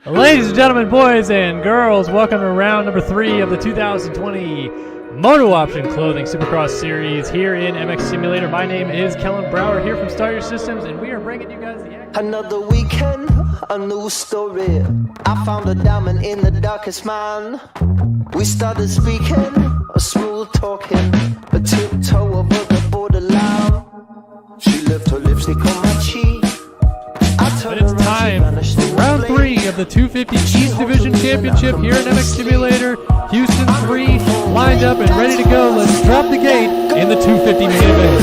Ladies and gentlemen, boys and girls, welcome to round number 3 of the 2020 MotoOption Clothing Supercross Series here in MX Simulator. My name is Kellen Brower here from Start Your Systems, and we are bringing you guys the action. Another weekend, a new story. I found a diamond in the darkest mine. We started speaking, a smooth talking, a tiptoe over the borderline. She left her lipstick on my cheek. But it's time. Round 3 of the 250 East Division Championship here in MX Simulator. Houston 3 lined up and ready to go. Let's drop the gate in the 250 main event.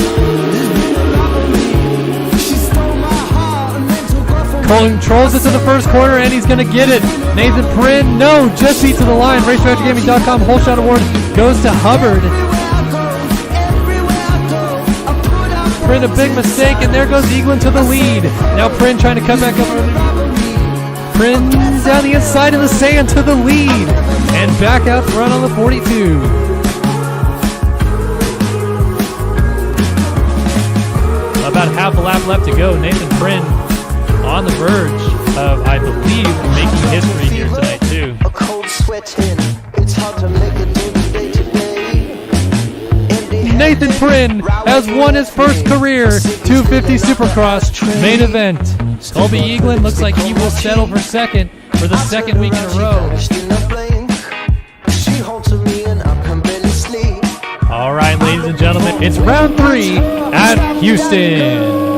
Colin controls it to the first corner and he's going to get it. Nathan Prin, no, just beat to the line. RaceTractorGaming.com whole shot award goes to Hubbard. Prin, a big mistake, and there goes Eaglin to the lead. Now Prin trying to come back up. Prin down the inside of the sand to the lead. And back out front on the 42. About half a lap left to go. Nathan Prin on the verge of, I believe, making history here tonight too. A cold sweating, it's hard to make it through the day to day. Nathan Prin has won his first career 250 Supercross main event. Colby Eaglin looks like he will settle for second for the second week in a row. All right, ladies and gentlemen, it's round 3 at Houston.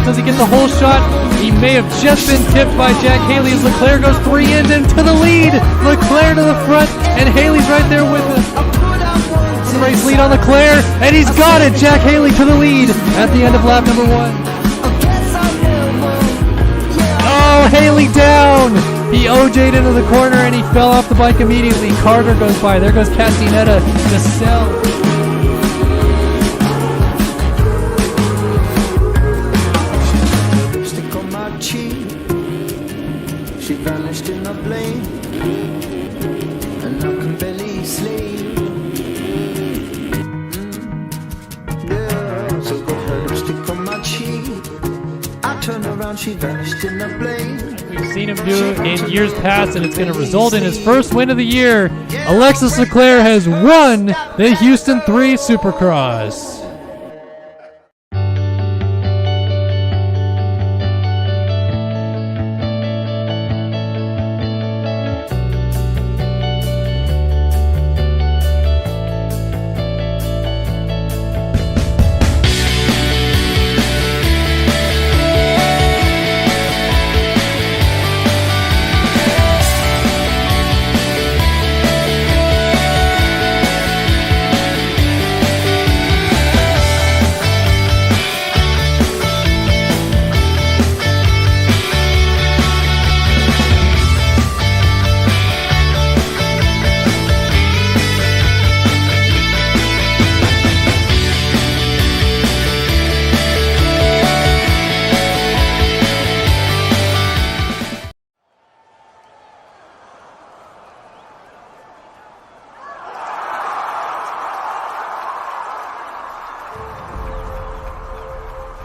Does he get the whole shot? He may have just been tipped by Jack Haley as Leclerc goes 3 ends into the lead. Leclerc to the front, and Haley's right there with him. Race lead on Leclerc, and he's got it. Jack Haley to the lead at the end of lap number 1. Oh, Haley down. He OJ'd into the corner, and he fell off the bike immediately. Carter goes by. There goes Castaneda to sell. She vanished in the blade, and I can barely sleep. Yeah, so got her lipstick on my cheek. I turn around, she vanished in the blade. We've seen him do it in years past, and it's going to result in his first win of the year. Alexis Leclerc has won the Houston 3 Supercross.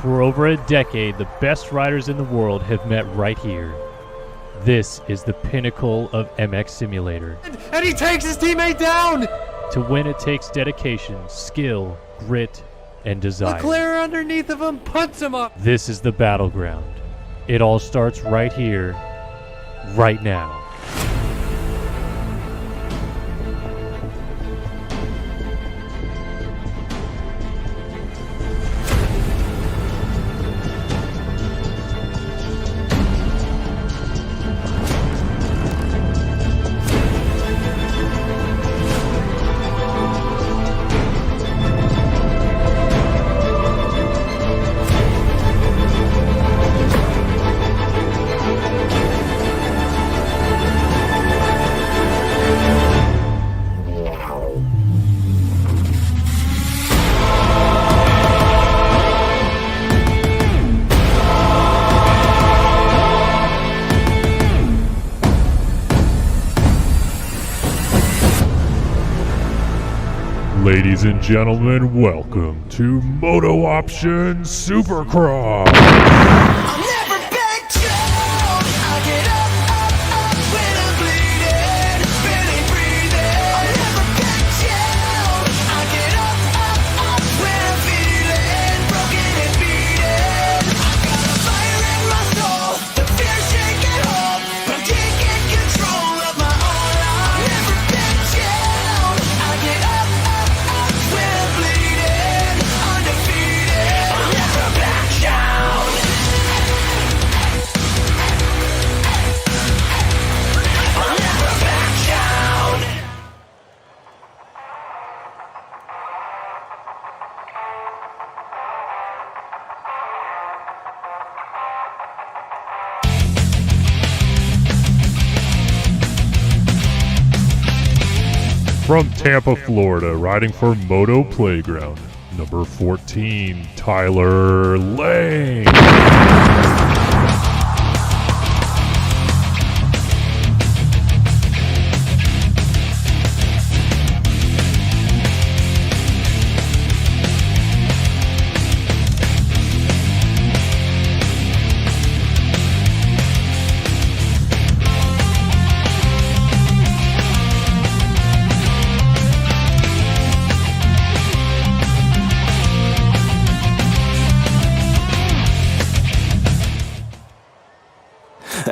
For over a decade, the best riders in the world have met right here. This is the pinnacle of MX Simulator. And he takes his teammate down! To win, it takes dedication, skill, grit, and desire. Leclerc underneath of him puts him up. This is the battleground. It all starts right here, right now. Ladies and gentlemen, welcome to MotoOption Supercross. I'll never back down. I'll get up, up, up when I'm bleeding, barely breathing. I'll never back down. I'll get up, up, up when I'm feeling broken and beaten. I've got a fire in my soul, the fear taking hold, but I can't get control of my own life. I'll never back down. I'll get up, up, up when I'm bleeding, undefeated. I'll never back down. I'll never back down. From Tampa, Florida, riding for Moto Playground, number 14, Tyler Lane.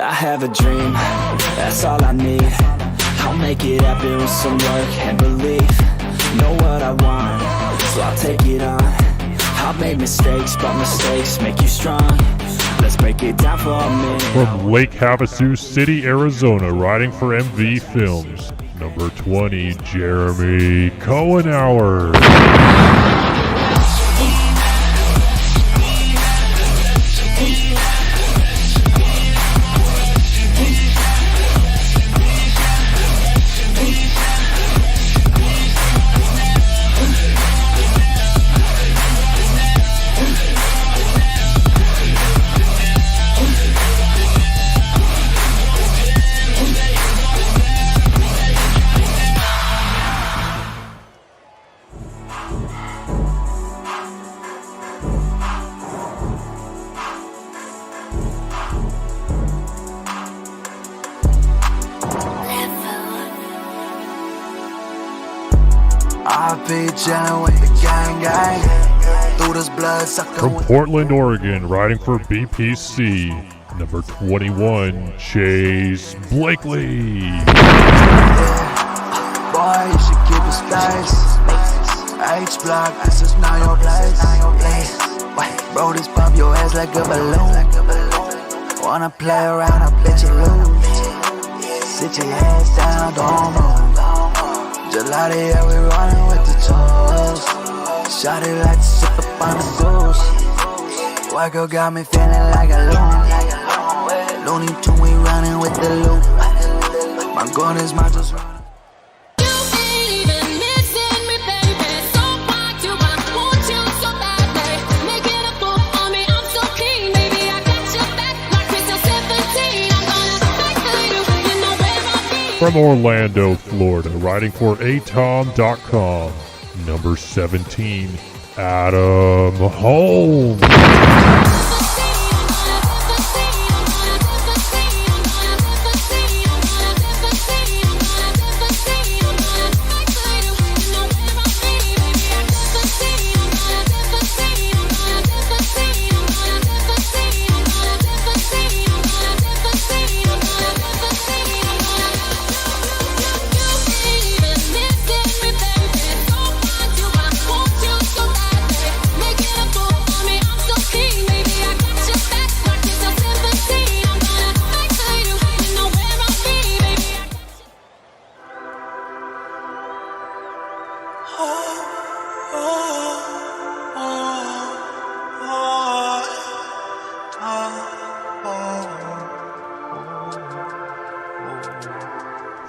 I have a dream, that's all I need. I'll make it happen with some work and belief. Know what I want, so I'll take it on. I'll make mistakes, but mistakes make you strong. Let's break it down for a minute. From Lake Havasu City, Arizona, riding for MV Films, number 20, Jeremy Cohenauer. I be chillin' with the gang. Through this blood sucker. From Portland, Oregon, riding for BPC, number 21, Chase Blakely. Boy, you should keep it space. H block, this is not your place. Bro, this pump your ass like a balloon. Wanna play around, I bet you lose. Sit your ass down, don't move. Gelati, yeah, we running with the toes. Shawty like to sip up on the goose. White girl got me feeling like a loon. Looney Tune, we running with the loop. My gun is my just running. From Orlando, Florida, riding for atom.com, number 17, Adam Holmes.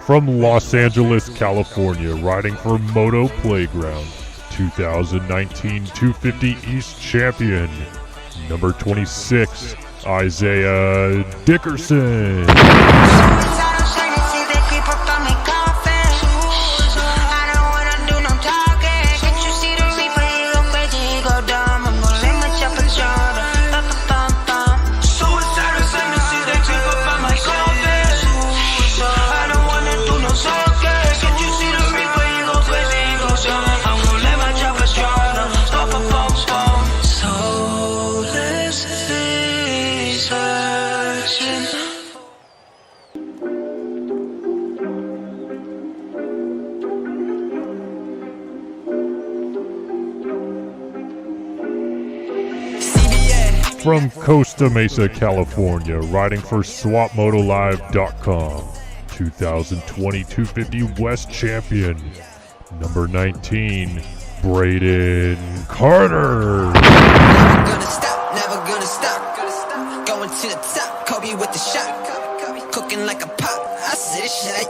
From Los Angeles, California, riding for Moto Playground, 2019 250 East Champion, number 26, Isaiah Dickerson. From Costa Mesa, California, riding for SwapMotoLive.com, 2020 250 West champion, number 19, Braden Carter. Never gonna stop, never gonna stop. Going to the top, Kobe with the shot. Cooking like a pot, I see this shit.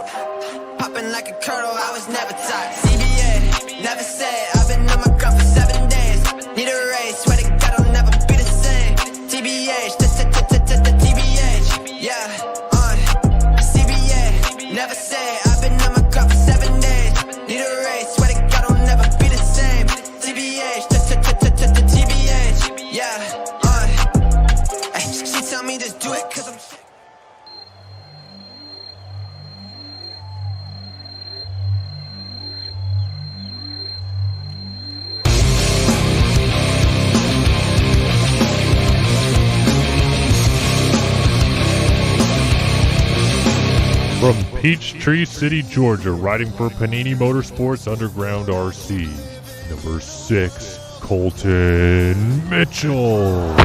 Popping like a kernel, I was never taught. CBA, never said, I've been on my grind for 7 days. Need a race, swear to God I'll never be the same. TBH, TBH, yeah, CBA, never said, I've been on my grind for 7 days. Need a race, swear to God I'll never be the same. TBH, TBH, yeah, she tell me just do it cause I'm From Peachtree City, Georgia, riding for Panini Motorsports Underground RC, number 6, Colton Mitchell.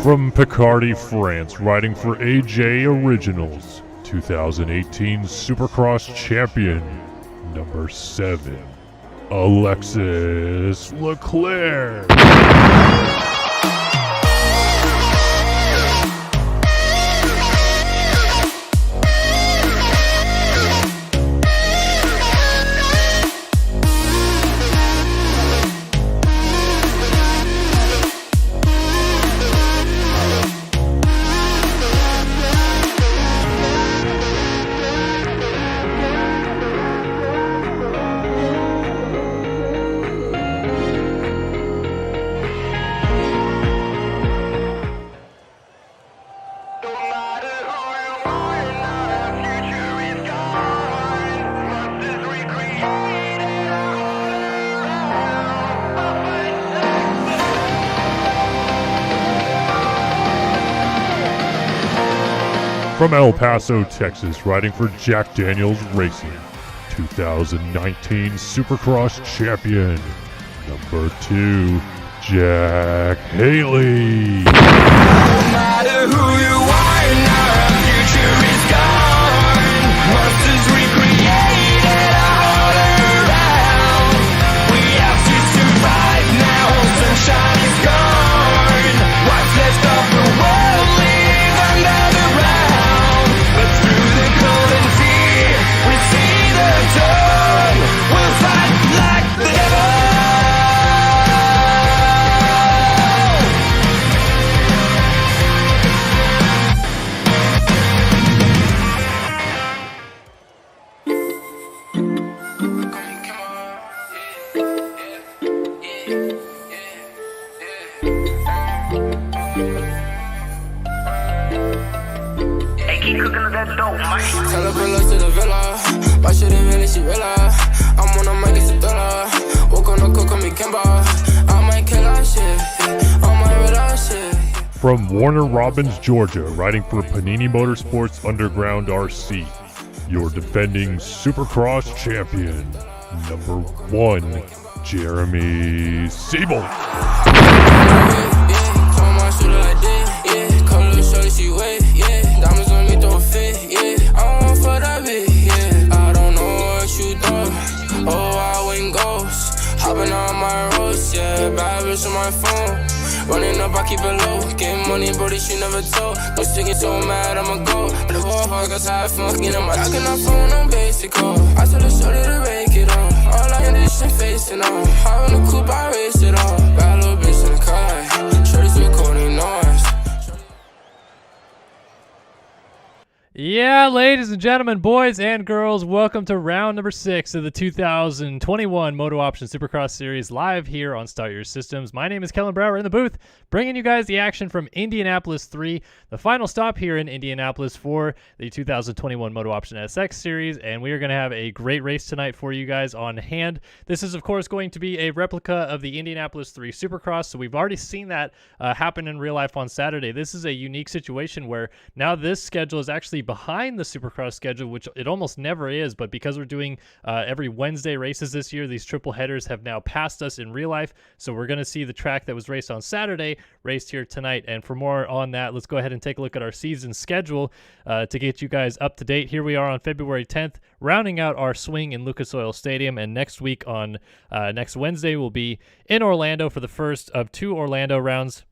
From Picardy, France, riding for AJ Originals, 2018 Supercross champion, number 7, Alexis Leclerc. From El Paso, Texas, riding for Jack Daniels Racing, 2019 Supercross champion, number 2, Jack Haley. No matter who you are, now our future is gone. Monsters recreated all around. We have to survive now, sunshine is gone. What's left of the world live under the ground. But through the cold and fear, we see the dawn. We'll fight like the devil. Tell her pull up to the villa. My shit ain't really, she realize I'm on mic, it's a thriller. Walk on the cook on me, Kimba. I might kill our shit, yeah. I might rid our shit, yeah. From Warner Robins, Georgia, riding for Panini Motorsports Underground RC, your defending Supercross champion, number 1, Jeremy Siebel. Hopping on my roast, yeah, bad bitch on my phone. Running up, I keep it low. Getting money, bro, this shit never told. No sticking so mad, I'ma go. The whole heart got tired, fucking on my. I cannot phone on basic call. I told her shorty to rake it on. All I in this shit facing on. How in the coupe, I race it on. Bad little bitch in the car. Shorty's recording noise. Yeah, ladies and gentlemen, boys and girls, welcome to round number 6 of the 2021 MotoOption Supercross Series live here on Start Your Systems. My name is Kellen Brower in the booth, bringing you guys the action from Indianapolis 3, the final stop here in Indianapolis for the 2021 MotoOption SX Series, and we are going to have a great race tonight for you guys on hand. This is, of course, going to be a replica of the Indianapolis 3 Supercross, so we've already seen that happen in real life on Saturday. This is a unique situation where now this schedule is actually behind the Supercross schedule, which it almost never is, but because we're doing every Wednesday races this year, these triple headers have now passed us in real life, so we're going to see the track that was raced on Saturday raced here tonight. And for more on that, let's go ahead and take a look at our season schedule to get you guys up to date. Here we are on February 10th, rounding out our swing in Lucas Oil Stadium, and next week on next Wednesday we'll be in Orlando for the first of 2 Orlando rounds,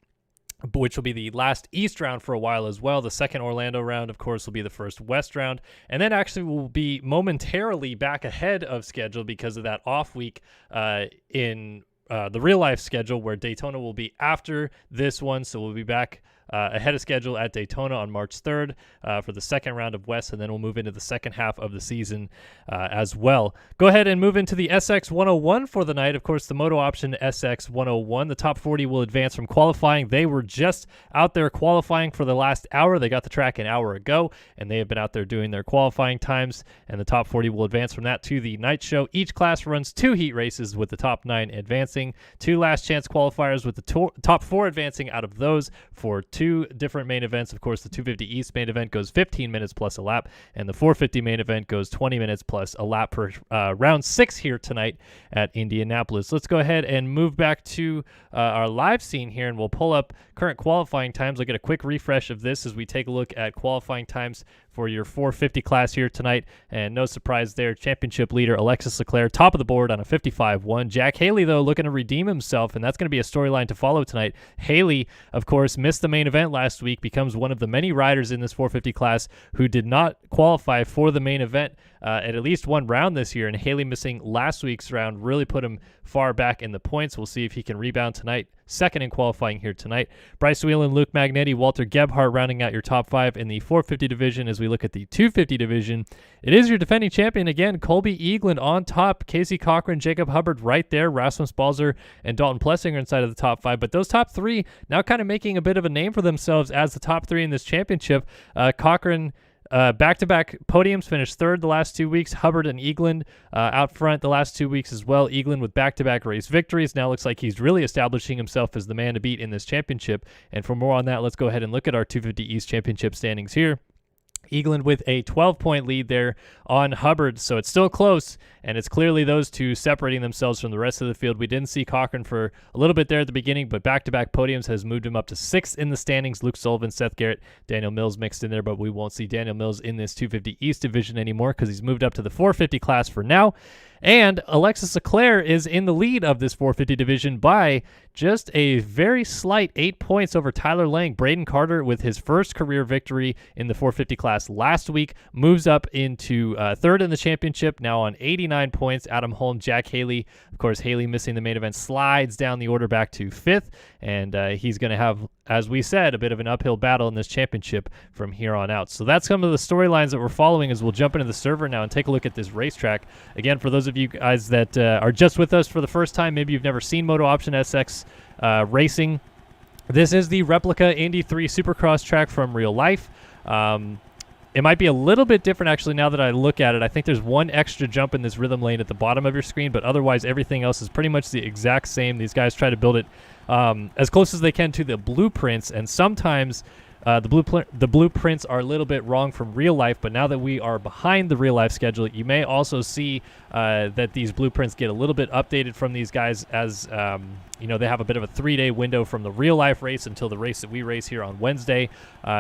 which will be the last East round for a while as well. The second Orlando round, of course, will be the first West round. And then actually we'll be momentarily back ahead of schedule because of that off week in the real life schedule, where Daytona will be after this one. So we'll be back ahead of schedule at Daytona on March 3rd for the second round of West, and then we'll move into the second half of the season as well. Go ahead and move into the SX 101 for the night. Of course, the MotoOption SX 101. The top 40 will advance from qualifying. They were just out there qualifying for the last hour. They got the track an hour ago, and they have been out there doing their qualifying times, and the top 40 will advance from that to the night show. Each class runs 2 heat races with the top 9 advancing, 2 last chance qualifiers with the top 4 advancing out of those for 2 different main events. Of course, the 250 East main event goes 15 minutes plus a lap, and the 450 main event goes 20 minutes plus a lap per round 6 here tonight at Indianapolis. Let's go ahead and move back to our live scene here, and we'll pull up current qualifying times. I'll get a quick refresh of this as we take a look at qualifying times for your 450 class here tonight. And no surprise there, championship leader Alexis Leclerc, top of the board on a 55-1. Jack Haley, though, looking to redeem himself, and that's going to be a storyline to follow tonight. Haley, of course, missed the main event last week, becomes one of the many riders in this 450 class who did not qualify for the main event at least one round this year, and Haley missing last week's round really put him far back in the points. We'll see if he can rebound tonight. Second in qualifying here tonight. Bryce Whelan, Luke Magnetti, Walter Gebhardt rounding out your top 5 in the 450 division. As we look at the 250 division, it is your defending champion again, Colby Eagland on top. Casey Cochran, Jacob Hubbard right there. Rasmus Balzer and Dalton Plessinger inside of the top 5. But those top 3 now kind of making a bit of a name for themselves as the top 3 in this championship. Cochran, back-to-back podiums, finished 3rd the last 2 weeks. Hubbard and Eagland out front the last 2 weeks as well. Eagland with back-to-back race victories. Now looks like he's really establishing himself as the man to beat in this championship. And for more on that, let's go ahead and look at our 250 East Championship standings here. Eagland with a 12-point lead there on Hubbard, so it's still close, and it's clearly those two separating themselves from the rest of the field. We didn't see Cochran for a little bit there at the beginning, but back-to-back podiums has moved him up to 6th in the standings. Luke Sullivan, Seth Garrett, Daniel Mills mixed in there, but we won't see Daniel Mills in this 250 East division anymore because he's moved up to the 450 class for now. And Alexis Leclerc is in the lead of this 450 division by just a very slight 8 points over Tyler Lang. Braden Carter, with his first career victory in the 450 class last week, moves up into 3rd in the championship, now on 89 points. Adam Holm, Jack Haley, of course, Haley missing the main event, slides down the order back to 5th, and he's going to have, as we said, a bit of an uphill battle in this championship from here on out. So that's some of the storylines that we're following as we'll jump into the server now and take a look at this racetrack. Again, for those of you guys that are just with us for the first time, maybe you've never seen MotoOption SX racing, this is the replica Indy 3 Supercross track from real life. It might be a little bit different, actually, now that I look at it. I think there's one extra jump in this rhythm lane at the bottom of your screen, but otherwise everything else is pretty much the exact same. These guys try to build it as close as they can to the blueprints, and sometimes the blueprints are a little bit wrong from real life, but now that we are behind the real life schedule, you may also see that these blueprints get a little bit updated from these guys as you know, they have a bit of a 3-day window from the real life race until the race that we race here on Wednesday.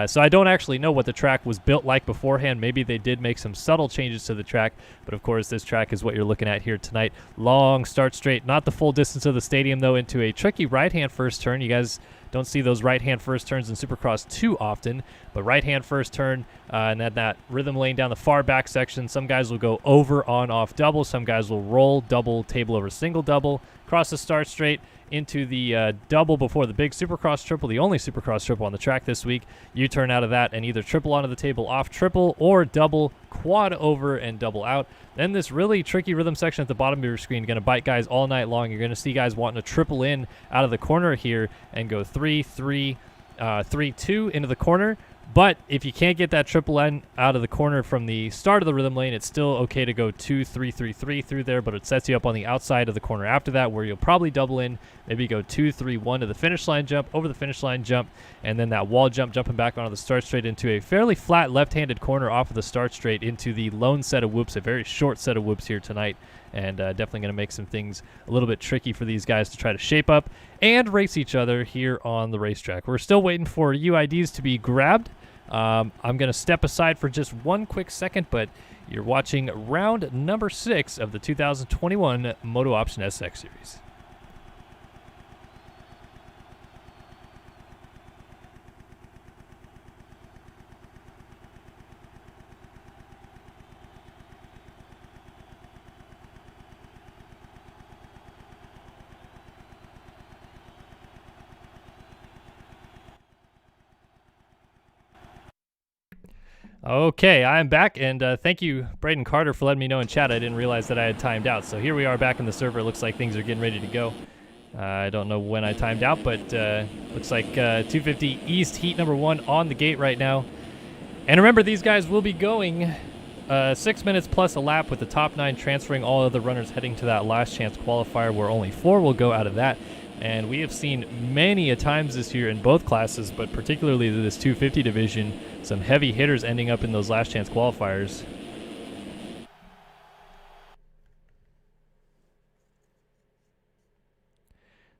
So I don't actually know what the track was built like beforehand. Maybe they did make some subtle changes to the track, but of course this track is what you're looking at here tonight. Long start straight, not the full distance of the stadium though, into a tricky right-hand first turn. You guys don't see those right-hand first turns in Supercross too often, but right-hand first turn, and then that rhythm lane down the far back section. Some guys will go over, on, off double. Some guys will roll double, table over single double, cross the start straight into the double before the big Supercross triple, the only Supercross triple on the track this week. You turn out of that and either triple onto the table off triple or double, quad over, and double out. Then this really tricky rhythm section at the bottom of your screen, going to bite guys all night long. You're going to see guys wanting to triple in out of the corner here and go 3-3, 3-2 into the corner. But if you can't get that triple N out of the corner from the start of the rhythm lane, it's still okay to go 2-3-3-3 through there, but it sets you up on the outside of the corner after that, where you'll probably double in, maybe go 2-3-1 to the finish line jump, over the finish line jump, and then that wall jump, jumping back onto the start straight into a fairly flat left-handed corner off of the start straight into the lone set of whoops, a very short set of whoops here tonight, and definitely going to make some things a little bit tricky for these guys to try to shape up and race each other here on the racetrack. We're still waiting for UIDs to be grabbed. I'm going to step aside for just one quick second, but you're watching round number 6 of the 2021 MotoOption SX Series. Okay, I'm back, and thank you, Braden Carter, for letting me know in chat. I didn't realize that I had timed out. So here we are back in the server. It looks like things are getting ready to go. I don't know when I timed out, but looks like 250 East Heat number 1 on the gate right now. And remember, these guys will be going 6 minutes plus a lap, with the top 9 transferring, all other runners heading to that last chance qualifier, where only 4 will go out of that. And we have seen many a times this year in both classes, but particularly this 250 division, some heavy hitters ending up in those last chance qualifiers.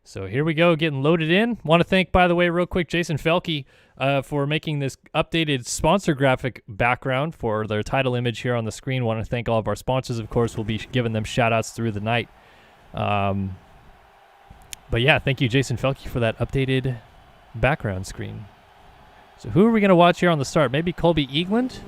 So here we go, getting loaded in. Want to thank, by the way, real quick, Jason Felke for making this updated sponsor graphic background for their title image here on the screen. Want to thank all of our sponsors, of course. We'll be giving them shout-outs through the night. But yeah, thank you, Jason Felke, for that updated background screen. So who are we going to watch here on the start? Maybe Colby Eagland?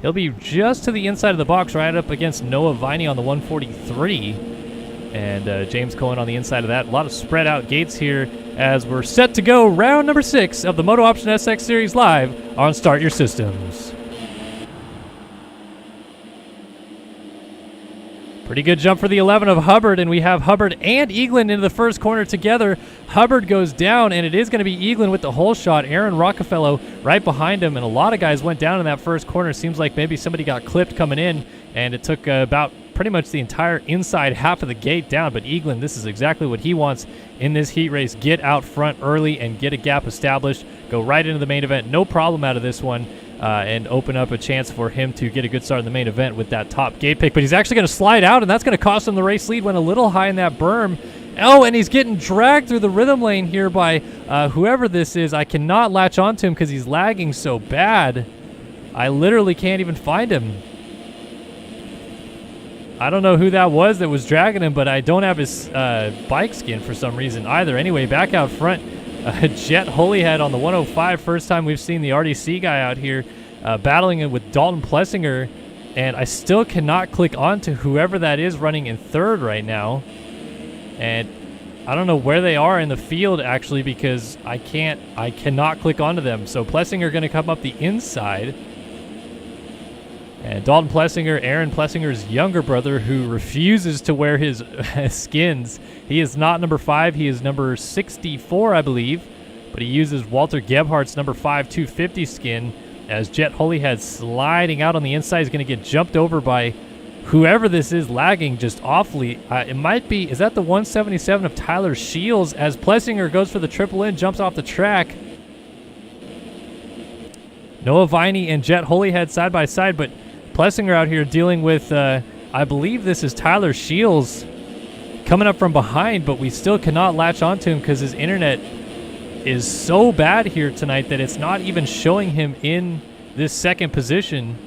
He'll be just to the inside of the box, right up against Noah Viney on the 143. And James Cohen on the inside of that. A lot of spread out gates here as we're set to go round number 6 of the MotoOption SX Series live on Start Your Systems. Pretty good jump for the 11 of Hubbard, and we have Hubbard and Eagland into the first corner together. Hubbard goes down, and it is going to be Eagland with the hole shot. Aaron Rockefeller right behind him, and a lot of guys went down in that first corner. Seems like maybe somebody got clipped coming in, and it took about pretty much the entire inside half of the gate down. But Eagland, this is exactly what he wants in this heat race. Get out front early and get a gap established. Go right into the main event. No problem out of this one. And open up a chance for him to get a good start in the main event with that top gate pick. But he's actually going to slide out, and that's going to cost him the race lead. Went a little high in that berm. Oh, and he's getting dragged through the rhythm lane here by whoever this is. I cannot latch onto him because he's lagging so bad. I literally can't even find him. I don't know who that was dragging him, but I don't have his bike skin for some reason either. Anyway, back out front. Jet Holyhead on the 105. First time we've seen the RDC guy out here battling it with Dalton Plessinger. And I still cannot click onto whoever that is running in third right now. And I don't know where they are in the field, actually, because I cannot click onto them. So Plessinger going to come up the inside. And Dalton Plessinger, Aaron Plessinger's younger brother, who refuses to wear his skins. He is not number 5. He is number 64, I believe. But he uses Walter Gebhardt's number 5 250 skin as Jet Holyhead sliding out on the inside. He's going to get jumped over by whoever this is, lagging just awfully. It might be, is that the 177 of Tyler Shields, as Plessinger goes for the triple in, jumps off the track. Noah Viney and Jet Holyhead side by side, but Plessinger out here dealing with, I believe this is Tyler Shields coming up from behind, but we still cannot latch onto him because his internet is so bad here tonight that it's not even showing him in this second position.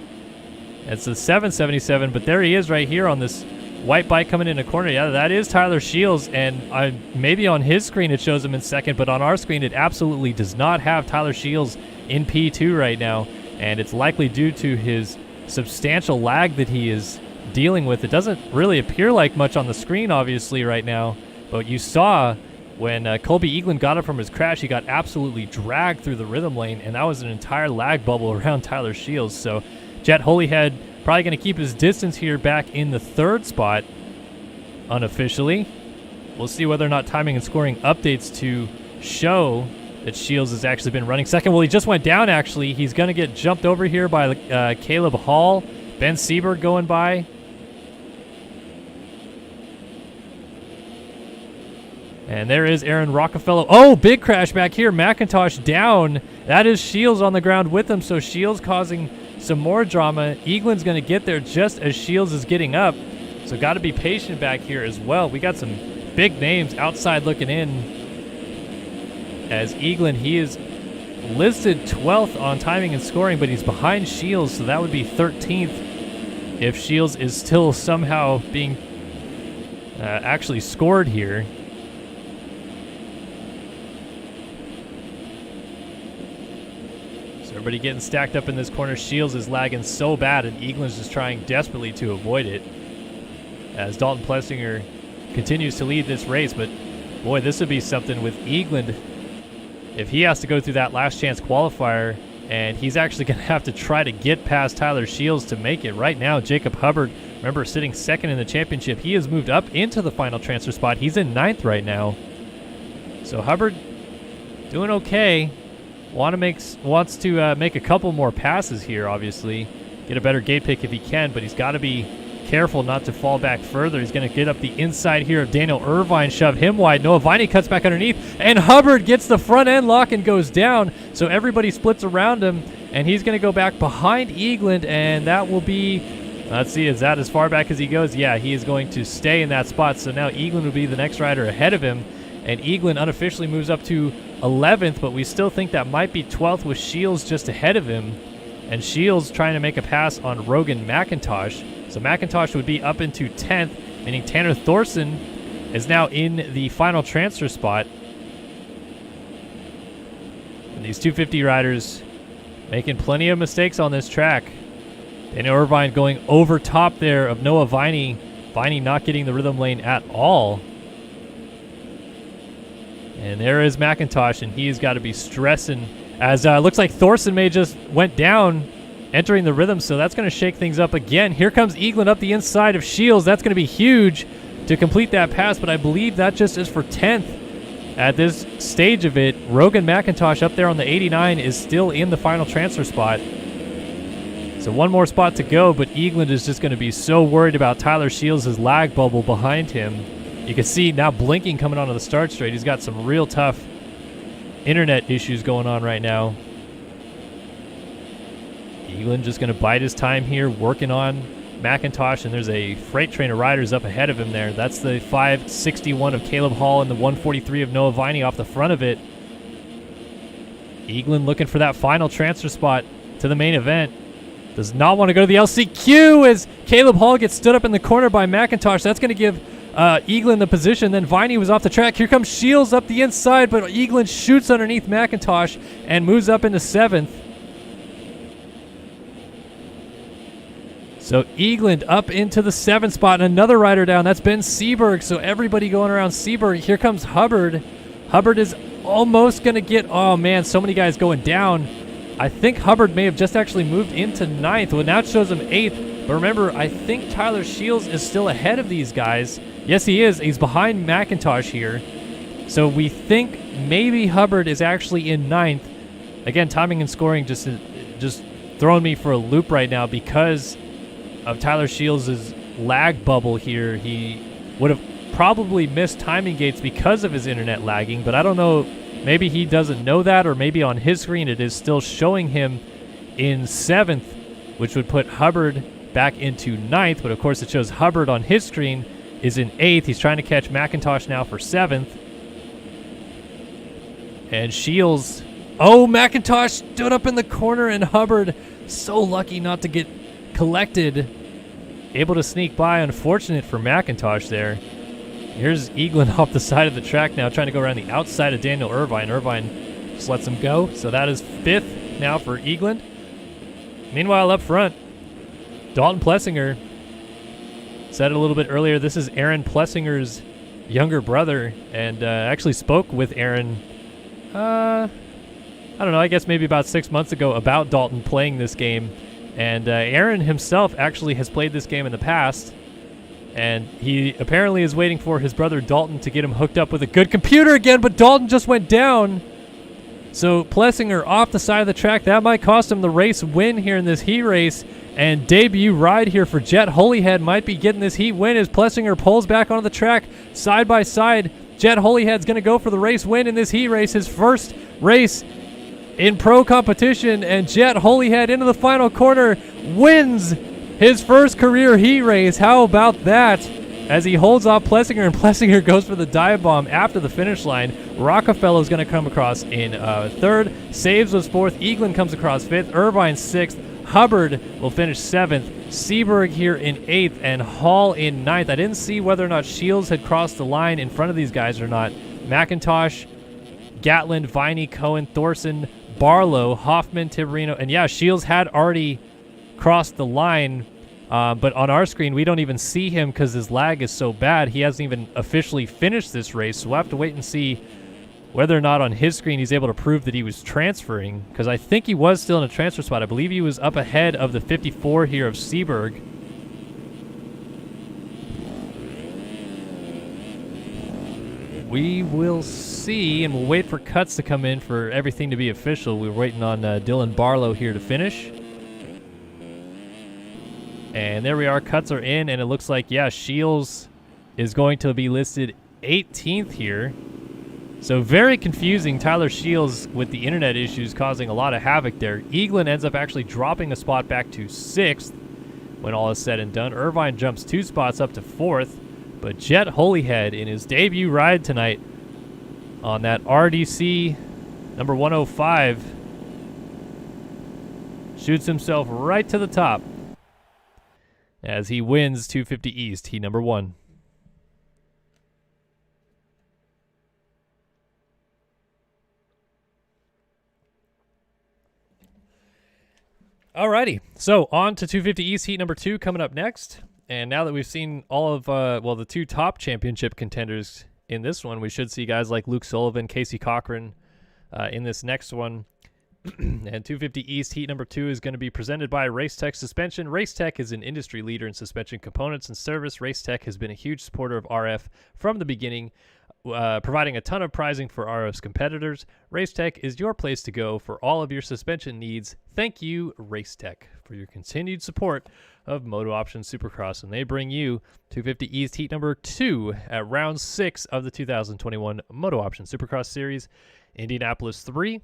It's the 777, but there he is right here on this white bike coming in a corner. Yeah, that is Tyler Shields, and maybe on his screen it shows him in second, but on our screen it absolutely does not have Tyler Shields in P2 right now, and it's likely due to his substantial lag that he is dealing with. It doesn't really appear like much on the screen, obviously, right now, but you saw when Colby Eaglin got up from his crash, he got absolutely dragged through the rhythm lane, and that was an entire lag bubble around Tyler Shields. So Jet Holyhead probably going to keep his distance here back in the third spot unofficially. We'll see whether or not timing and scoring updates to show that Shields has actually been running second. Well, he just went down, actually. He's going to get jumped over here by Caleb Hall. Ben Seberg going by. And there is Aaron Rockefeller. Oh, big crash back here. McIntosh down. That is Shields on the ground with him, so Shields causing some more drama. Eaglin's going to get there just as Shields is getting up, so got to be patient back here as well. We got some big names outside looking in. As Eaglin, he is listed 12th on timing and scoring, but he's behind Shields, so that would be 13th if Shields is still somehow being actually scored here. Everybody getting stacked up in this corner. Shields is lagging so bad, and Eaglin's just trying desperately to avoid it as Dalton Plessinger continues to lead this race. But boy, this would be something with Eaglin if he has to go through that last chance qualifier, and he's actually going to have to try to get past Tyler Shields to make it. Right now, Jacob Hubbard, remember, sitting second in the championship. He has moved up into the final transfer spot. He's in 9th right now. So Hubbard doing okay. Wants to make a couple more passes here, obviously. Get a better gate pick if he can, but he's got to be careful not to fall back further. He's going to get up the inside here of Daniel Irvine, shove him wide. Noah Viney cuts back underneath, and Hubbard gets the front end lock and goes down. So everybody splits around him, and he's going to go back behind Eagland, and that will be, let's see, is that as far back as he goes? Yeah, he is going to stay in that spot. So now Eagland will be the next rider ahead of him, and Eagland unofficially moves up to 11th, but we still think that might be 12th with Shields just ahead of him. And Shields trying to make a pass on Rogan McIntosh. So McIntosh would be up into 10th, meaning Tanner Thorson is now in the final transfer spot. And these 250 riders making plenty of mistakes on this track. Daniel Irvine going over top there of Noah Viney. Viney not getting the rhythm lane at all. And there is McIntosh, and he's got to be stressing as looks like Thorson may just went down entering the rhythm, so that's going to shake things up again. Here comes Eaglin up the inside of Shields. That's going to be huge to complete that pass, but I believe that just is for 10th at this stage of it. Rogan McIntosh up there on the 89 is still in the final transfer spot. So one more spot to go, but Eaglin is just going to be so worried about Tyler Shields' lag bubble behind him. You can see now blinking coming onto the start straight. He's got some real tough internet issues going on right now. Eaglin just going to bide his time here, working on McIntosh, and there's a freight train of riders up ahead of him there. That's the 561 of Caleb Hall and the 143 of Noah Viney off the front of it. Eaglin looking for that final transfer spot to the main event. Does not want to go to the LCQ as Caleb Hall gets stood up in the corner by McIntosh. That's going to give Eaglin the position. Then Viney was off the track. Here comes Shields up the inside, but Eaglin shoots underneath McIntosh and moves up into 7th. So Eaglin up into the 7th spot, and another rider down. That's Ben Seberg. So everybody going around Seberg. Here comes Hubbard. Hubbard is almost going to get, oh man, so many guys going down. I think Hubbard may have just actually moved into 9th. Well, now it shows him 8th. But remember, I think Tyler Shields is still ahead of these guys. Yes, he is. He's behind McIntosh here. So we think maybe Hubbard is actually in 9th. Again, timing and scoring just throwing me for a loop right now because of Tyler Shields' lag bubble here. He would have probably missed timing gates because of his internet lagging, but I don't know. Maybe he doesn't know that, or maybe on his screen it is still showing him in 7th, which would put Hubbard back into 9th. But of course it shows Hubbard on his screen is in 8th. He's trying to catch McIntosh now for 7th. And Shields. Oh, McIntosh stood up in the corner, and Hubbard, so lucky not to get collected. Able to sneak by. Unfortunate for McIntosh there. Here's Eaglin off the side of the track now, trying to go around the outside of Daniel Irvine. Irvine just lets him go. So that is 5th now for Eaglin. Meanwhile, up front, Dalton Plessinger. Said it a little bit earlier, this is Aaron Plessinger's younger brother, and actually spoke with Aaron, I don't know, I guess maybe about 6 months ago about Dalton playing this game. And Aaron himself actually has played this game in the past, and he apparently is waiting for his brother Dalton to get him hooked up with a good computer again, but Dalton just went down. So Plessinger off the side of the track. That might cost him the race win here in this heat race. And debut ride here for Jet Holyhead might be getting this heat win as Plessinger pulls back onto the track side by side. Jet Holyhead's going to go for the race win in this heat race, his first race in pro competition. And Jet Holyhead into the final corner wins his first career heat race. How about that? As he holds off Plessinger, and Plessinger goes for the dive bomb after the finish line. Rockefeller's going to come across in 3rd. Saves was 4th. Eaglin comes across 5th. Irvine 6th. Hubbard will finish 7th. Seaberg here in 8th, and Hall in 9th. I didn't see whether or not Shields had crossed the line in front of these guys or not. McIntosh, Gatland, Viney, Cohen, Thorson, Barlow, Hoffman, Tiberino, and yeah, Shields had already crossed the line. But on our screen, we don't even see him because his lag is so bad. He hasn't even officially finished this race, so we'll have to wait and see whether or not on his screen he's able to prove that he was transferring, because I think he was still in a transfer spot. I believe he was up ahead of the 54 here of Seaberg. We will see, and we'll wait for cuts to come in for everything to be official. We're waiting on Dylan Barlow here to finish. And there we are, cuts are in, and it looks like, yeah, Shields is going to be listed 18th here. So very confusing. Tyler Shields with the internet issues causing a lot of havoc there. Eaglin ends up actually dropping a spot back to 6th when all is said and done. Irvine jumps 2 spots up to 4th, but Jet Holyhead in his debut ride tonight on that RDC number 105 shoots himself right to the top as he wins 250 East, heat number 1. Alrighty, so on to 250 East heat number 2 coming up next. And now that we've seen all of, the 2 top championship contenders in this one, we should see guys like Luke Sullivan, Casey Cochran in this next one. And 250 East heat number 2 is going to be presented by Racetech Suspension. Racetech is an industry leader in suspension components and service. Racetech has been a huge supporter of RF from the beginning, providing a ton of prizing for RF's competitors. Racetech is your place to go for all of your suspension needs. Thank you, Racetech, for your continued support of MotoOption Supercross, and they bring you 250 East heat number 2 at round 6 of the 2021 MotoOption Supercross Series, Indianapolis 3.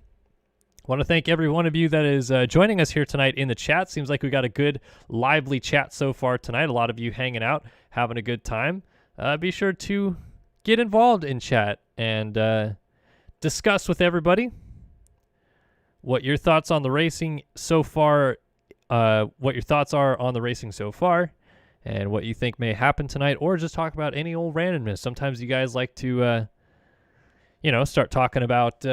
Want to thank every one of you that is joining us here tonight in the chat. Seems like we got a good, lively chat so far tonight. A lot of you hanging out, having a good time. Be sure to get involved in chat and discuss with everybody what your thoughts on the racing so far, what your thoughts are on the racing so far, and what you think may happen tonight, or just talk about any old randomness. Sometimes you guys like to, start talking about,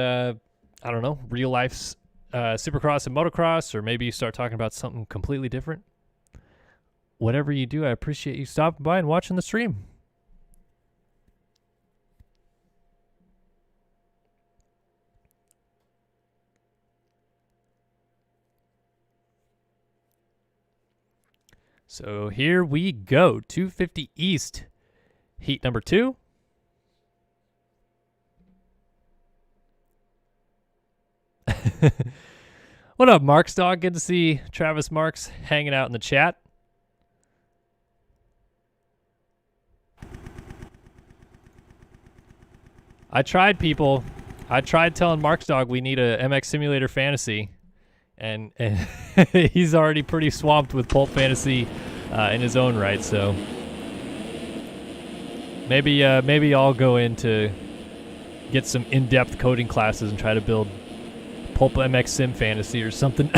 I don't know, real life Supercross and motocross, or maybe you start talking about something completely different. Whatever you do, I appreciate you stopping by and watching the stream. So here we go, 250 East, heat number 2. What up, Mark's dog? Good to see Travis Marks hanging out in the chat. I tried telling Mark's dog we need a MX Simulator Fantasy, and he's already pretty swamped with Pulp Fantasy in his own right, so Maybe I'll go in to get some in-depth coding classes and try to build Pulp MX Sim Fantasy or something.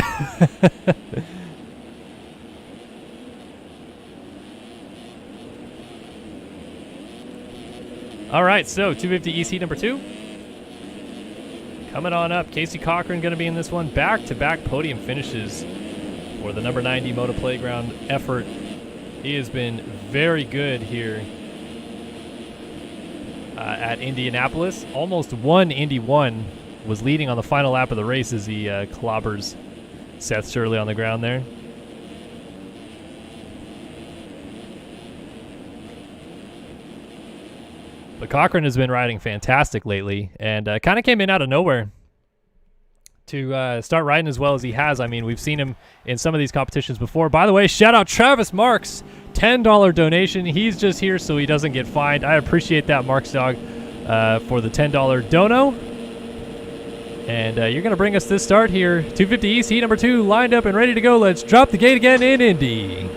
All right, so 250 EC number 2. Coming on up, Casey Cochran going to be in this one. Back-to-back podium finishes for the number 90 Moto Playground effort. He has been very good here at Indianapolis. Almost won Indy 1. Was leading on the final lap of the race as he clobbers Seth Shirley on the ground there. But Cochran has been riding fantastic lately and kind of came in out of nowhere to start riding as well as he has. I mean, we've seen him in some of these competitions before. By the way, shout out Travis Marks, $10 donation. He's just here so he doesn't get fined. I appreciate that, Marks Dog, for the $10 dono. And you're going to bring us this start here. 250 EC number 2 lined up and ready to go. Let's drop the gate again in Indy.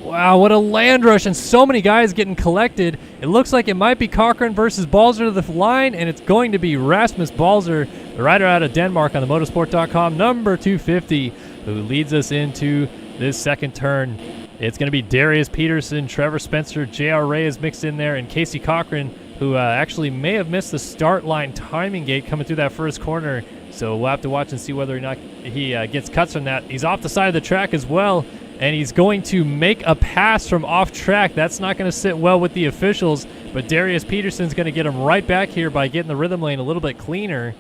Wow, what a land rush, and so many guys getting collected. It looks like it might be Cochran versus Balzer to the line, and it's going to be Rasmus Balzer, the rider out of Denmark on the motorsport.com, number 250, who leads us into this second turn. It's going to be Darius Peterson, Trevor Spencer, J.R. Reyes mixed in there, and Casey Cochran, who actually may have missed the start line timing gate coming through that first corner. So we'll have to watch and see whether or not he gets cuts from that. He's off the side of the track as well, and he's going to make a pass from off track. That's not going to sit well with the officials, but Darius Peterson's going to get him right back here by getting the rhythm lane a little bit cleaner.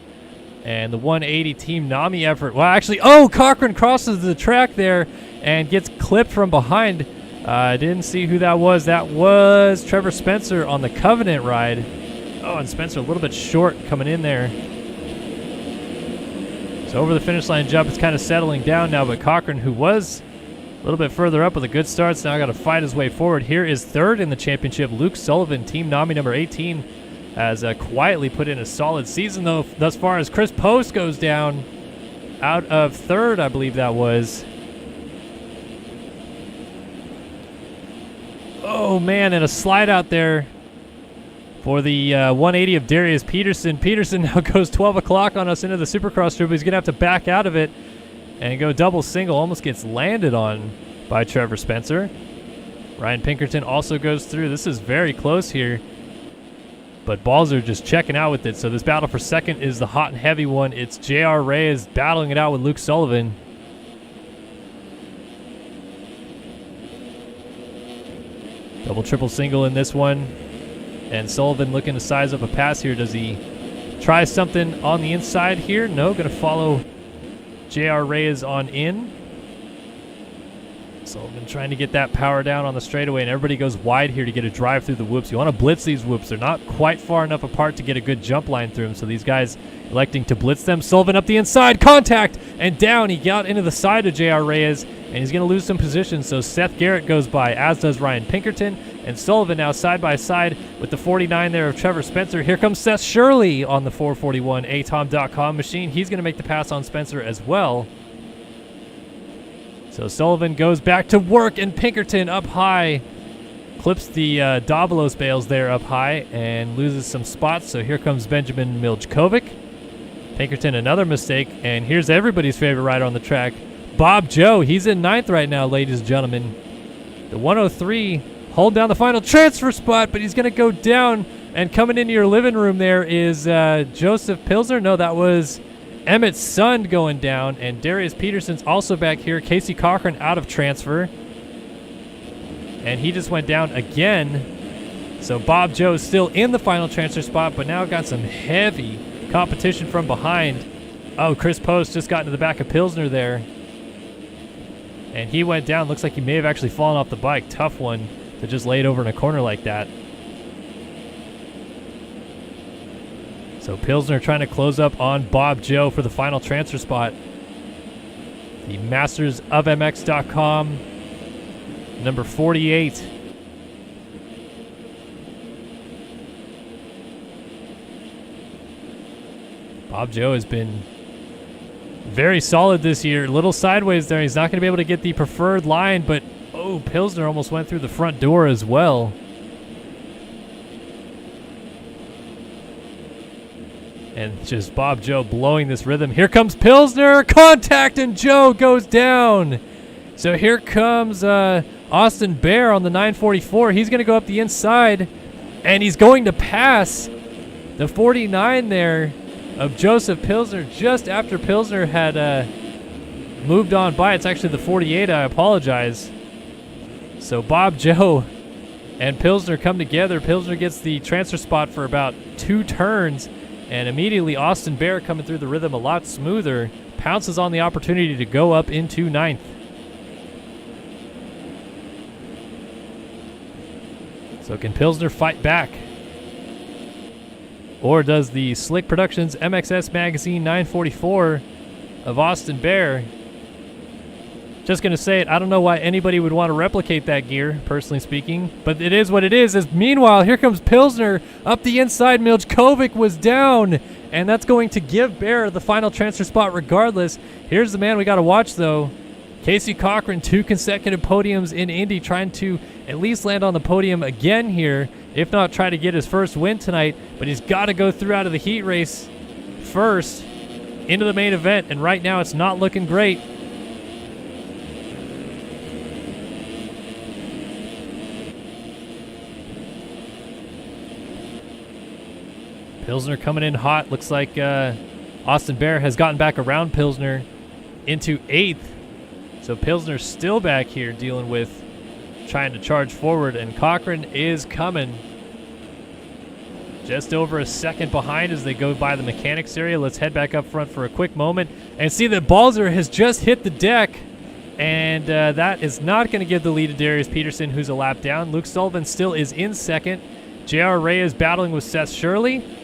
And the 180 Team Nami effort. Well, actually, Cochran crosses the track there and gets clipped from behind. I didn't see who that was. That was Trevor Spencer on the Covenant ride. Oh, and Spencer a little bit short coming in there. So over the finish line jump, it's kind of settling down now, but Cochran, who was a little bit further up with a good start, now got to fight his way forward. Here is third in the championship, Luke Sullivan, Team Nami number 18, has quietly put in a solid season, though, thus far, as Chris Post goes down out of third, I believe that was. Oh, man, and a slide out there for the 180 of Darius Peterson. Peterson now goes 12 o'clock on us into the Supercross Group. He's going to have to back out of it and go double single. Almost gets landed on by Trevor Spencer. Ryan Pinkerton also goes through. This is very close here, but Balzer just checking out with it. So this battle for second is the hot and heavy one. It's J.R. Reyes battling it out with Luke Sullivan. Double, triple, single in this one. And Sullivan looking to size up a pass here. Does he try something on the inside here? No, going to follow J.R. Reyes on in. Sullivan trying to get that power down on the straightaway, and everybody goes wide here to get a drive through the whoops. You want to blitz these whoops. They're not quite far enough apart to get a good jump line through them, so these guys electing to blitz them. Sullivan up the inside, contact, and down. He got into the side of J.R. Reyes, and he's going to lose some position, so Seth Garrett goes by, as does Ryan Pinkerton, and Sullivan now side by side with the 49 there of Trevor Spencer. Here comes Seth Shirley on the 441 atom.com machine. He's going to make the pass on Spencer as well. So Sullivan goes back to work, and Pinkerton up high clips the Dabalos bales there up high and loses some spots. So here comes Benjamin Miljkovic. Pinkerton another mistake, and here's everybody's favorite rider on the track, Bob Joe. He's in ninth right now, ladies and gentlemen. The 103 hold down the final transfer spot, but he's going to go down, and coming into your living room there is Joseph Pilsner. No, that was Emmett Sund going down, and Darius Peterson's also back here. Casey Cochran out of transfer, and he just went down again. So Bob Joe is still in the final transfer spot, but now got some heavy competition from behind. Oh, Chris Post just got into the back of Pilsner there, and he went down. Looks like he may have actually fallen off the bike. Tough one to just lay it over in a corner like that. So Pilsner trying to close up on Bob Joe for the final transfer spot. The Masters of MX.com, number 48. Bob Joe has been very solid this year. A little sideways there. He's not going to be able to get the preferred line, but Oh, Pilsner almost went through the front door as well. And just Bob Joe blowing this rhythm. Here comes Pilsner. Contact, and Joe goes down. So here comes Austin Bear on the 944. He's going to go up the inside, and he's going to pass the 49 there of Joseph Pilsner just after Pilsner had moved on by. It's actually the 48. I apologize. So Bob Joe and Pilsner come together. Pilsner gets the transfer spot for about 2 turns, and immediately Austin Bear, coming through the rhythm a lot smoother, pounces on the opportunity to go up into 9th. So can Pilsner fight back? Or does the Slick Productions MXS Magazine 944 of Austin Bear? Just going to say it, I don't know why anybody would want to replicate that gear, personally speaking, but it is what it is. Meanwhile, here comes Pilsner up the inside. Miljkovic was down, and that's going to give Bear the final transfer spot regardless. Here's the man we got to watch, though. Casey Cochran, 2 consecutive podiums in Indy, trying to at least land on the podium again here, if not try to get his first win tonight, but he's got to go through out of the heat race first into the main event, and right now it's not looking great. Pilsner coming in hot. Looks like Austin Bear has gotten back around Pilsner into 8th. So Pilsner's still back here dealing with trying to charge forward, and Cochran is coming just over a second behind as they go by the mechanics area. Let's head back up front for a quick moment and see that Balzer has just hit the deck, and that is not going to give the lead to Darius Peterson, who's a lap down. Luke Sullivan still is in second. J.R. Reyes battling with Seth Shirley.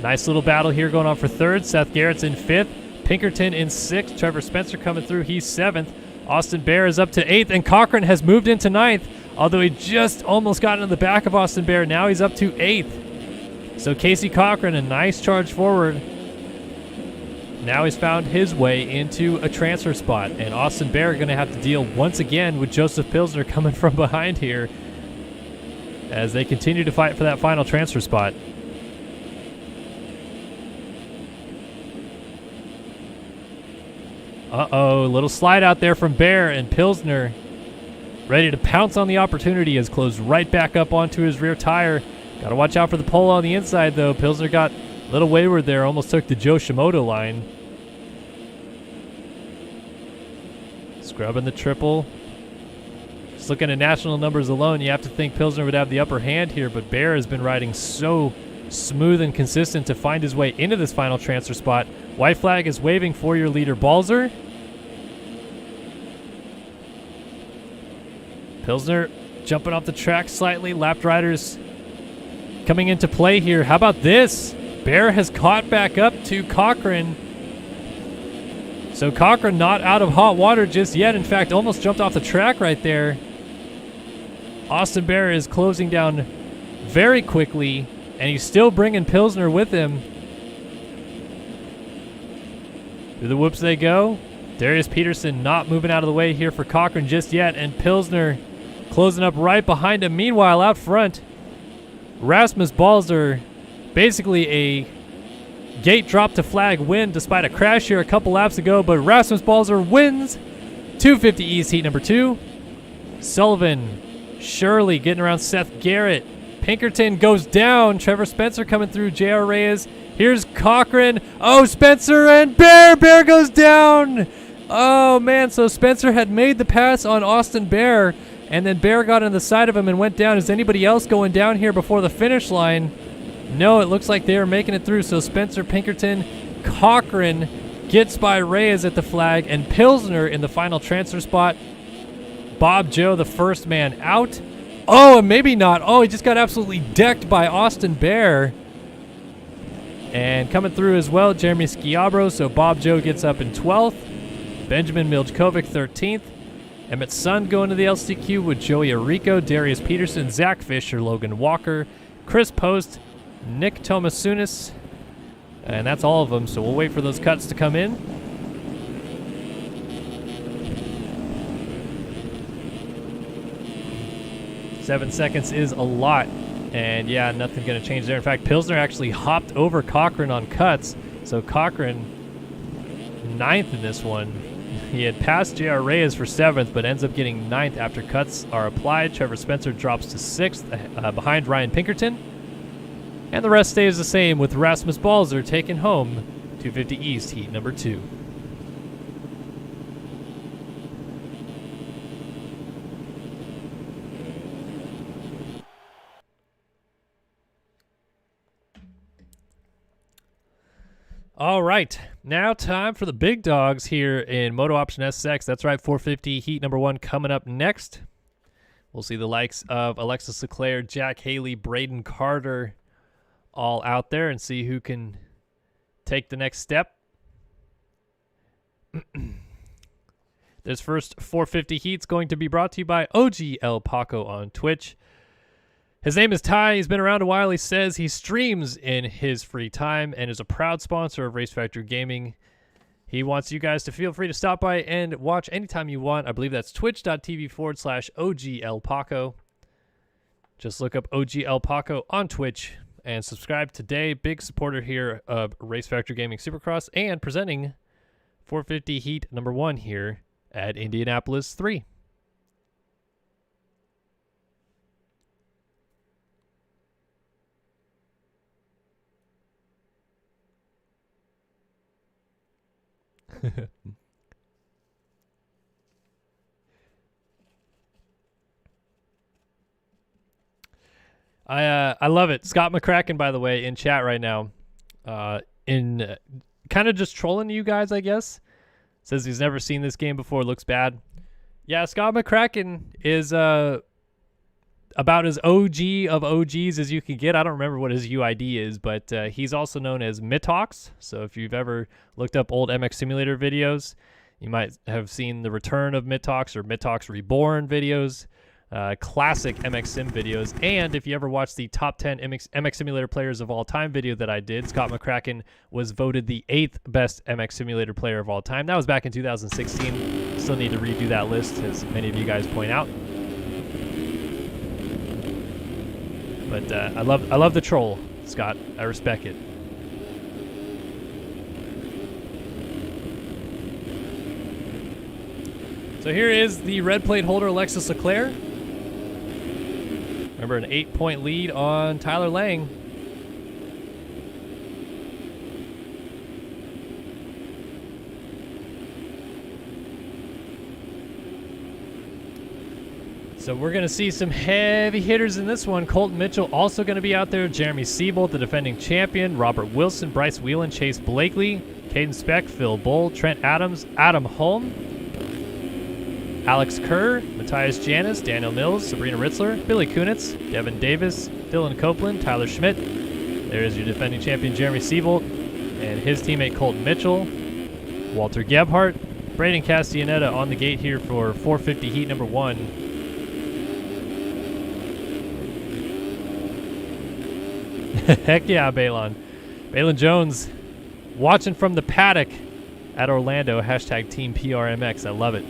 Nice little battle here going on for third. Seth Garrett's in 5th. Pinkerton in 6th. Trevor Spencer coming through. He's 7th. Austin Bear is up to 8th. And Cochran has moved into 9th, although he just almost got in the back of Austin Bear. Now he's up to 8th. So Casey Cochran, a nice charge forward. Now he's found his way into a transfer spot. And Austin Bear going to have to deal once again with Joseph Pilsner coming from behind here as they continue to fight for that final transfer spot. Uh-oh, little slide out there from Bear, and Pilsner ready to pounce on the opportunity as closed right back up onto his rear tire. Got to watch out for the pole on the inside, though. Pilsner got a little wayward there, almost took the Joe Shimoda line. Scrubbing the triple. Just looking at national numbers alone, you have to think Pilsner would have the upper hand here, but Bear has been riding so smooth and consistent to find his way into this final transfer spot. White flag is waving for your leader, Balzer. Pilsner jumping off the track slightly. Lapped riders coming into play here. How about this? Bear has caught back up to Cochran. So Cochran not out of hot water just yet. In fact, almost jumped off the track right there. Austin Bear is closing down very quickly, and he's still bringing Pilsner with him. Through the whoops they go. Darius Peterson not moving out of the way here for Cochran just yet, and Pilsner closing up right behind him. Meanwhile, out front, Rasmus Balzer, basically a gate drop to flag win despite a crash here a couple laps ago, but Rasmus Balzer wins 250 East Heat number 2. Sullivan, Shirley getting around Seth Garrett. Pinkerton goes down. Trevor Spencer coming through. J.R. Reyes. Here's Cochran. Oh, Spencer and Bear. Bear goes down. Oh, man. So Spencer had made the pass on Austin Bear, and then Bear got on the side of him and went down. Is anybody else going down here before the finish line? No, it looks like they're making it through. So Spencer, Pinkerton, Cochran gets by Reyes at the flag, and Pilsner in the final transfer spot. Bob Joe, the first man out. Oh, and maybe not. Oh, he just got absolutely decked by Austin Bear. And coming through as well, Jeremy Schiabro. So Bob Joe gets up in 12th. Benjamin Miljkovic, 13th. Emmett Sun going to the LCQ with Joey Arico, Darius Peterson, Zach Fisher, Logan Walker, Chris Post, Nick Tomasunis. And that's all of them, so we'll wait for those cuts to come in. 7 seconds is a lot. And yeah, nothing going to change there. In fact, Pilsner actually hopped over Cochran on cuts. So Cochran, 9th in this one. He had passed J.R. Reyes for 7th, but ends up getting 9th after cuts are applied. Trevor Spencer drops to 6th behind Ryan Pinkerton. And the rest stays the same with Rasmus Balzer taking home 250 East, heat number 2. All right, now time for the big dogs here in MotoOption SX. That's right, 450 heat number 1 coming up next. We'll see the likes of Alexis Leclerc, Jack Haley, Braden Carter all out there and see who can take the next step. This first 450 heat's going to be brought to you by OG El Paco on Twitch. His name is Ty. He's been around a while. He says he streams in his free time and is a proud sponsor of Race Factor Gaming. He wants you guys to feel free to stop by and watch anytime you want. I believe that's twitch.tv/OG El Paco. Just look up OG El Paco on Twitch and subscribe today. Big supporter here of Race Factor Gaming Supercross and presenting 450 heat number 1 here at Indianapolis 3. I love it. Scott McCracken, by the way, in chat right now, in kind of just trolling you guys, I guess. Says he's never seen this game before. Looks bad. Yeah, Scott McCracken is about as OG of OGs as you can get. I don't remember what his UID is, but he's also known as Mitox. So if you've ever looked up old MX Simulator videos, you might have seen the return of Mitox or Mitox Reborn videos, classic MX Sim videos. And if you ever watched the top 10 MX Simulator players of all time video that I did, Scott McCracken was voted the 8th best MX Simulator player of all time. That was back in 2016. Still need to redo that list, as many of you guys point out. But I love the troll, Scott. I respect it. So here is the red plate holder, Alexis Leclerc. Remember, an 8-point lead on Tyler Lang. So we're going to see some heavy hitters in this one. Colton Mitchell also going to be out there. Jeremy Seabolt, the defending champion. Robert Wilson, Bryce Whelan, Chase Blakely, Caden Speck, Phil Bull, Trent Adams, Adam Holm, Alex Kerr, Matthias Janis, Daniel Mills, Sabrina Ritzler, Billy Kunitz, Devin Davis, Dylan Copeland, Tyler Schmidt. There is your defending champion, Jeremy Seabolt, and his teammate, Colton Mitchell. Walter Gebhardt, Braden Castellaneta on the gate here for 450 heat number 1. Heck yeah, Balon. Balon Jones watching from the paddock at Orlando. Hashtag Team PRMX. I love it.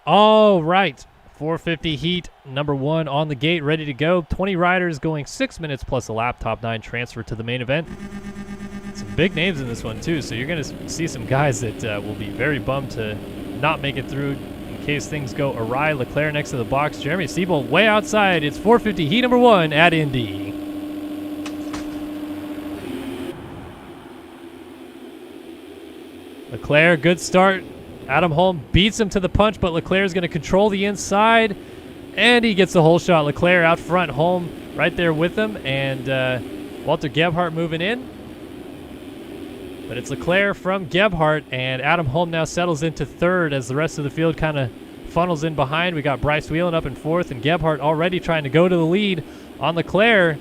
All right. 450 heat number 1 on the gate, ready to go. 20 riders going 6 minutes plus a lap. Top 9 transfer to the main event. Some big names in this one too, so you're going to see some guys that will be very bummed to not make it through in case things go awry. Leclerc next to the box. Jeremy Seabolt way outside. It's 450 heat number 1 at Indy. Leclerc, good start. Adam Holm beats him to the punch, but Leclerc is going to control the inside, and he gets the whole shot. Leclerc out front, Holm right there with him, and Walter Gebhardt moving in. But it's Leclerc from Gebhardt, and Adam Holm now settles into 3rd as the rest of the field kind of funnels in behind. We got Bryce Whelan up in 4th, and Gebhardt already trying to go to the lead on Leclerc.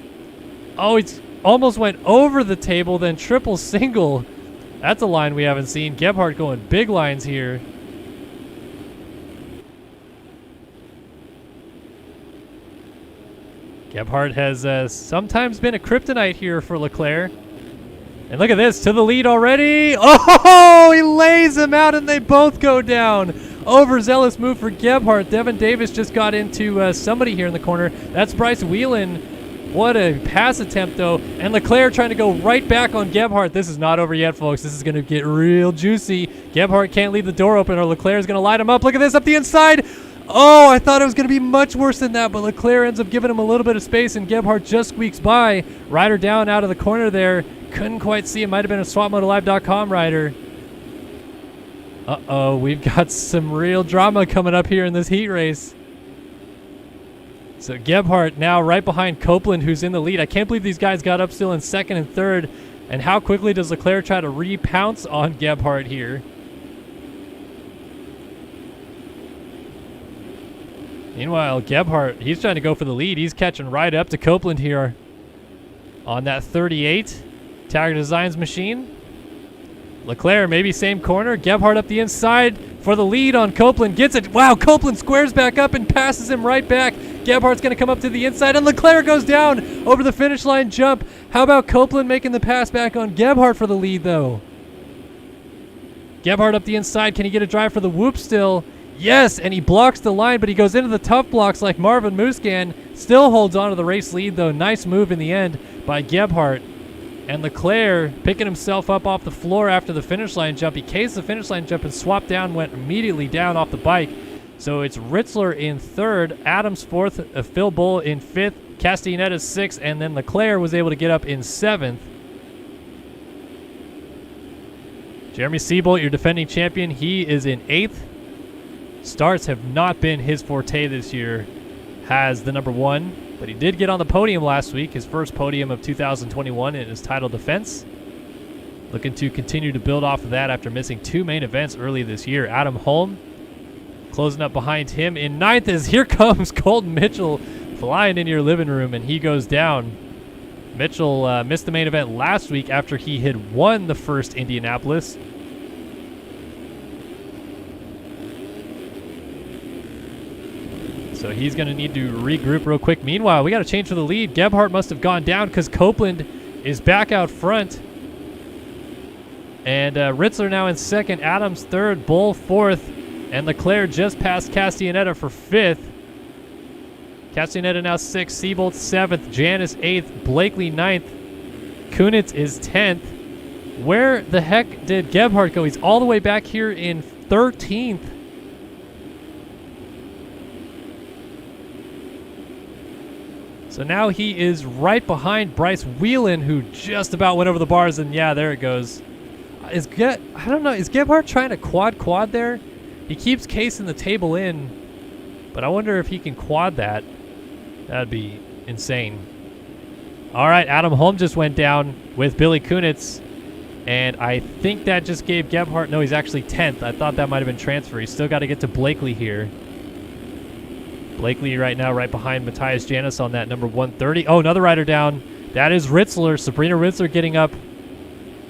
Oh, it's almost went over the table, then triple single. That's a line we haven't seen. Gebhardt going big lines here. Gebhardt has sometimes been a kryptonite here for Leclerc. And look at this, to the lead already. Oh, he lays him out and they both go down. Overzealous move for Gebhardt. Devin Davis just got into somebody here in the corner. That's Bryce Whelan. What a pass attempt, though. And Leclerc trying to go right back on Gebhardt. This is not over yet, folks. This is going to get real juicy. Gebhardt can't leave the door open or Leclerc is going to light him up. Look at this up the inside. Oh, I thought it was going to be much worse than that, but Leclerc ends up giving him a little bit of space, and Gebhardt just squeaks by. Rider down out of the corner there. Couldn't quite see. It might have been a SwapMotoLive.com rider. Uh-oh, we've got some real drama coming up here in this heat race. So Gebhardt now right behind Copeland, who's in the lead. I can't believe these guys got up still in second and third. And how quickly does Leclerc try to re-pounce on Gebhardt here? Meanwhile, Gebhardt, he's trying to go for the lead. He's catching right up to Copeland here on that 38 Tagger Designs machine. Leclerc, maybe same corner. Gebhardt up the inside for the lead on Copeland. Gets it. Wow, Copeland squares back up and passes him right back. Gebhardt's going to come up to the inside, and Leclerc goes down over the finish line jump. How about Copeland making the pass back on Gebhardt for the lead, though? Gebhardt up the inside. Can he get a drive for the whoop still? Yes, and he blocks the line, but he goes into the tough blocks like Marvin Muscan. Still holds on to the race lead, though. Nice move in the end by Gebhardt. And Leclerc picking himself up off the floor after the finish line jump. He cased the finish line jump and swapped down, went immediately down off the bike. So it's Ritzler in third, Adams fourth, Phil Bull in fifth, Castellaneta sixth, and then Leclerc was able to get up in seventh. Jeremy Seabolt, your defending champion, he is in eighth. Starts have not been his forte this year, has the number one, but he did get on the podium last week, his first podium of 2021 in his title defense. Looking to continue to build off of that after missing two main events early this year. Adam Holm closing up behind him in ninth as here comes Colton Mitchell flying into your living room, and he goes down. Mitchell missed the main event last week after he had won the first Indianapolis. So he's going to need to regroup real quick. Meanwhile, we got to change for the lead. Gebhardt must have gone down because Copeland is back out front. And Ritzler now in second, Adams third, Bull fourth, and Leclerc just passed Castellaneta for fifth. Castellaneta now sixth, Seabolt seventh, Janis eighth, Blakely ninth, Kunitz is 10th. Where the heck did Gebhardt go? He's all the way back here in 13th. So now he is right behind Bryce Whelan, who just about went over the bars, and yeah, there it goes. I don't know, is Gebhardt trying to quad there? He keeps casing the table in, but I wonder if he can quad that. That'd be insane. All right, Adam Holm just went down with Billy Kunitz, and I think that just gave Gebhardt, no, he's actually 10th. I thought that might have been transfer. He's still got to get to Blakely here. Blakely right now right behind Matthias Janis on that number 130. Oh, another rider down. That is Ritzler. Sabrina Ritzler getting up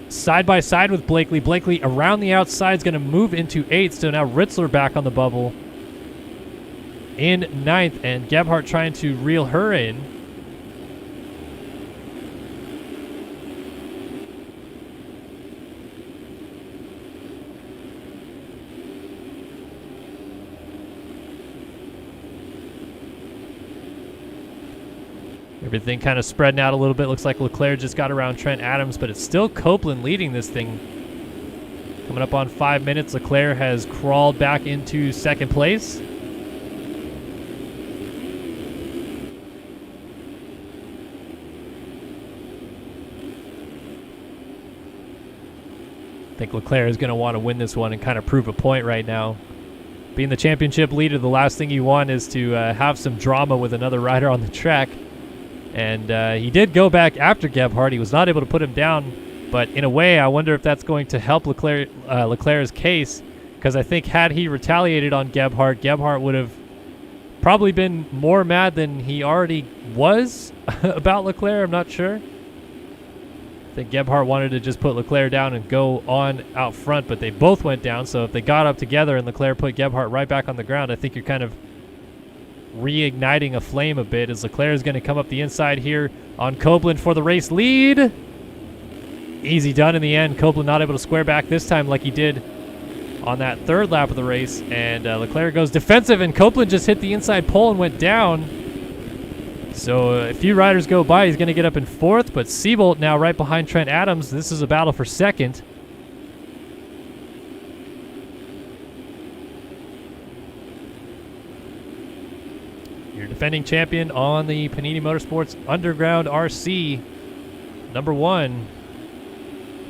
side by side with Blakely. Blakely around the outside is going to move into 8th. So now Ritzler back on the bubble in 9th. And Gebhardt trying to reel her in. Everything kind of spreading out a little bit. Looks like Leclerc just got around Trent Adams, but it's still Copeland leading this thing. Coming up on 5 minutes, Leclerc has crawled back into second place. I think Leclerc is going to want to win this one and kind of prove a point right now. Being the championship leader, the last thing you want is to have some drama with another rider on the track. And he did go back after Gebhardt. He was not able to put him down. But in a way, I wonder if that's going to help Leclerc's case. Because I think had he retaliated on Gebhardt, Gebhardt would have probably been more mad than he already was about Leclerc. I'm not sure. I think Gebhardt wanted to just put Leclerc down and go on out front. But they both went down. So if they got up together and Leclerc put Gebhardt right back on the ground, I think you're kind of reigniting a flame a bit as Leclerc is going to come up the inside here on Copeland for the race lead. Easy done in the end. Copeland not able to square back this time like he did on that third lap of the race, and Leclerc goes defensive, and Copeland just hit the inside pole and went down. So a few riders go by. He's going to get up in fourth, but Seabolt now right behind Trent Adams. This is a battle for second. Your defending champion on the Panini Motorsports Underground RC, number 1,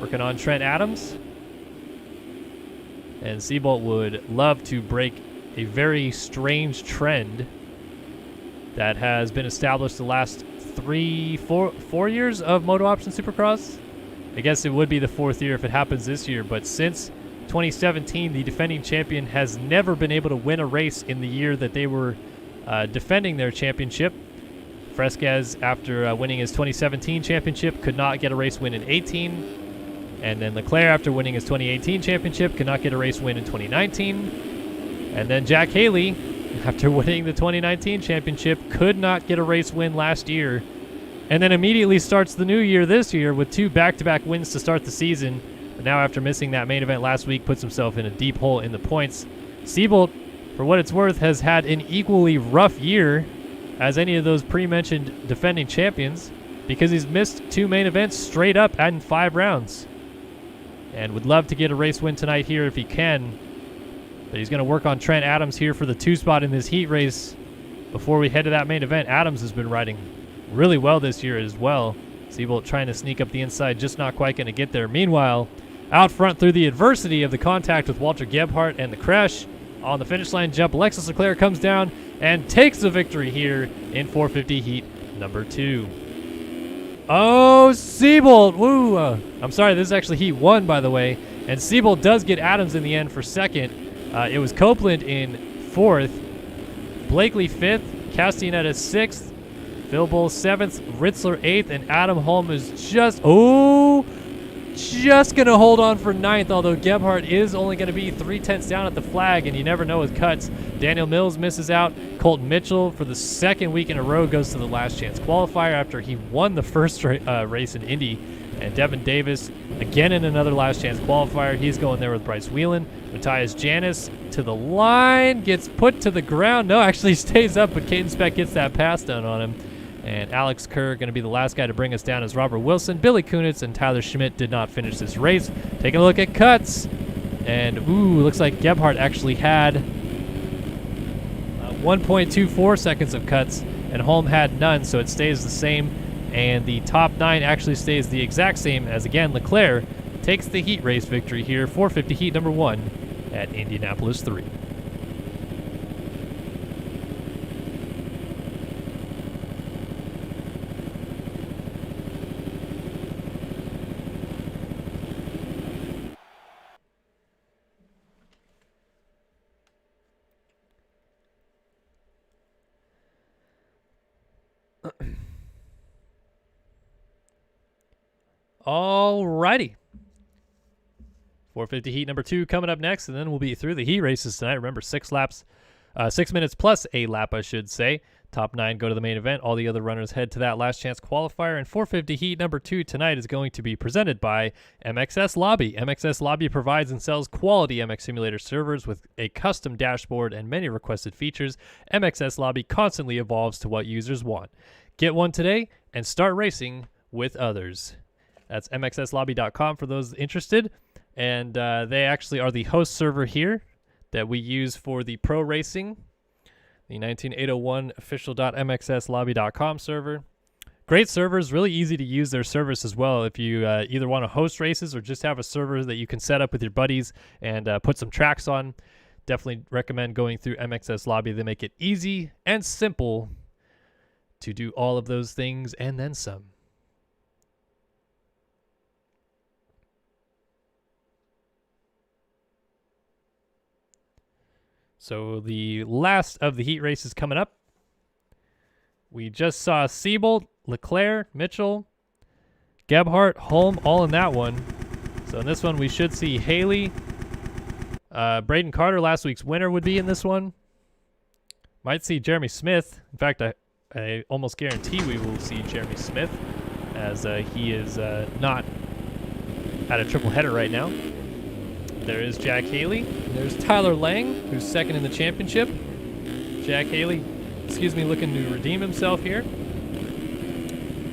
working on Trent Adams. And Seabolt would love to break a very strange trend that has been established the last 4 years of MotoOption Supercross. I guess it would be the 4th year if it happens this year, but since 2017, the defending champion has never been able to win a race in the year that they were defending their championship. Fresquez, after winning his 2017 championship, could not get a race win in 18. And then Leclerc, after winning his 2018 championship, could not get a race win in 2019. And then Jack Haley, after winning the 2019 championship, could not get a race win last year. And then immediately starts the new year this year with 2 back-to-back wins to start the season. But now after missing that main event last week, puts himself in a deep hole in the points. Seabolt, for what it's worth, has had an equally rough year as any of those pre-mentioned defending champions because he's missed 2 main events straight up in 5 rounds. And would love to get a race win tonight here if he can. But he's going to work on Trent Adams here for the 2 spot in this heat race before we head to that main event. Adams has been riding really well this year as well. Seabolt trying to sneak up the inside, just not quite going to get there. Meanwhile, out front through the adversity of the contact with Walter Gebhardt and the crash on the finish line jump, Alexis Leclerc comes down and takes the victory here in 450 heat number 2. Oh, Seabolt! Woo! I'm sorry, this is actually heat 1, by the way. And Seabolt does get Adams in the end for second. It was Copeland in 4th, Blakely 5th, Castaneda 6th, Phil Bull 7th, Ritzler 8th, and Adam Holm is just going to hold on for 9th, although Gebhardt is only going to be 3/10 down at the flag, and you never know with cuts. Daniel Mills misses out. Colton Mitchell, for the 2nd week in a row, goes to the last chance qualifier after he won the first race in Indy. And Devin Davis, again in another last chance qualifier. He's going there with Bryce Whelan. Matthias Janis to the line, gets put to the ground. No, actually stays up, but Caden Speck gets that pass done on him. And Alex Kerr going to be the last guy to bring us down as Robert Wilson. Billy Kunitz and Tyler Schmidt did not finish this race. Taking a look at cuts. And, looks like Gebhardt actually had 1.24 seconds of cuts, and Holm had none, so it stays the same. And the top 9 actually stays the exact same as, again, Leclerc takes the heat race victory here, 450 heat number 1 at Indianapolis 3. Alrighty. 450 heat number 2 coming up next, and then we'll be through the heat races tonight. Remember, 6 minutes plus a lap, I should say. Top 9 go to the main event. All the other runners head to that last chance qualifier. And 450 heat number 2 tonight is going to be presented by MXS Lobby. MXS Lobby provides and sells quality MX Simulator servers with a custom dashboard and many requested features. MXS Lobby constantly evolves to what users want. Get one today and start racing with others. That's mxslobby.com for those interested. And they actually are the host server here that we use for the pro racing, the 19801 official.mxslobby.com server. Great servers, really easy to use their service as well if you either want to host races or just have a server that you can set up with your buddies and put some tracks on. Definitely recommend going through MXS Lobby. They make it easy and simple to do all of those things and then some. So the last of the heat races coming up. We just saw Seabolt, Leclerc, Mitchell, Gebhardt, Holm, all in that one. So in this one, we should see Haley. Braden Carter, last week's winner, would be in this one. Might see Jeremy Smith. In fact, I almost guarantee we will see Jeremy Smith, as he is not at a triple header right now. There is Jack Haley. There's Tyler Lang, who's second in the championship. Jack Haley, looking to redeem himself here.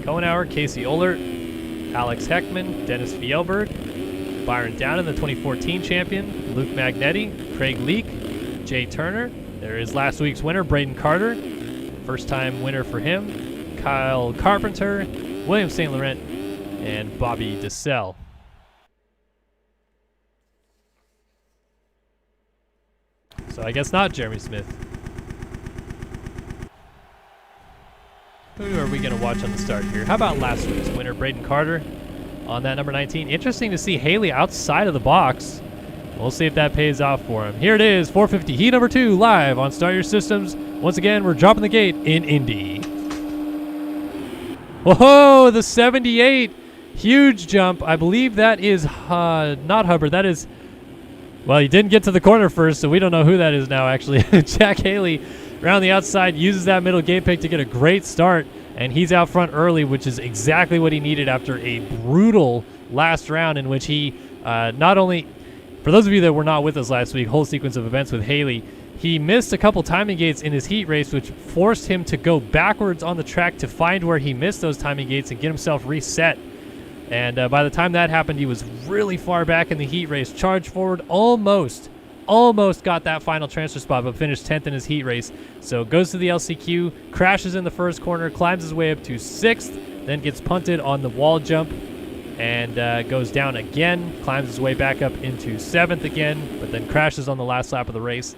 Kohenauer, Casey Ohlert, Alex Heckman, Dennis Fjellberg, Byron Downen, the 2014 champion, Luke Magnetti, Craig Leake, Jay Turner. There is last week's winner, Braden Carter, first-time winner for him, Kyle Carpenter, William St. Laurent, and Bobby DeSelle. So I guess not Jeremy Smith. Who are we going to watch on the start here? How about last week's winner, Braden Carter, on that number 19? Interesting to see Haley outside of the box. We'll see if that pays off for him. Here it is, 450 heat number 2, live on Start Your Systems. Once again, we're dropping the gate in Indy. Whoa, the 78. Huge jump. I believe that is not Hubbard. That is, well, he didn't get to the corner first, so we don't know who that is now, actually. Jack Haley around the outside uses that middle gate pick to get a great start, and he's out front early, which is exactly what he needed after a brutal last round in which he not only, for those of you that were not with us last week, whole sequence of events with Haley, he missed a couple timing gates in his heat race, which forced him to go backwards on the track to find where he missed those timing gates and get himself reset. And by the time that happened, he was really far back in the heat race. Charged forward, almost got that final transfer spot, but finished 10th in his heat race. So goes to the LCQ, crashes in the first corner, climbs his way up to 6th, then gets punted on the wall jump, and goes down again, climbs his way back up into 7th again, but then crashes on the last lap of the race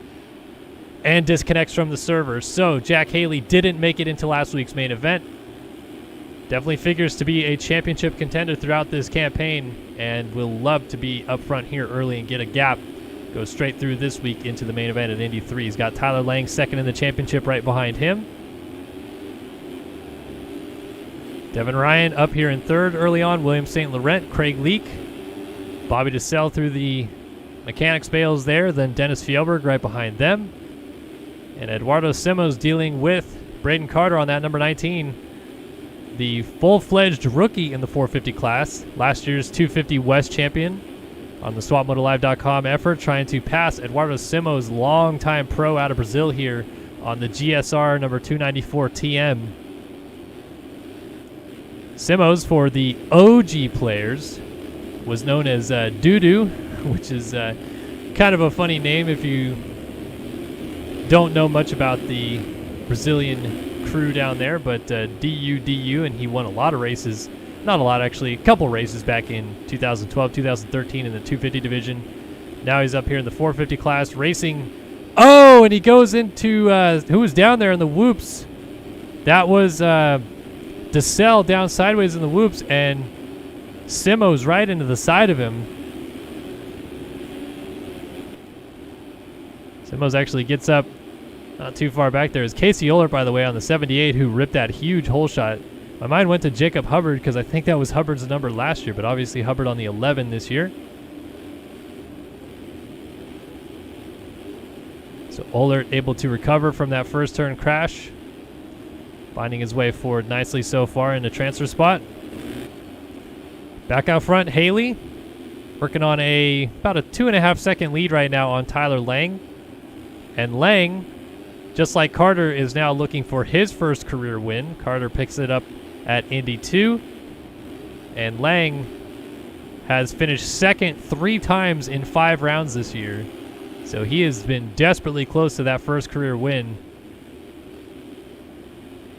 and disconnects from the server. So Jack Haley didn't make it into last week's main event. Definitely figures to be a championship contender throughout this campaign, and will love to be up front here early and get a gap. Goes straight through this week into the main event at Indy 3. He's got Tyler Lang second in the championship right behind him. Devin Ryan up here in third early on. William St. Laurent, Craig Leake, Bobby DeSelle through the mechanics bales there. Then Dennis Fjellberg right behind them. And Eduardo Simos dealing with Braden Carter on that number 19. The full-fledged rookie in the 450 class. Last year's 250 West champion on the SwapMotoLive.com effort, trying to pass Eduardo Simos, longtime pro out of Brazil here on the GSR number 294 TM. Simos, for the OG players, was known as Dudu, which is kind of a funny name if you don't know much about the Brazilian crew down there, but DU, and he won a lot of races. Not a lot, actually. A couple races back in 2012, 2013 in the 250 division. Now he's up here in the 450 class racing. Oh, and he goes into, who was down there in the whoops? That was DeSelle down sideways in the whoops, and Simos right into the side of him. Simos actually gets up not too far back. There is Casey Ohlert, by the way, on the 78, who ripped that huge hole shot. My mind went to Jacob Hubbard because I think that was Hubbard's number last year, but obviously Hubbard on the 11 this year. So Ohlert able to recover from that first turn crash, finding his way forward nicely so far in the transfer spot. Back out front, Haley working on about a 2.5 second lead right now on Tyler Lang. And Lang, just like Carter, is now looking for his first career win. Carter picks it up at Indy 2. And Lang has finished second 3 times in 5 rounds this year. So he has been desperately close to that first career win.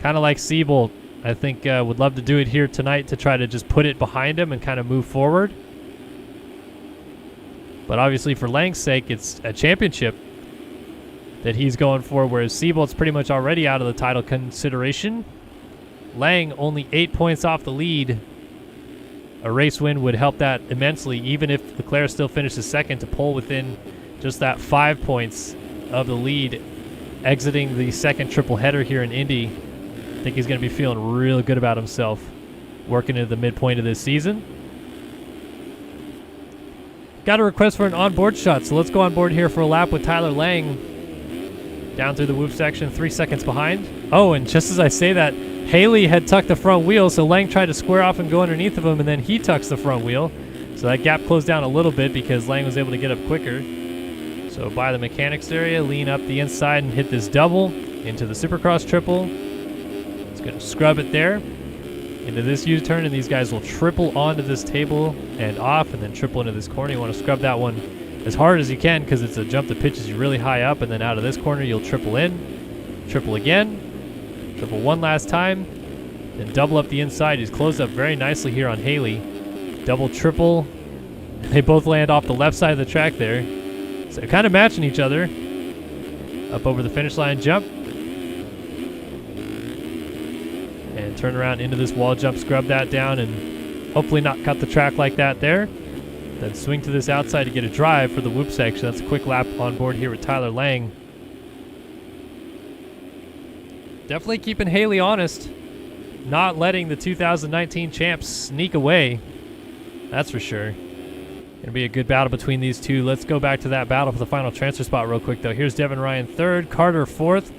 Kind of like Siebel, I think would love to do it here tonight to try to just put it behind him and kind of move forward. But obviously for Lang's sake, it's a championship that he's going for, whereas Siebel's pretty much already out of the title consideration. Lang only 8 points off the lead. A race win would help that immensely, even if Leclerc still finishes second, to pull within just that 5 points of the lead exiting the second triple header here in Indy. I think he's going to be feeling real good about himself working into the midpoint of this season. Got a request for an onboard shot, so let's go on board here for a lap with Tyler Lang. Down through the whoop section, 3 seconds behind. Oh, and just as I say that, Haley had tucked the front wheel, so Lang tried to square off and go underneath of him, and then he tucks the front wheel. So that gap closed down a little bit because Lang was able to get up quicker. So by the mechanics area, lean up the inside and hit this double into the Supercross triple. It's going to scrub it there into this U-turn, and these guys will triple onto this table and off, and then triple into this corner. You want to scrub that one as hard as you can because it's a jump that pitches you really high up, and then out of this corner you'll triple in, triple again, triple one last time, then double up the inside. He's closed up very nicely here on Haley. Double, triple. They both land off the left side of the track there. So they're kind of matching each other. Up over the finish line jump. And turn around into this wall jump, scrub that down, and hopefully not cut the track like that there. Then swing to this outside to get a drive for the whoop section. That's a quick lap on board here with Tyler Lang. Definitely keeping Haley honest. Not letting the 2019 champs sneak away. That's for sure. Gonna be a good battle between these two. Let's go back to that battle for the final transfer spot real quick, though. Here's Devin Ryan 3rd, Carter 4th,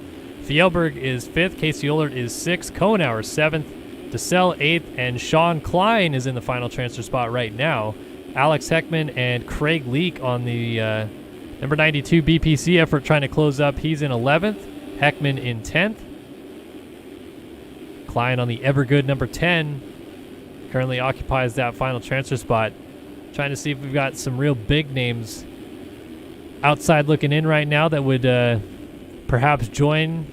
Fjellberg is 5th, Casey Ohlert is 6th, Kohenauer 7th, DeSalle 8th, and Sean Klein is in the final transfer spot right now. Alex Heckman and Craig Leak on the number 92 BPC effort trying to close up. He's in 11th, Heckman in 10th. Klein on the ever good number 10 currently occupies that final transfer spot. Trying to see if we've got some real big names outside looking in right now that would perhaps join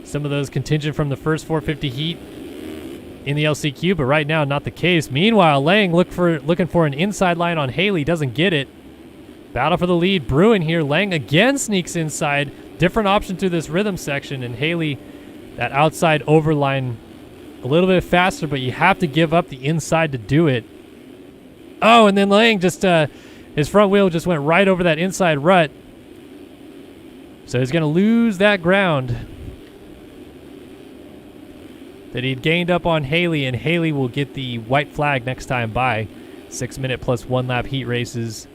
some of those contingent from the first 450 heat in the LCQ, but right now not the case. Meanwhile, Lang looking for an inside line on Haley, doesn't get it. Battle for the lead brewing here. Lang again sneaks inside. Different option through this rhythm section, and Haley, that outside overline a little bit faster, but you have to give up the inside to do it. Oh, and then Lang just, his front wheel just went right over that inside rut. So he's going to lose that ground that he'd gained up on Haley, and Haley will get the white flag next time by. 6 minute plus 1 lap heat races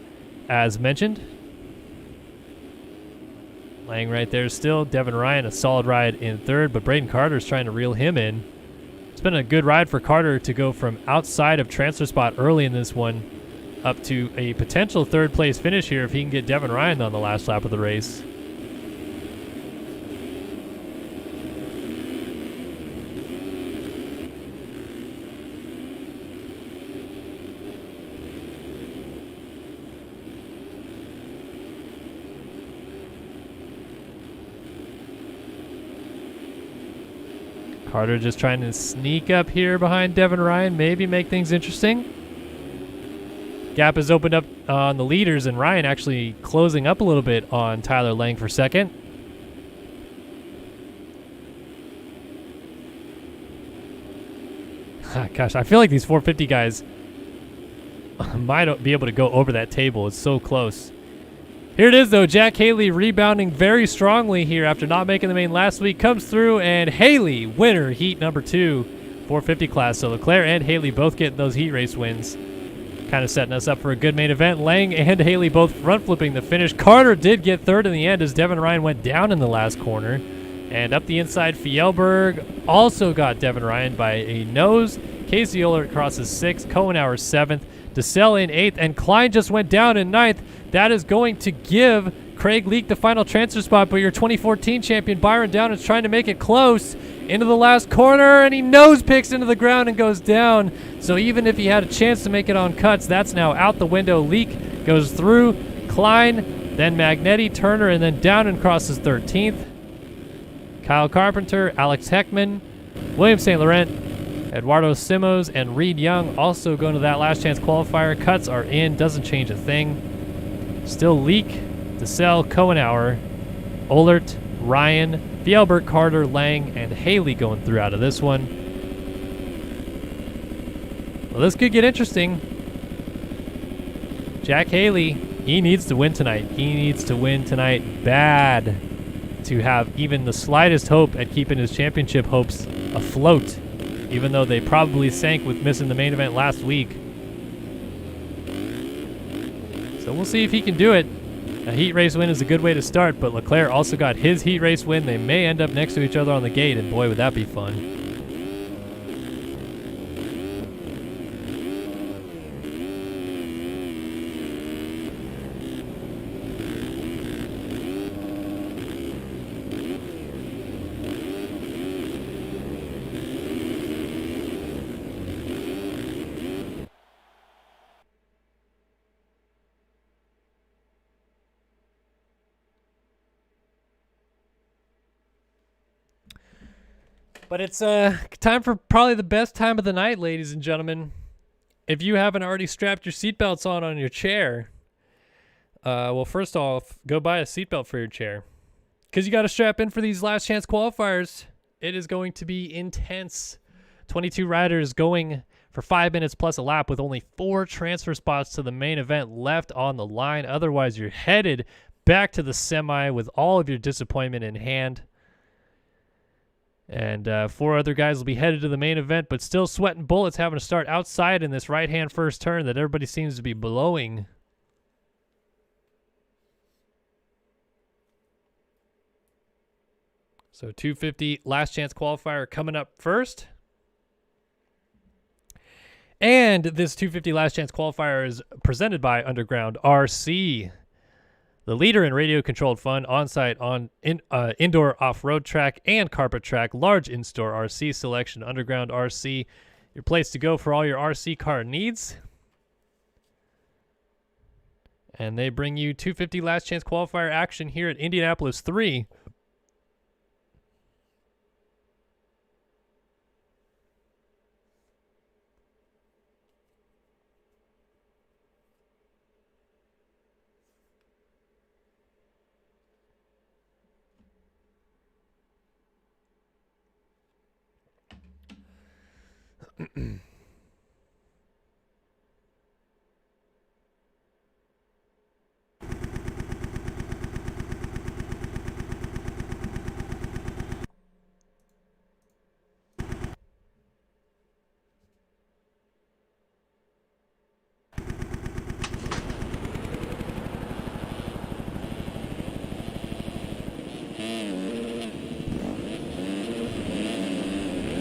as mentioned. Lang right there still. Devin Ryan, a solid ride in 3rd, but Braden Carter's trying to reel him in. It's been a good ride for Carter to go from outside of transfer spot early in this one up to a potential 3rd place finish here if he can get Devin Ryan on the last lap of the race. Carter just trying to sneak up here behind Devin Ryan, maybe make things interesting. Gap has opened up on the leaders, and Ryan actually closing up a little bit on Tyler Lang for 2nd. Gosh, I feel like these 450 guys might be able to go over that table. It's so close. Here it is, though. Jack Haley rebounding very strongly here after not making the main last week. Comes through, and Haley, winner, heat number 2, 450 class. So Leclerc and Haley both getting those heat race wins. Kind of setting us up for a good main event. Lang and Haley both front flipping the finish. Carter did get 3rd in the end as Devin Ryan went down in the last corner. And up the inside, Fjellberg also got Devin Ryan by a nose. Casey Ohlert crosses 6th, Kohenauer 7th, DeSalle in 8th, and Klein just went down in 9th. That is going to give Craig Leak the final transfer spot, but your 2014 champion Byron Down is trying to make it close into the last corner, and he nose picks into the ground and goes down. So even if he had a chance to make it on cuts, that's now out the window. Leak goes through, Klein, then Magnetti, Turner, and then Down and crosses 13th. Kyle Carpenter, Alex Heckman, William St. Laurent, Eduardo Simos, and Reed Young also going to that last chance qualifier. Cuts are in, doesn't change a thing. Still Leak, DeSalle, Kohenauer, Ohlert, Ryan, Fjellberg, Carter, Lang, and Haley going through out of this one. Well, this could get interesting. Jack Haley, he needs to win tonight. He needs to win tonight bad to have even the slightest hope at keeping his championship hopes afloat, even though they probably sank with missing the main event last week. So we'll see if he can do it. A heat race win is a good way to start, but Leclerc also got his heat race win. They may end up next to each other on the gate, and boy, would that be fun. But it's time for probably the best time of the night, ladies and gentlemen. If you haven't already strapped your seatbelts on your chair, well, first off, go buy a seatbelt for your chair. Because you got to strap in for these last chance qualifiers. It is going to be intense. 22 riders going for 5 minutes plus a lap with only 4 transfer spots to the main event left on the line. Otherwise, you're headed back to the semi with all of your disappointment in hand. And 4 other guys will be headed to the main event, but still sweating bullets, having to start outside in this right-hand first turn that everybody seems to be blowing. So 250 last chance qualifier coming up first. And this 250 last chance qualifier is presented by Underground RC. The leader in radio-controlled fun, on-site, indoor off-road track, and carpet track, large in-store RC selection, Underground RC, your place to go for all your RC car needs. And they bring you 250 last chance qualifier action here at Indianapolis 3.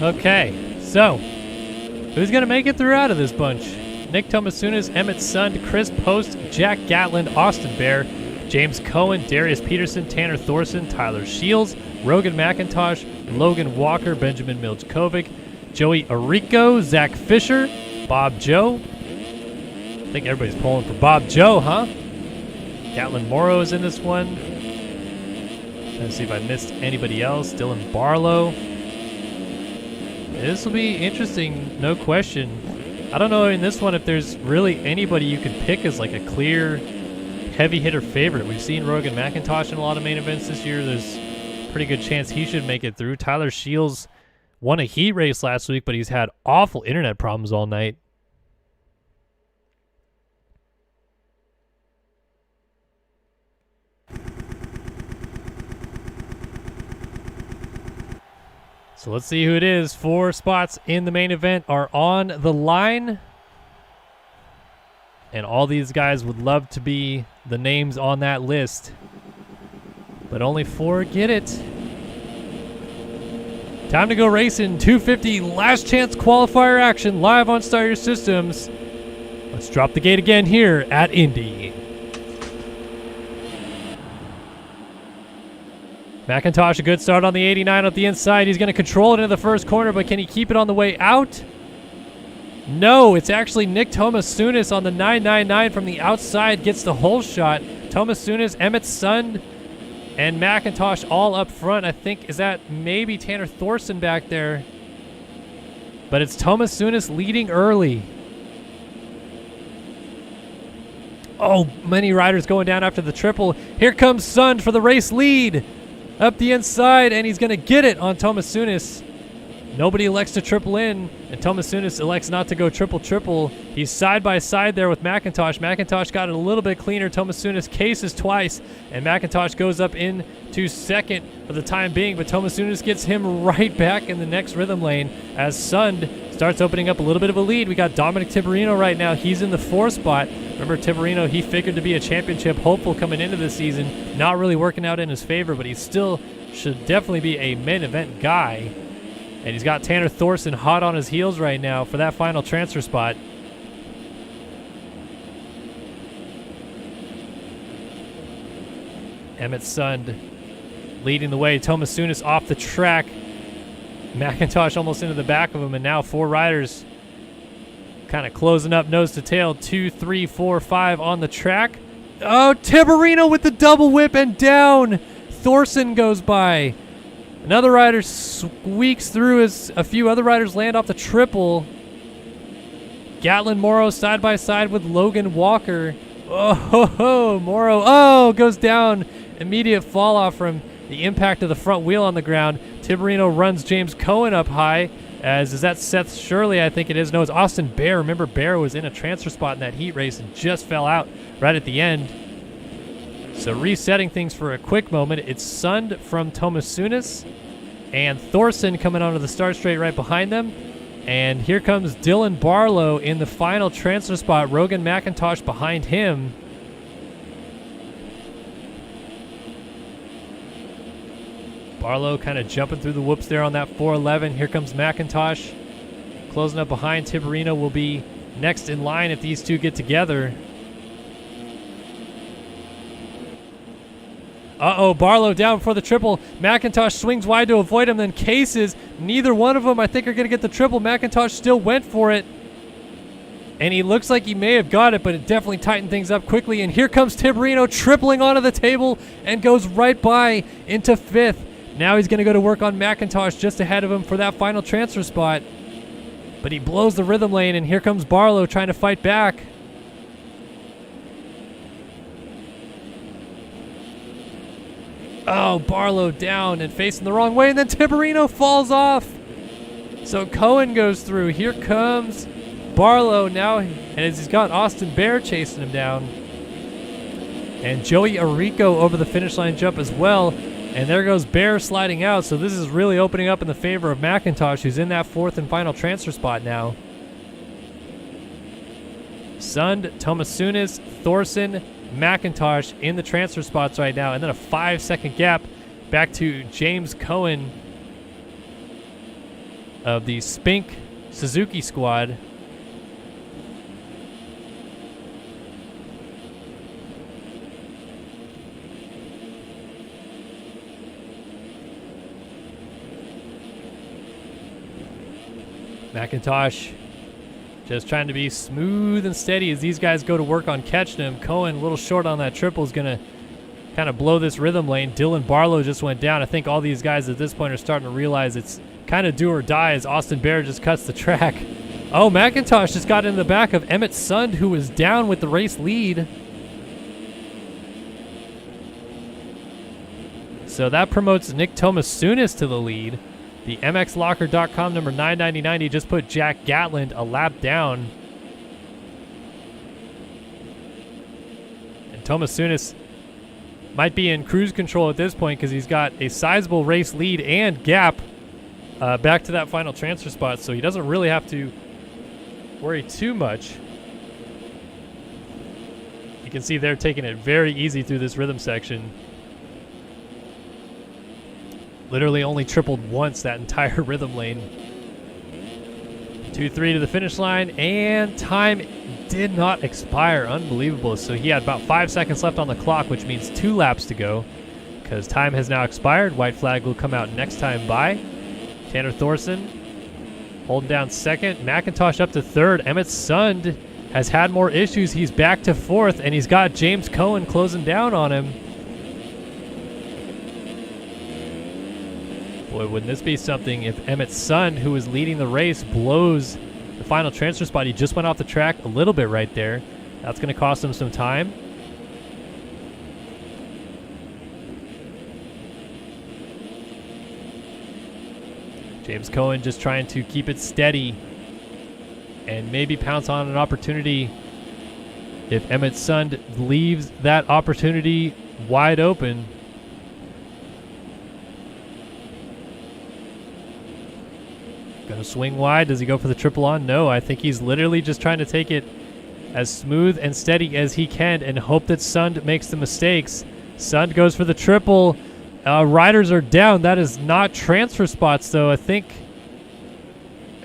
Okay, so who's going to make it through out of this bunch? Nick Tomasunas, Emmett Sund, Chris Post, Jack Gatlin, Austin Bear, James Cohen, Darius Peterson, Tanner Thorson, Tyler Shields, Rogan McIntosh, Logan Walker, Benjamin Milchkovic, Joey Arico, Zach Fisher, Bob Joe. I think everybody's pulling for Bob Joe, huh? Gatlin Morrow is in this one. Trying to see if I missed anybody else. Dylan Barlow. This will be interesting, no question. I don't know in this one if there's really anybody you could pick as like a clear heavy hitter favorite. We've seen Rogan McIntosh in a lot of main events this year. There's a pretty good chance he should make it through. Tyler Shields won a heat race last week, but he's had awful internet problems all night. So let's see who it is. 4 spots in the main event are on the line. And all these guys would love to be the names on that list. But only 4 get it. Time to go racing. 250 last chance qualifier action live on Star Your Systems. Let's drop the gate again here at Indy. McIntosh, a good start on the 89 up the inside. He's going to control it into the first corner, but can he keep it on the way out? No, it's actually Nick Tomasunas on the 999 from the outside, gets the whole shot. Tomasunas, Emmett Sund, and McIntosh all up front. I think, is that maybe Tanner Thorson back there? But it's Tomasunas leading early. Oh, many riders going down after the triple. Here comes Sund for the race lead. Up the inside, and he's going to get it on Tomasunas. Nobody elects to triple in, and Tomasunas elects not to go triple-triple. He's side by side there with McIntosh. McIntosh got it a little bit cleaner. Tomasunas cases twice, and McIntosh goes up into second for the time being, but Tomasunas gets him right back in the next rhythm lane as Sund starts opening up a little bit of a lead. We got Dominic Tiberino right now. He's in the 4th spot. Remember, Tiberino, he figured to be a championship hopeful coming into this season. Not really working out in his favor, but he still should definitely be a main event guy. And he's got Tanner Thorson hot on his heels right now for that final transfer spot. Emmett Sund leading the way. Tomasunis off the track. McIntosh almost into the back of him, and now 4 riders kind of closing up nose to tail. 2, 3, 4, 5 on the track. Oh, Tiberino with the double whip and down. Thorson goes by. Another rider squeaks through as a few other riders land off the triple. Gatlin Morrow side by side with Logan Walker. Oh, Morrow, goes down. Immediate fall off from the impact of the front wheel on the ground. Tiberino runs James Cohen up high. Is that Seth Shirley? I think it is. No, it's Austin Bear. Remember, Bear was in a transfer spot in that heat race and just fell out right at the end. So resetting things for a quick moment, it's Sund from Tomasunis and Thorson coming onto the start straight right behind them. And here comes Dylan Barlow in the final transfer spot. Rogan McIntosh behind him. Barlow kind of jumping through the whoops there on that 411. Here comes McIntosh. Closing up behind. Tiberino will be next in line if these two get together. Barlow down for the triple. McIntosh swings wide to avoid him, then cases. Neither one of them, I think, are going to get the triple. McIntosh still went for it. And he looks like he may have got it, but it definitely tightened things up quickly. And here comes Tiberino tripling onto the table and goes right by into 5th. Now he's going to go to work on McIntosh just ahead of him for that final transfer spot. But he blows the rhythm lane, and here comes Barlow trying to fight back. Oh, Barlow down and facing the wrong way, and then Tiberino falls off. So Cohen goes through. Here comes Barlow now, and he's got Austin Bear chasing him down. And Joey Arico over the finish line jump as well. And there goes Bear sliding out. So this is really opening up in the favor of McIntosh, who's in that 4th and final transfer spot now. Sund, Tomasunis, Thorson, McIntosh in the transfer spots right now. And then a 5-second gap back to James Cohen of the Spink Suzuki squad. McIntosh just trying to be smooth and steady as these guys go to work on catching him. Cohen a little short on that triple is going to kind of blow this rhythm lane. Dylan Barlow just went down. I think all these guys at this point are starting to realize it's kind of do or die as Austin Bear just cuts the track. Oh, McIntosh just got in the back of Emmett Sund, who was down with the race lead. So that promotes Nick Tomasunis to the lead. The MXLocker.com number 990 just put Jack Gatland a lap down. And Tomasunis might be in cruise control at this point because he's got a sizable race lead and gap back to that final transfer spot, so he doesn't really have to worry too much. You can see they're taking it very easy through this rhythm section. Literally only tripled once that entire rhythm lane. 2-3 to the finish line, and time did not expire. Unbelievable. So he had about 5 seconds left on the clock, which means 2 laps to go because time has now expired. White flag will come out next time by. Tanner Thorson holding down 2nd. McIntosh up to 3rd. Emmett Sund has had more issues. He's back to 4th, and he's got James Cohen closing down on him. Boy, wouldn't this be something if Emmett Sund, who was leading the race, blows the final transfer spot. He just went off the track a little bit right there. That's going to cost him some time. James Cohen just trying to keep it steady and maybe pounce on an opportunity if Emmett Sund leaves that opportunity wide open. Gonna swing wide. Does he go for the triple on? No, I think he's literally just trying to take it as smooth and steady as he can and hope that Sund makes the mistakes. Sund goes for the triple. Riders are down. That is not transfer spots, though. I think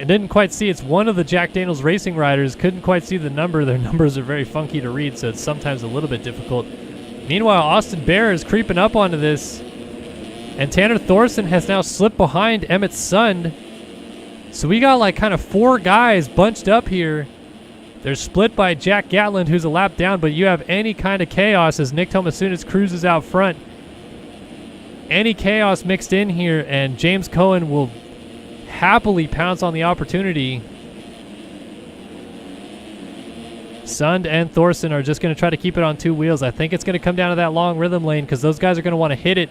I didn't quite see. It's one of the Jack Daniels Racing riders. Couldn't quite see the number. Their numbers are very funky to read, so it's sometimes a little bit difficult. Meanwhile, Austin Bear is creeping up onto this, and Tanner Thorson has now slipped behind Emmett Sund. So we got like kind of 4 guys bunched up here. They're split by Jack Gatland, who's a lap down, but you have any kind of chaos as Nick Tomasunis cruises out front. Any chaos mixed in here, and James Cohen will happily pounce on the opportunity. Sund and Thorson are just going to try to keep it on 2 wheels. I think it's going to come down to that long rhythm lane because those guys are going to want to hit it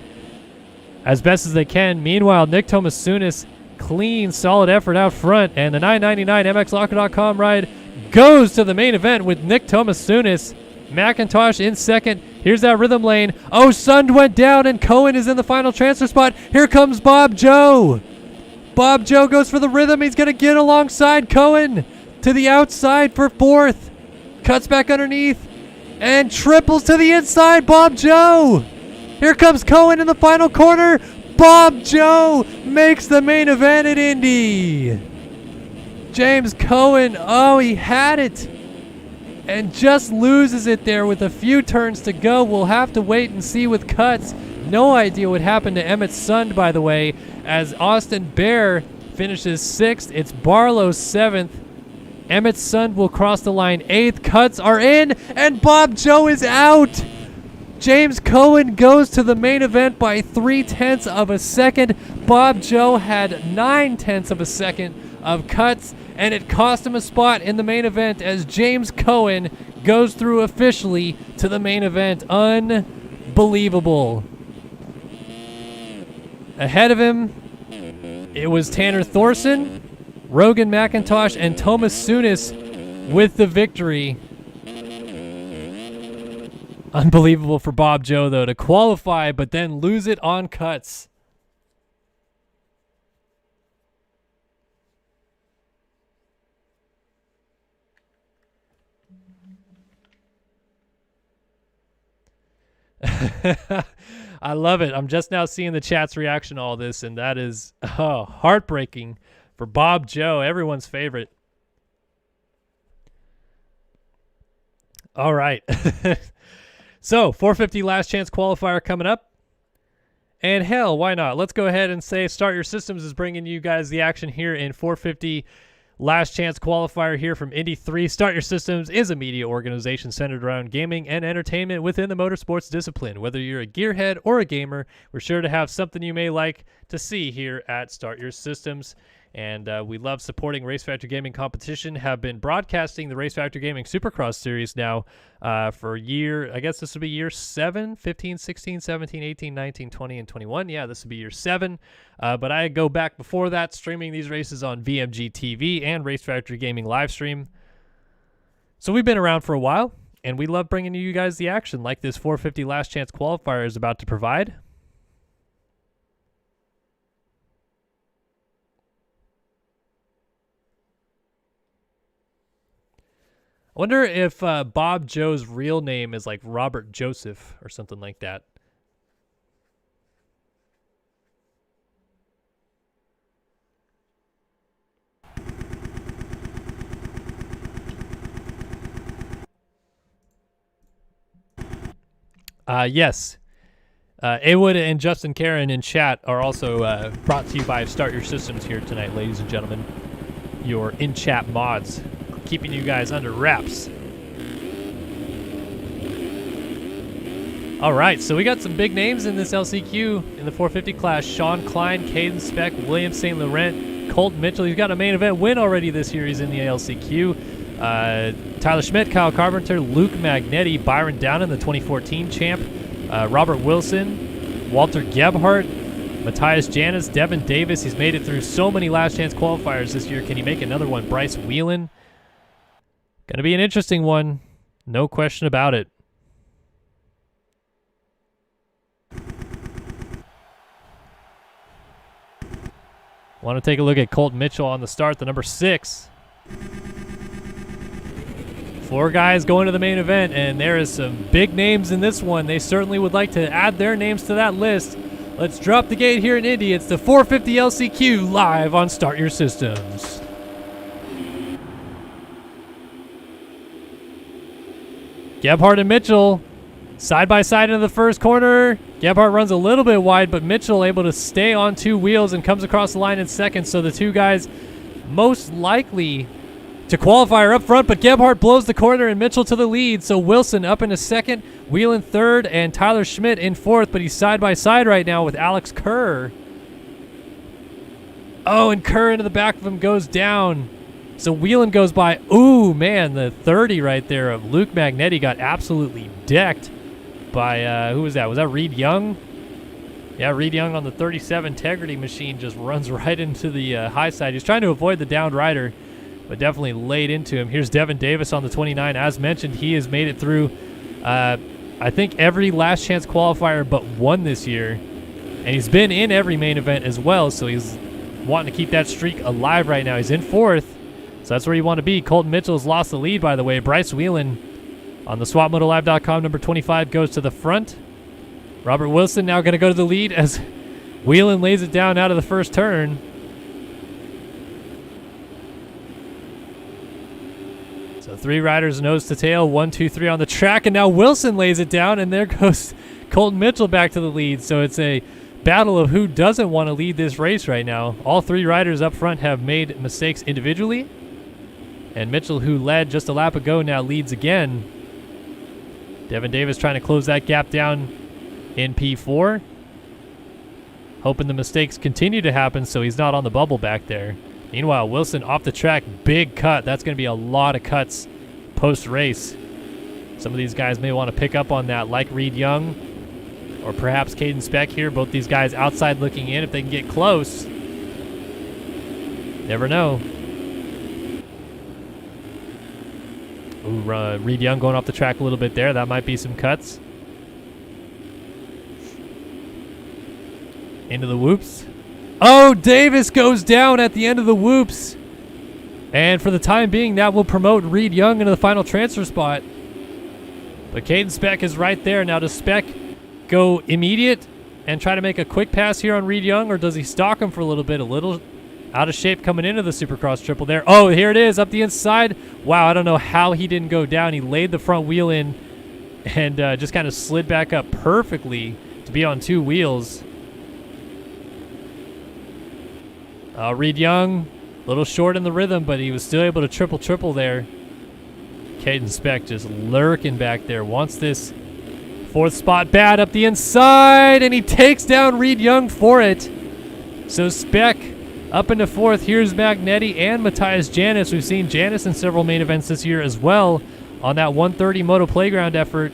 as best as they can. Meanwhile, Nick Tomasunis, clean, solid effort out front, and the $9.99 MXLocker.com ride goes to the main event with Nick Tomasunis. McIntosh in second. Here's that rhythm lane. Oh, Sund went down, and Cohen is in the final transfer spot. Here comes Bob Joe. Bob Joe goes for the rhythm. He's going to get alongside Cohen to the outside for 4th. Cuts back underneath and triples to the inside. Bob Joe. Here comes Cohen in the final corner. Bob Joe makes the main event at Indy. James Cohen, oh, he had it and just loses it there with a few turns to go. We'll have to wait and see with cuts. No idea what happened to Emmett Sund, by the way, as Austin Bear finishes 6th. It's Barlow 7th. Emmett Sund will cross the line 8th. Cuts are in, and Bob Joe is out. James Cohen goes to the main event by 0.3 of a second. Bob Joe had 0.9 of a second of cuts, and it cost him a spot in the main event as James Cohen goes through officially to the main event. Unbelievable. Ahead of him, it was Tanner Thorson, Rogan McIntosh, and Tomasunis with the victory. Unbelievable for Bob Joe, though, to qualify but then lose it on cuts. I love it. I'm just now seeing the chat's reaction to all this, and that is heartbreaking for Bob Joe, everyone's favorite. All right. So, 450 last chance qualifier coming up. And hell, why not? Let's go ahead and say Start Your Systems is bringing you guys the action here in 450 last chance qualifier here from Indy 3. Start Your Systems is a media organization centered around gaming and entertainment within the motorsports discipline. Whether you're a gearhead or a gamer, we're sure to have something you may like to see here at Start Your Systems. And we love supporting Race Factor Gaming competition, have been broadcasting the Race Factor Gaming Supercross series now for year, I guess this would be year 7, 15, 16, 17, 18, 19, 20, and 21. Yeah, this would be year 7. But I go back before that, streaming these races on VMG TV and Race Factor Gaming live stream. So we've been around for a while, and we love bringing you guys the action like this 450 last chance qualifier is about to provide. I wonder if Bob Joe's real name is like Robert Joseph or something like that. Yes. Awood and Justin Karen in chat are also brought to you by Start Your Systems here tonight, ladies and gentlemen. Your in-chat mods, keeping you guys under wraps. All right, so we got some big names in this LCQ in the 450 class. Sean Klein, Caden Speck, William St. Laurent, Colt Mitchell. He's got a main event win already this year. He's in the LCQ. Tyler Schmidt, Kyle Carpenter, Luke Magnetti, Byron Downen, the 2014 champ, Robert Wilson, Walter Gebhardt, Matthias Janis, Devin Davis. He's made it through so many last chance qualifiers this year. Can he make another one? Bryce Whelan. Going to be an interesting one. No question about it. Want to take a look at Colt Mitchell on the start, the number 6. 4 guys going to the main event, and there is some big names in this one. They certainly would like to add their names to that list. Let's drop the gate here in Indy. It's the 450 LCQ live on Start Your Systems. Gebhardt and Mitchell side by side into the first corner. Gebhardt runs a little bit wide, but Mitchell able to stay on 2 wheels and comes across the line in second. So the 2 guys most likely to qualify are up front, but Gebhardt blows the corner and Mitchell to the lead. So Wilson up into second, Whelan third, and Tyler Schmidt in fourth, but he's side by side right now with Alex Kerr. Oh, and Kerr into the back of him goes down. So Whelan goes by. Ooh, man, the 30 right there of Luke Magnetti got absolutely decked by, who was that? Was that Reed Young? Yeah, Reed Young on the 37 Integrity machine just runs right into the high side. He's trying to avoid the downed rider, but definitely laid into him. Here's Devin Davis on the 29. As mentioned, he has made it through, I think, every last chance qualifier but one this year. And he's been in every main event as well, so he's wanting to keep that streak alive right now. He's in fourth. So that's where you want to be. Colton Mitchell's lost the lead, by the way. Bryce Whelan on the SwapMotoLive.com, number 25, goes to the front. Robert Wilson now going to go to the lead as Whelan lays it down out of the first turn. So 3 riders nose to tail, 1, 2, 3 on the track, and now Wilson lays it down, and there goes Colton Mitchell back to the lead. So it's a battle of who doesn't want to lead this race right now. All 3 riders up front have made mistakes individually. And Mitchell, who led just a lap ago, now leads again. Devin Davis trying to close that gap down in P4. Hoping the mistakes continue to happen so he's not on the bubble back there. Meanwhile, Wilson off the track, big cut. That's going to be a lot of cuts post-race. Some of these guys may want to pick up on that, like Reed Young or perhaps Caden Speck here. Both these guys outside looking in if they can get close. Never know. Ooh, Reed Young going off the track a little bit there. That might be some cuts. Into the whoops. Oh, Davis goes down at the end of the whoops. And for the time being, that will promote Reed Young into the final transfer spot. But Caden Speck is right there. Now, does Speck go immediate and try to make a quick pass here on Reed Young, or does he stalk him for a little bit? A little out of shape coming into the Supercross triple there. Oh, here it is up the inside. Wow, I don't know how he didn't go down. He laid the front wheel in and just kind of slid back up perfectly to be on 2 wheels. Reed Young, a little short in the rhythm, but he was still able to triple there. Caden Speck just lurking back there. Wants this 4th spot bad up the inside, and he takes down Reed Young for it. So Speck up into 4th. Here's Magnetti and Matthias Janis. We've seen Janis in several main events this year as well on that 130 Moto Playground effort.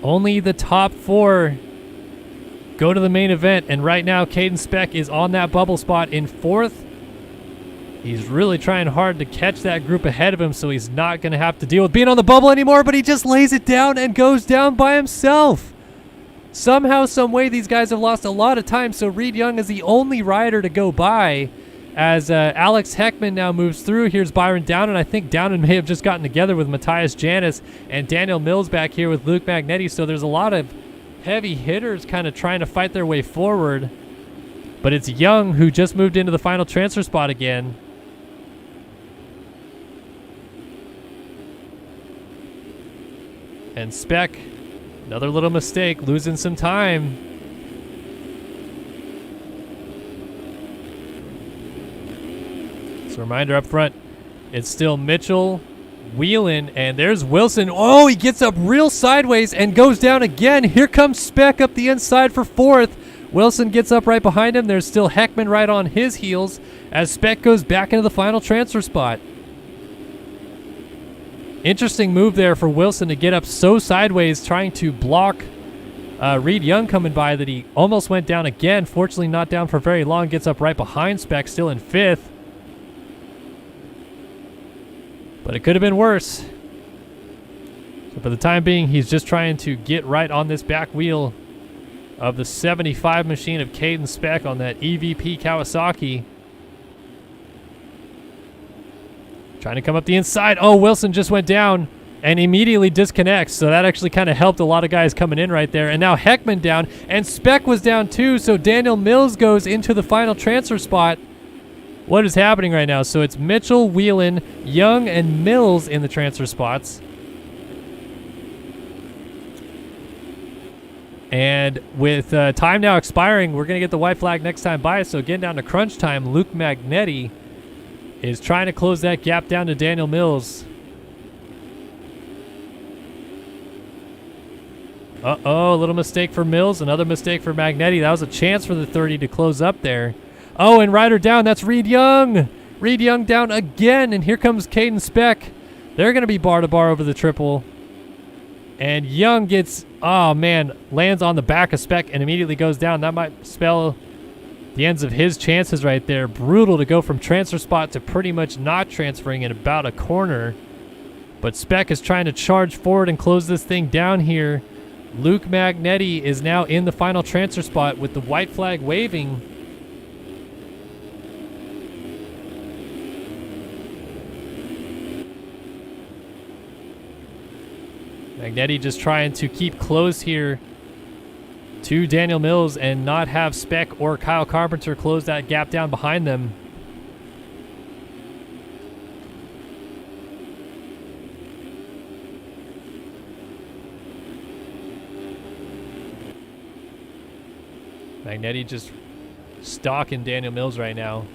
Only the top 4 go to the main event, and right now Caden Speck is on that bubble spot in 4th. He's really trying hard to catch that group ahead of him, so he's not going to have to deal with being on the bubble anymore, but he just lays it down and goes down by himself. Somehow, some way, these guys have lost a lot of time, so Reed Young is the only rider to go by as Alex Heckman now moves through. Here's Byron Downen. I think Downen may have just gotten together with Matthias Janis and Daniel Mills back here with Luke Magnetti, so there's a lot of heavy hitters kind of trying to fight their way forward. But it's Young who just moved into the final transfer spot again. And Speck, another little mistake, losing some time. So reminder up front, it's still Mitchell, Whelan, and there's Wilson. Oh, he gets up real sideways and goes down again. Here comes Speck up the inside for 4th. Wilson gets up right behind him. There's still Heckman right on his heels as Speck goes back into the final transfer spot. Interesting move there for Wilson to get up so sideways trying to block Reed Young coming by that he almost went down again. Fortunately not down for very long. Gets up right behind Speck, still in 5th. But it could have been worse. So for the time being, he's just trying to get right on this back wheel of the 75 machine of Caden Speck on that EVP Kawasaki. Trying to come up the inside. Oh, Wilson just went down and immediately disconnects. So that actually kind of helped a lot of guys coming in right there. And now Heckman down, and Speck was down too. So Daniel Mills goes into the final transfer spot. What is happening right now? So it's Mitchell, Whelan, Young, and Mills in the transfer spots. And with time now expiring, we're going to get the white flag next time by. So getting down to crunch time, Luke Magnetti is trying to close that gap down to Daniel Mills. Uh-oh, a little mistake for Mills, another mistake for Magnetti. That was a chance for the 30 to close up there. Oh, and rider down, that's Reed Young. Reed Young down again, and here comes Caden Speck. They're going to be bar-to-bar over the triple. And Young gets, oh man, lands on the back of Speck and immediately goes down. That might spell the ends of his chances right there. Brutal to go from transfer spot to pretty much not transferring in about a corner. But Speck is trying to charge forward and close this thing down here. Luke Magnetti is now in the final transfer spot with the white flag waving. Magnetti just trying to keep close here to Daniel Mills and not have Speck or Kyle Carpenter close that gap down behind them. Magnetti just stalking Daniel Mills right now.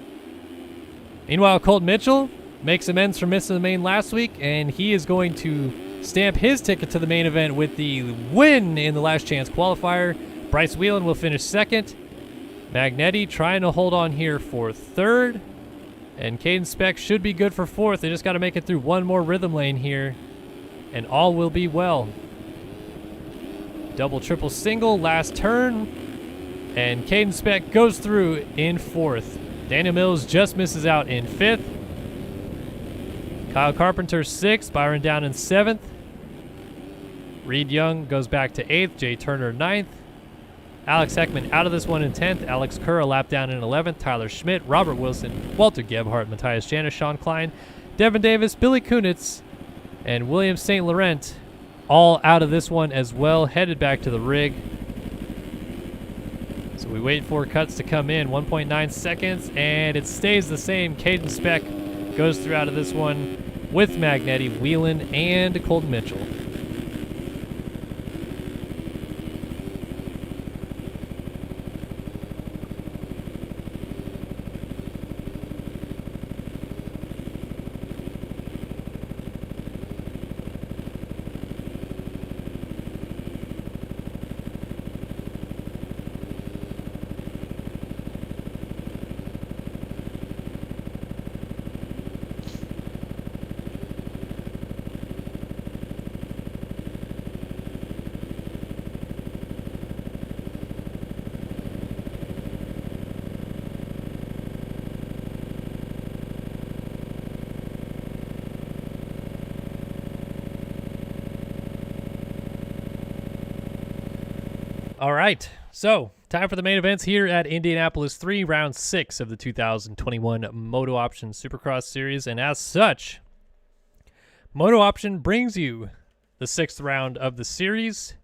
Meanwhile, Colt Mitchell makes amends for missing the main last week, and he is going to stamp his ticket to the main event with the win in the last chance qualifier. Bryce Whelan will finish second. Magnetti trying to hold on here for third. And Caden Speck should be good for fourth. They just got to make it through one more rhythm lane here, and all will be well. Double, triple, single, last turn. And Caden Speck goes through in fourth. Daniel Mills just misses out in fifth. Kyle Carpenter sixth. Byron down in seventh. Reed Young goes back to 8th. Jay Turner 9th. Alex Heckman out of this one in 10th. Alex Kerr a lap down in 11th. Tyler Schmidt, Robert Wilson, Walter Gebhardt, Matthias Janis, Sean Klein, Devin Davis, Billy Kunitz, and William St. Laurent all out of this one as well, headed back to the rig. So we wait for cuts to come in. 1.9 seconds, and it stays the same. Caden Speck goes through out of this one with Magnetti, Whelan, and Colton Mitchell. All right, so time for the main events here at Indianapolis 3, round 6 of the 2021 MotoOption Supercross Series. And as such, MotoOption brings you the 6th round of the series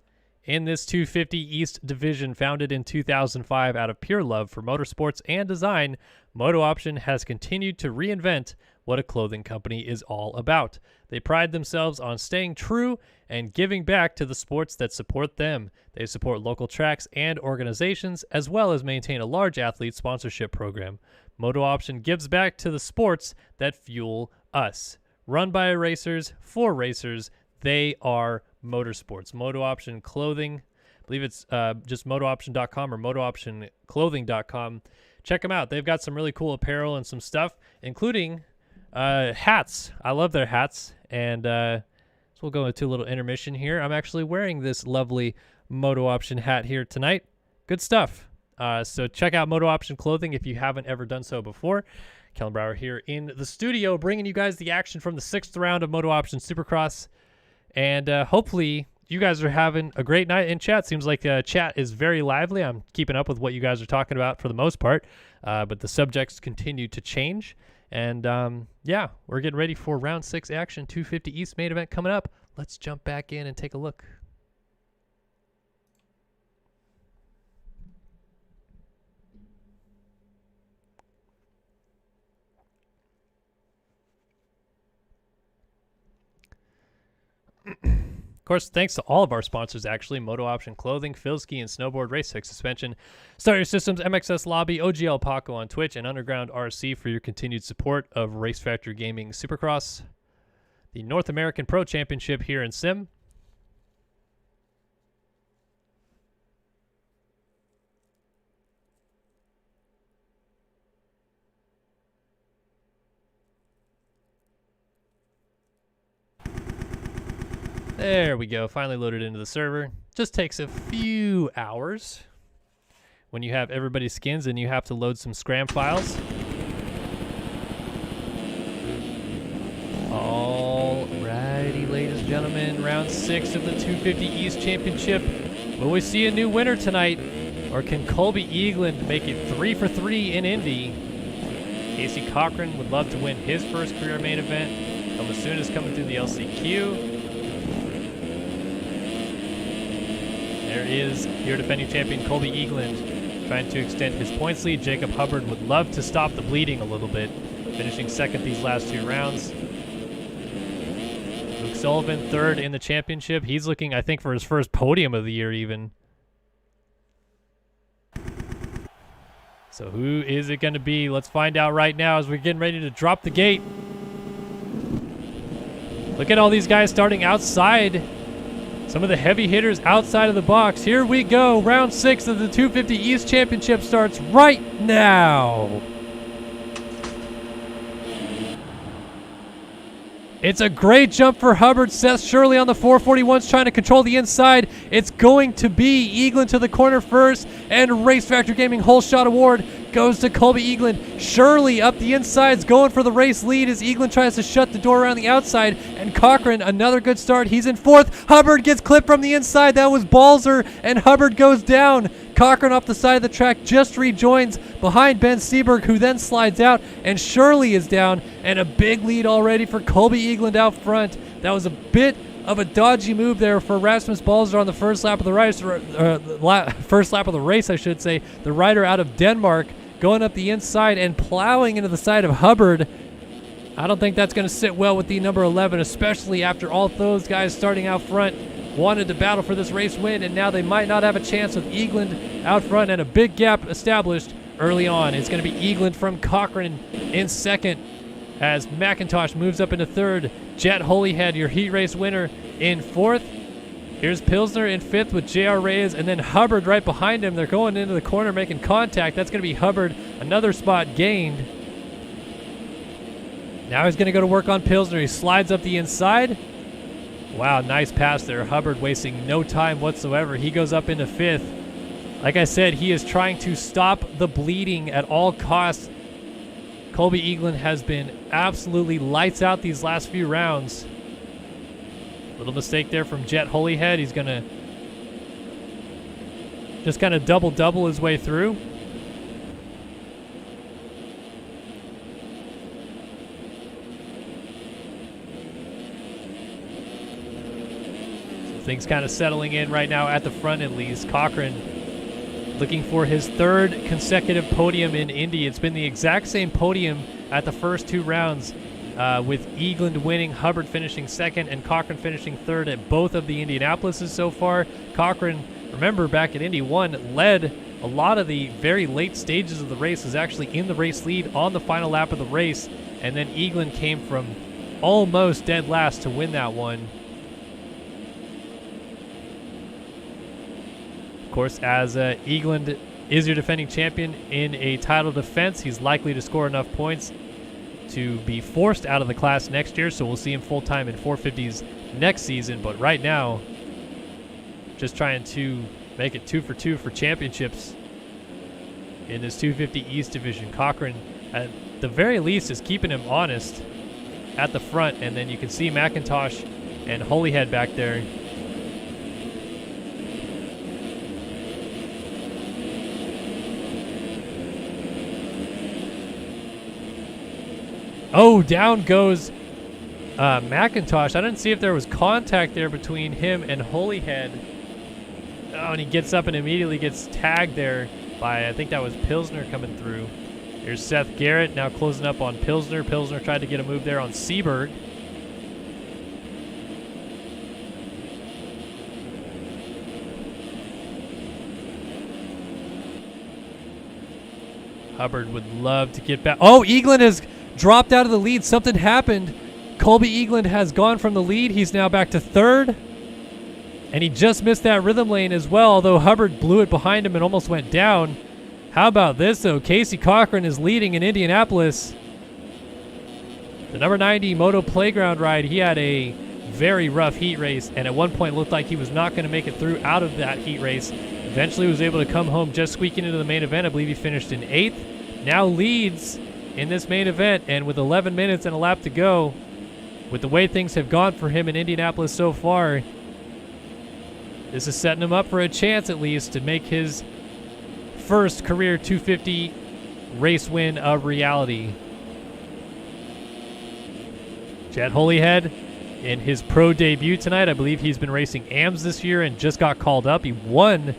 in this 250 East Division. Founded in 2005 out of pure love for motorsports and design, MotoOption has continued to reinvent what a clothing company is all about. They pride themselves on staying true and giving back to the sports that support them. They support local tracks and organizations, as well as maintain a large athlete sponsorship program. MotoOption gives back to the sports that fuel us. Run by racers, for racers, they are motorsports. MotoOption Clothing, I believe it's just motooption.com or motooptionclothing.com. Check them out. They've got some really cool apparel and some stuff, including hats. I love their hats. And so we'll go into a little intermission here. I'm actually wearing this lovely MotoOption hat here tonight. Good stuff. So check out MotoOption Clothing if you haven't ever done so before. Kellen Brower here in the studio, bringing you guys the action from the 6th round of MotoOption Supercross. And hopefully you guys are having a great night in chat. Seems like chat is very lively. I'm keeping up with what you guys are talking about for the most part, but the subjects continue to change. And, yeah, we're getting ready for round 6 action, 250 East main event coming up. Let's jump back in and take a look. Of course, thanks to all of our sponsors, actually. MotoOption Clothing, Filski and Snowboard Race Tech Suspension, Starter Systems, MXS Lobby, OGL Paco on Twitch, and Underground RC for your continued support of Race Factor Gaming Supercross, the North American Pro Championship here in Sim. There we go, finally loaded into the server. Just takes a few hours when you have everybody's skins and you have to load some scram files. Alrighty, ladies and gentlemen, round 6 of the 250 East Championship. Will we see a new winner tonight, or can Colby Eagland make it 3 for 3 in Indy? Casey Cochran would love to win his first career main event. Thomasun is coming through the LCQ. There is your defending champion, Colby Eagland, trying to extend his points lead. Jacob Hubbard would love to stop the bleeding a little bit, finishing second these last 2 rounds. Luke Sullivan, third in the championship. He's looking, I think, for his first podium of the year even. So who is it going to be? Let's find out right now as we're getting ready to drop the gate. Look at all these guys starting outside. Some of the heavy hitters outside of the box. Here we go. Round 6 of the 250 East Championship starts right now. It's a great jump for Hubbard. Seth Shirley on the 441's trying to control the inside. It's going to be Eagland to the corner first, and Race Factor Gaming Whole Shot Award goes to Colby Eagland. Shirley up the insides going for the race lead as Eagland tries to shut the door around the outside, and Cochran, another good start. He's in 4th. Hubbard gets clipped from the inside. That was Balzer, and Hubbard goes down. Cochran off the side of the track just rejoins behind Ben Seberg, who then slides out, and Shirley is down, and a big lead already for Colby Eagland out front. That was a bit of a dodgy move there for Rasmus Balzer on the first lap of the race, I should say. The rider out of Denmark going up the inside and plowing into the side of Hubbard. I don't think that's going to sit well with the number 11, especially after all those guys starting out front wanted to battle for this race win, and now they might not have a chance with Eagland out front and a big gap established early on. It's going to be Eagland from Cochran in second as McIntosh moves up into third. Jet Holyhead, your heat race winner, in 4th. Here's Pilsner in 5th with J.R. Reyes, and then Hubbard right behind him. They're going into the corner making contact. That's going to be Hubbard, another spot gained. Now he's going to go to work on Pilsner. He slides up the inside. Wow, nice pass there. Hubbard wasting no time whatsoever. He goes up into 5th. Like I said, he is trying to stop the bleeding at all costs. Colby Eagland has been absolutely lights out these last few rounds. Little mistake there from Jet Holyhead. He's going to just kind of double his way through. Things kind of settling in right now at the front at least. Cochran looking for his 3rd consecutive podium in Indy. It's been the exact same podium at the first 2 rounds with Eagland winning, Hubbard finishing 2nd, and Cochran finishing 3rd at both of the Indianapolises so far. Cochran, remember back at Indy 1, led a lot of the very late stages of the race, was actually in the race lead on the final lap of the race, and then Eagland came from almost dead last to win that one. Of course, as Eagland is your defending champion in a title defense, he's likely to score enough points to be forced out of the class next year, so we'll see him full-time in 450s next season. But right now, just trying to make it 2 for 2 for championships in this 250 East division. Cochran, at the very least, is keeping him honest at the front, and then you can see McIntosh and Holyhead back there Oh, down goes McIntosh. I didn't see if there was contact there between him and Holyhead. Oh, and he gets up and immediately gets tagged there by, I think that was Pilsner coming through. Here's Seth Garrett now closing up on Pilsner. Pilsner tried to get a move there on Seberg. Hubbard would love to get back. Oh, Eagland has dropped out of the lead. Something happened. Colby Eagland has gone from the lead. He's now back to third. And he just missed that rhythm lane as well, although Hubbard blew it behind him and almost went down. How about this, though? Casey Cochran is leading in Indianapolis. The number 90 Moto Playground ride, he had a very rough heat race, and at one point looked like he was not going to make it through out of that heat race. Eventually was able to come home just squeaking into the main event. I believe he finished in 8th. Now leads in this main event, and with 11 minutes and a lap to go, with the way things have gone for him in Indianapolis so far, this is setting him up for a chance at least to make his first career 250 race win a reality. Jet Holyhead in his pro debut tonight. I believe he's been racing AMS this year and just got called up. He won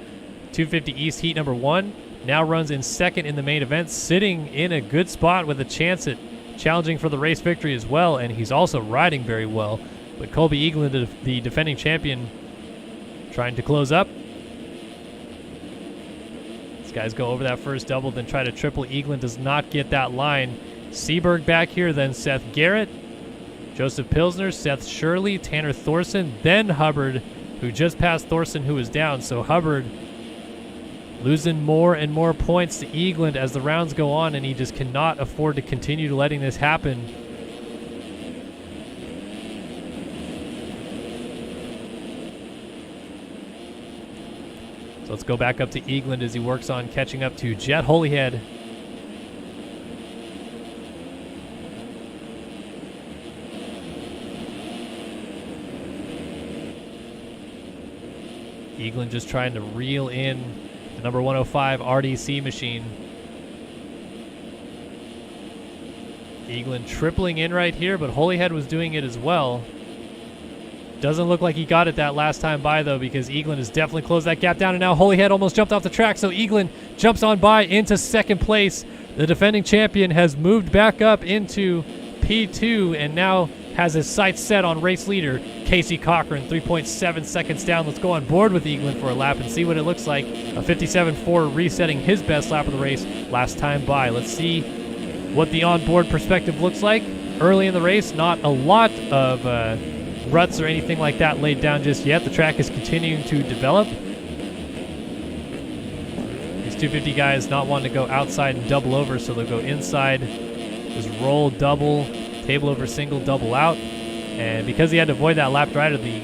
250 East Heat number 1. Now runs in second in the main event, sitting in a good spot with a chance at challenging for the race victory as well, and he's also riding very well. But Colby Eagland, the defending champion, trying to close up. These guys go over that first double, then try to triple. Eagland does not get that line. Seberg back here, then Seth Garrett, Joseph Pilsner, Seth Shirley, Tanner Thorson, then Hubbard, who just passed Thorson, who was down. So Hubbard losing more and more points to Eagland as the rounds go on, and he just cannot afford to continue letting this happen. So let's go back up to Eagland as he works on catching up to Jet Holyhead. Eagland just trying to reel in the number 105 RDC machine. Eagland tripling in right here, but Holyhead was doing it as well. Doesn't look like he got it that last time by, though, because Eagland has definitely closed that gap down, and now Holyhead almost jumped off the track, so Eagland jumps on by into second place. The defending champion has moved back up into P2 and now has his sights set on race leader Casey Cochran, 3.7 seconds down. Let's go on board with Eagland for a lap and see what it looks like. A 57.4 resetting his best lap of the race last time by. Let's see what the onboard perspective looks like. Early in the race, not a lot of ruts or anything like that laid down just yet. The track is continuing to develop. These 250 guys not wanting to go outside and double over, so they'll go inside, just roll, double, table over single, double out. And because he had to avoid that lap rider, the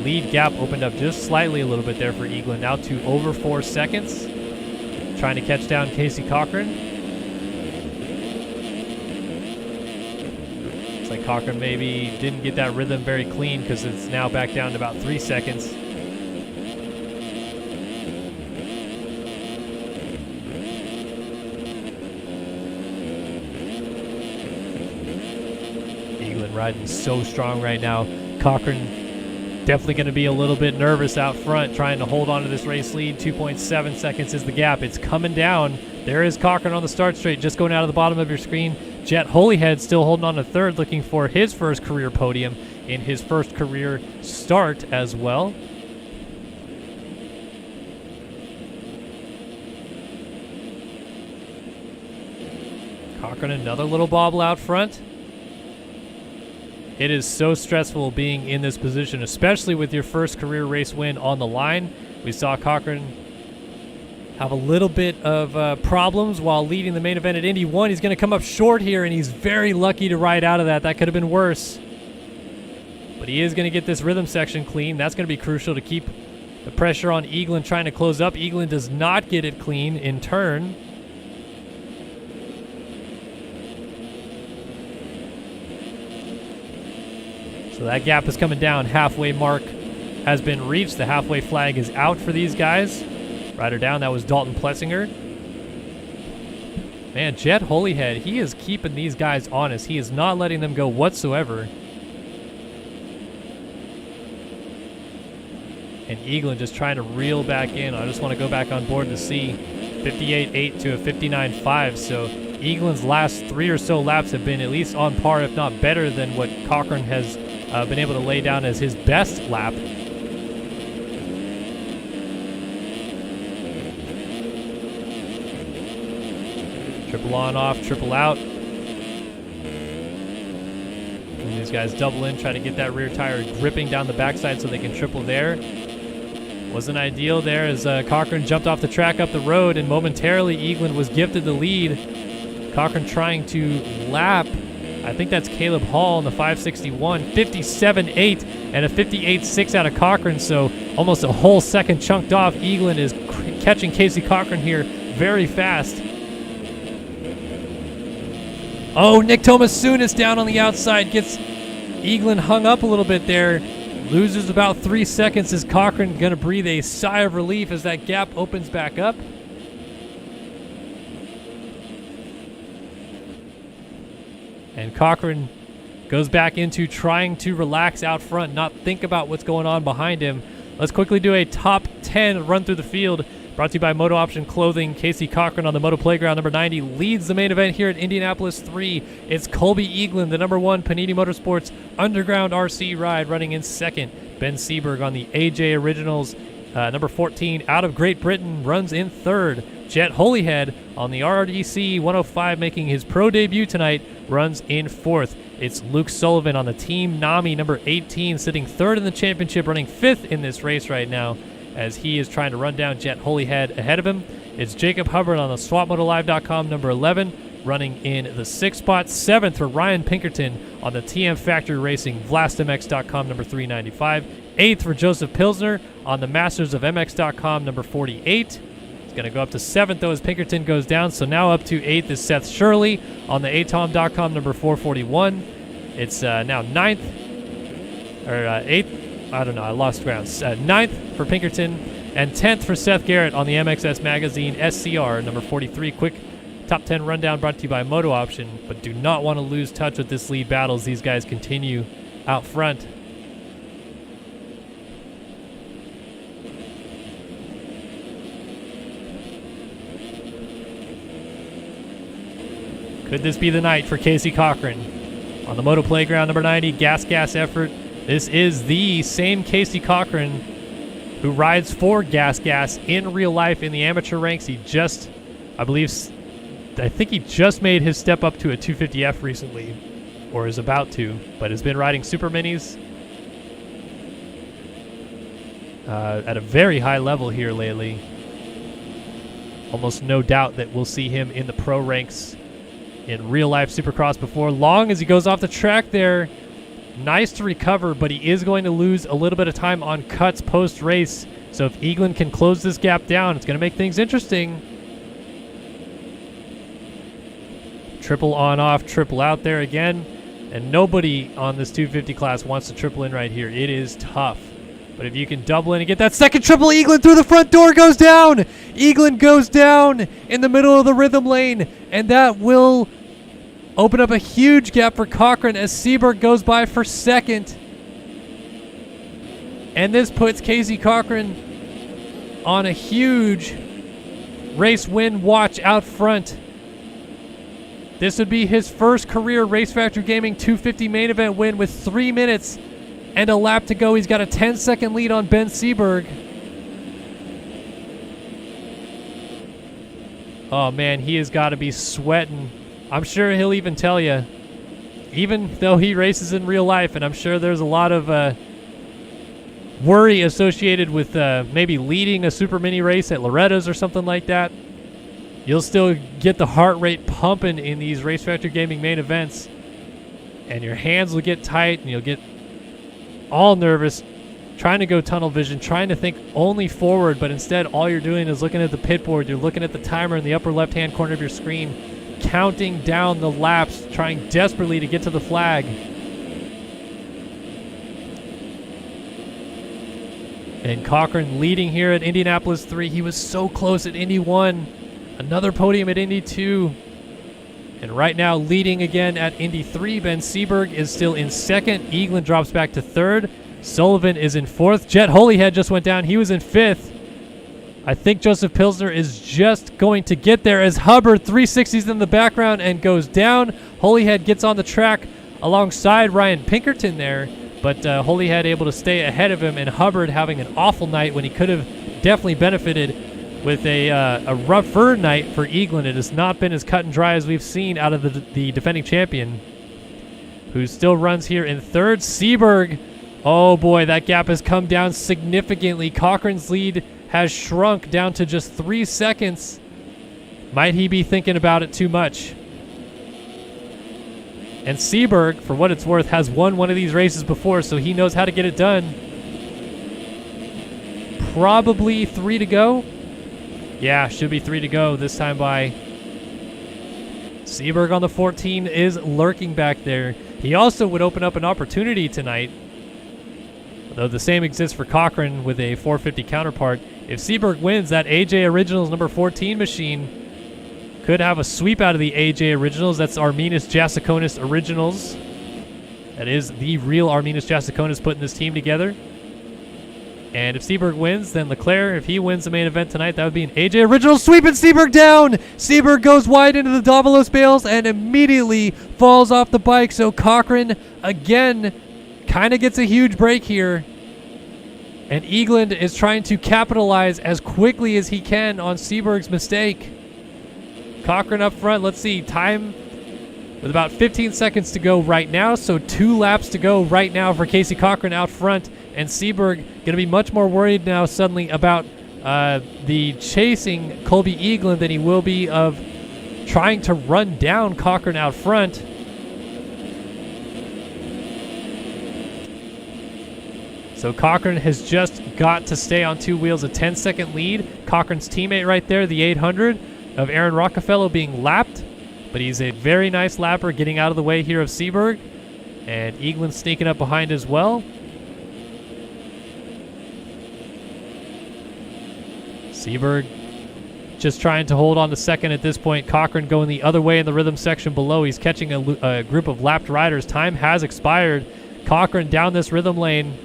lead gap opened up just slightly a little bit there for Eagland, now to over 4 seconds. Trying to catch down Casey Cochran. Looks like Cochran maybe didn't get that rhythm very clean because it's now back down to about 3 seconds. Riding so strong right now. Cochran definitely going to be a little bit nervous out front, trying to hold on to this race lead. 2.7 seconds is the gap. It's coming down. There is Cochran on the start straight, just going out of the bottom of your screen. Jet Holyhead still holding on to third, looking for his first career podium in his first career start as well. Cochran, another little bobble out front. It is so stressful being in this position, especially with your first career race win on the line. We saw Cochran have a little bit of problems while leading the main event at Indy 1. He's going to come up short here, and he's very lucky to ride out of that. That could have been worse. But he is going to get this rhythm section clean. That's going to be crucial to keep the pressure on Eagland trying to close up. Eagland does not get it clean in turn. So that gap is coming down. Halfway mark has been reached. The halfway flag is out for these guys. Rider down, that was Dalton Plessinger. Man, Jet Holyhead, he is keeping these guys honest. He is not letting them go whatsoever. And Eaglin just trying to reel back in. I just want to go back on board to see 58.8 to a 59.5. So Eaglin's last 3 or so laps have been at least on par, if not better, than what Cochran has been able to lay down as his best lap. Triple on, off, triple out. And these guys double in, try to get that rear tire gripping down the backside so they can triple there. Wasn't ideal there as Cochran jumped off the track up the road, and momentarily Eaglin was gifted the lead. Cochran trying to lap, I think that's Caleb Hall in the 561, 57.8 and a 58.6 out of Cochran, so almost a whole second chunked off. Eaglin is catching Casey Cochran here very fast. Oh, Nick Tomasunis down on the outside, gets Eaglin hung up a little bit there. Loses about 3 seconds. Is Cochran going to breathe a sigh of relief as that gap opens back up? And Cochran goes back into trying to relax out front, not think about what's going on behind him. Let's quickly do a top 10 run through the field. Brought to you by MotoOption Clothing. Casey Cochran on the Moto Playground, number 90, leads the main event here at Indianapolis 3. It's Colby Eaglin, the number 1 Panini Motorsports Underground RC ride, running in second. Ben Seberg on the AJ Originals, number 14, out of Great Britain, runs in third. Jet Holyhead on the RDC 105, making his pro debut tonight, runs in fourth. It's Luke Sullivan on the Team Nami, number 18, sitting third in the championship, running fifth in this race right now, as he is trying to run down Jet Holyhead ahead of him. It's Jacob Hubbard on the SwapMotoLive.com, number 11, running in the 6th spot. 7th for Ryan Pinkerton on the TM Factory Racing VlastMX.com, number 395. 8th for Joseph Pilsner on the Masters of MX.com, number 48. It's going to go up to 7th, though, as Pinkerton goes down. So now up to 8th is Seth Shirley on the ATOM.com, number 441. It's now 9th, or 8th. I don't know, I lost ground. 9th for Pinkerton, and 10th for Seth Garrett on the MXS Magazine SCR, number 43. Quick top 10 rundown brought to you by MotoOption, but do not want to lose touch with this lead battle as these guys continue out front. Could this be the night for Casey Cochran? On the Moto Playground, number 90, gas effort. This is the same Casey Cochran who rides for Gas in real life in the amateur ranks. He just, I think he just made his step up to a 250F recently, or is about to, but has been riding Super Minis at a very high level here lately. Almost no doubt that we'll see him in the pro ranks in real life Supercross before long. As he goes off the track there, nice to recover, but he is going to lose a little bit of time on cuts post-race. So if Eaglin can close this gap down, it's going to make things interesting. Triple on off, triple out there again. And nobody on this 250 class wants to triple in right here. It is tough. But if you can double in and get that second triple, Eaglin through the front door goes down. Eaglin goes down in the middle of the rhythm lane. And that will open up a huge gap for Cochran as Seberg goes by for second. And this puts Casey Cochran on a huge race win watch out front. This would be his first career Race Factory Gaming 250 main event win with 3 minutes and a lap to go. He's got a 10-second lead on Ben Seberg. Oh man, he has got to be sweating. I'm sure he'll even tell you, even though he races in real life, and I'm sure there's a lot of worry associated with maybe leading a Super Mini race at Loretta's or something like that, you'll still get the heart rate pumping in these Race Factory Gaming main events, and your hands will get tight, and you'll get all nervous, trying to go tunnel vision, trying to think only forward, but instead all you're doing is looking at the pit board. You're looking at the timer in the upper left-hand corner of your screen, counting down the laps, trying desperately to get to the flag. And Cochran leading here at Indianapolis 3. He was so close at Indy 1. Another podium at Indy 2. And right now, leading again at Indy 3, Ben Seberg is still in second. Eaglin drops back to third. Sullivan is in fourth. Jet Holyhead just went down. He was in fifth. I think Joseph Pilsner is just going to get there as Hubbard 360s in the background and goes down. Holyhead gets on the track alongside Ryan Pinkerton there, but Holyhead able to stay ahead of him, and Hubbard having an awful night when he could have definitely benefited with a rougher night for Eaglin. It has not been as cut and dry as we've seen out of the defending champion, who still runs here in third. Seberg, oh boy, that gap has come down significantly. Cochran's lead has shrunk down to just 3 seconds. Might he be thinking about it too much? And Seberg, for what it's worth, has won one of these races before, so he knows how to get it done. Probably 3 to go. Yeah, should be 3 to go this time by. Seberg on the 14 is lurking back there. He also would open up an opportunity tonight, though the same exists for Cochran with a 450 counterpart. If Seberg wins, that AJ Originals number 14 machine could have a sweep out of the AJ Originals. That's Arminus Jassiconis Originals. That is the real Arminus Jassiconis putting this team together. And if Seberg wins, then Leclerc, if he wins the main event tonight, that would be an AJ Original sweep, and Seberg down! Seberg goes wide into the Davalos bales and immediately falls off the bike. So Cochran, again, kind of gets a huge break here. And Eaglin is trying to capitalize as quickly as he can on Seberg's mistake. Cochran up front, let's see, time with about 15 seconds to go right now, so 2 laps to go right now for Casey Cochran out front. And Seberg going to be much more worried now suddenly about the chasing Colby Eaglin than he will be of trying to run down Cochran out front. So Cochran has just got to stay on 2 wheels, a 10-second lead. Cochran's teammate right there, the 800 of Aaron Rockefeller, being lapped. But he's a very nice lapper, getting out of the way here of Seberg. And Eaglin sneaking up behind as well. Seberg just trying to hold on to second at this point. Cochran going the other way in the rhythm section below. He's catching a group of lapped riders. Time has expired. Cochran down this rhythm lane.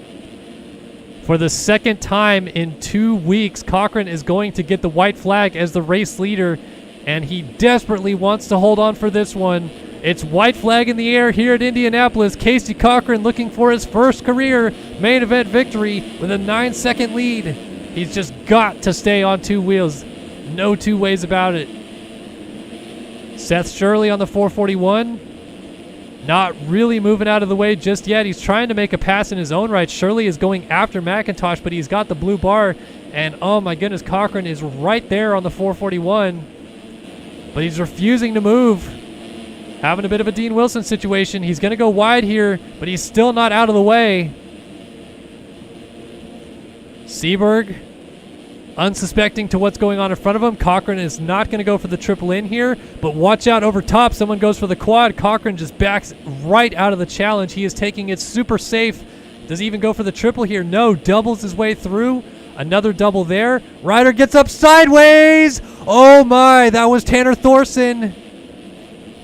For the second time in 2 weeks, Cochran is going to get the white flag as the race leader, and he desperately wants to hold on for this one. It's white flag in the air here at Indianapolis. Casey Cochran looking for his first career main event victory with a 9-second lead. He's just got to stay on 2 wheels. No 2 ways about it. Seth Shirley on the 441. Not really moving out of the way just yet. He's trying to make a pass in his own right. Shirley is going after McIntosh, but he's got the blue bar. And oh my goodness, Cochran is right there on the 441. But he's refusing to move. Having a bit of a Dean Wilson situation. He's going to go wide here, but he's still not out of the way. Seberg, unsuspecting to what's going on in front of him. Cochran is not going to go for the triple in here, but watch out over top. Someone goes for the quad. Cochran just backs right out of the challenge. He is taking it super safe. Does he even go for the triple here? No, doubles his way through. Another double there. Ryder gets up sideways. Oh my, that was Tanner Thorson.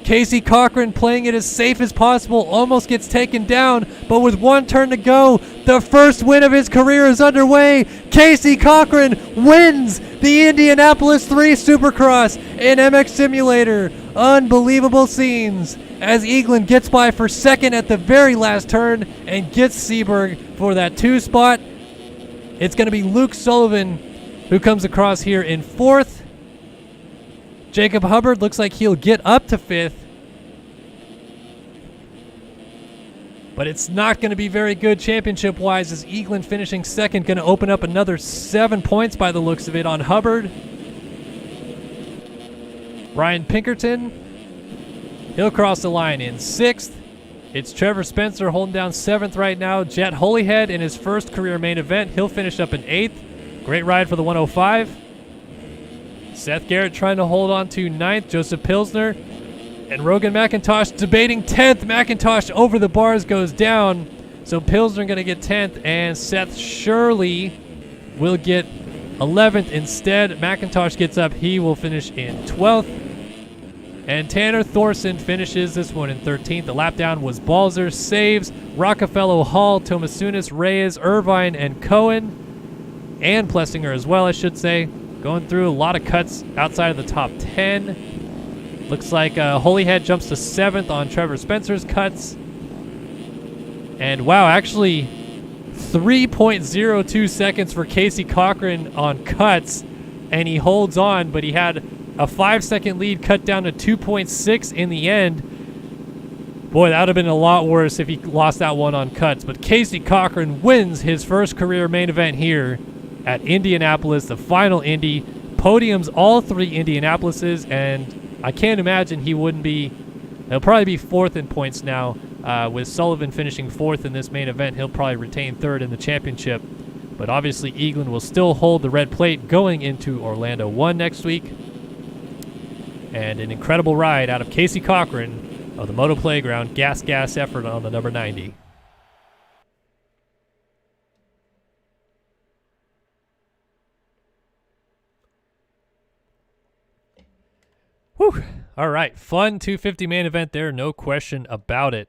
Casey Cochran playing it as safe as possible, almost gets taken down, but with 1 turn to go, the first win of his career is underway. Casey Cochran wins the Indianapolis 3 Supercross in MX Simulator. Unbelievable scenes as Eaglin gets by for second at the very last turn and gets Seberg for that 2 spot. It's going to be Luke Sullivan who comes across here in 4th. Jacob Hubbard looks like he'll get up to 5th. But it's not going to be very good championship-wise as Eaglin finishing 2nd, going to open up another 7 points by the looks of it on Hubbard. Ryan Pinkerton, he'll cross the line in 6th. It's Trevor Spencer holding down 7th right now. Jet Holyhead in his first career main event. He'll finish up in 8th. Great ride for the 105. Seth Garrett trying to hold on to 9th. Joseph Pilsner and Rogan McIntosh debating 10th. McIntosh over the bars goes down. So Pilsner going to get 10th, and Seth Shirley will get 11th instead. McIntosh gets up. He will finish in 12th. And Tanner Thorson finishes this one in 13th. The lap down was Balzer, Saves, Rockefeller, Hall, Tomasunis, Reyes, Irvine, and Cohen. And Plessinger as well, I should say. Going through a lot of cuts outside of the top 10. Looks like Holyhead jumps to 7th on Trevor Spencer's cuts. And wow, actually 3.02 seconds for Casey Cochran on cuts. And he holds on, but he had a 5-second lead cut down to 2.6 in the end. Boy, that would have been a lot worse if he lost that one on cuts. But Casey Cochran wins his first career main event here at Indianapolis, the final Indy. Podiums all 3 Indianapolises, and I can't imagine he wouldn't be. He'll probably be 4th in points now. With Sullivan finishing 4th in this main event, he'll probably retain 3rd in the championship. But obviously, Eaglin will still hold the red plate going into Orlando 1 next week. And an incredible ride out of Casey Cochran of the Moto Playground. Gas effort on the number 90. Whew. All right. Fun 250 main event there. No question about it.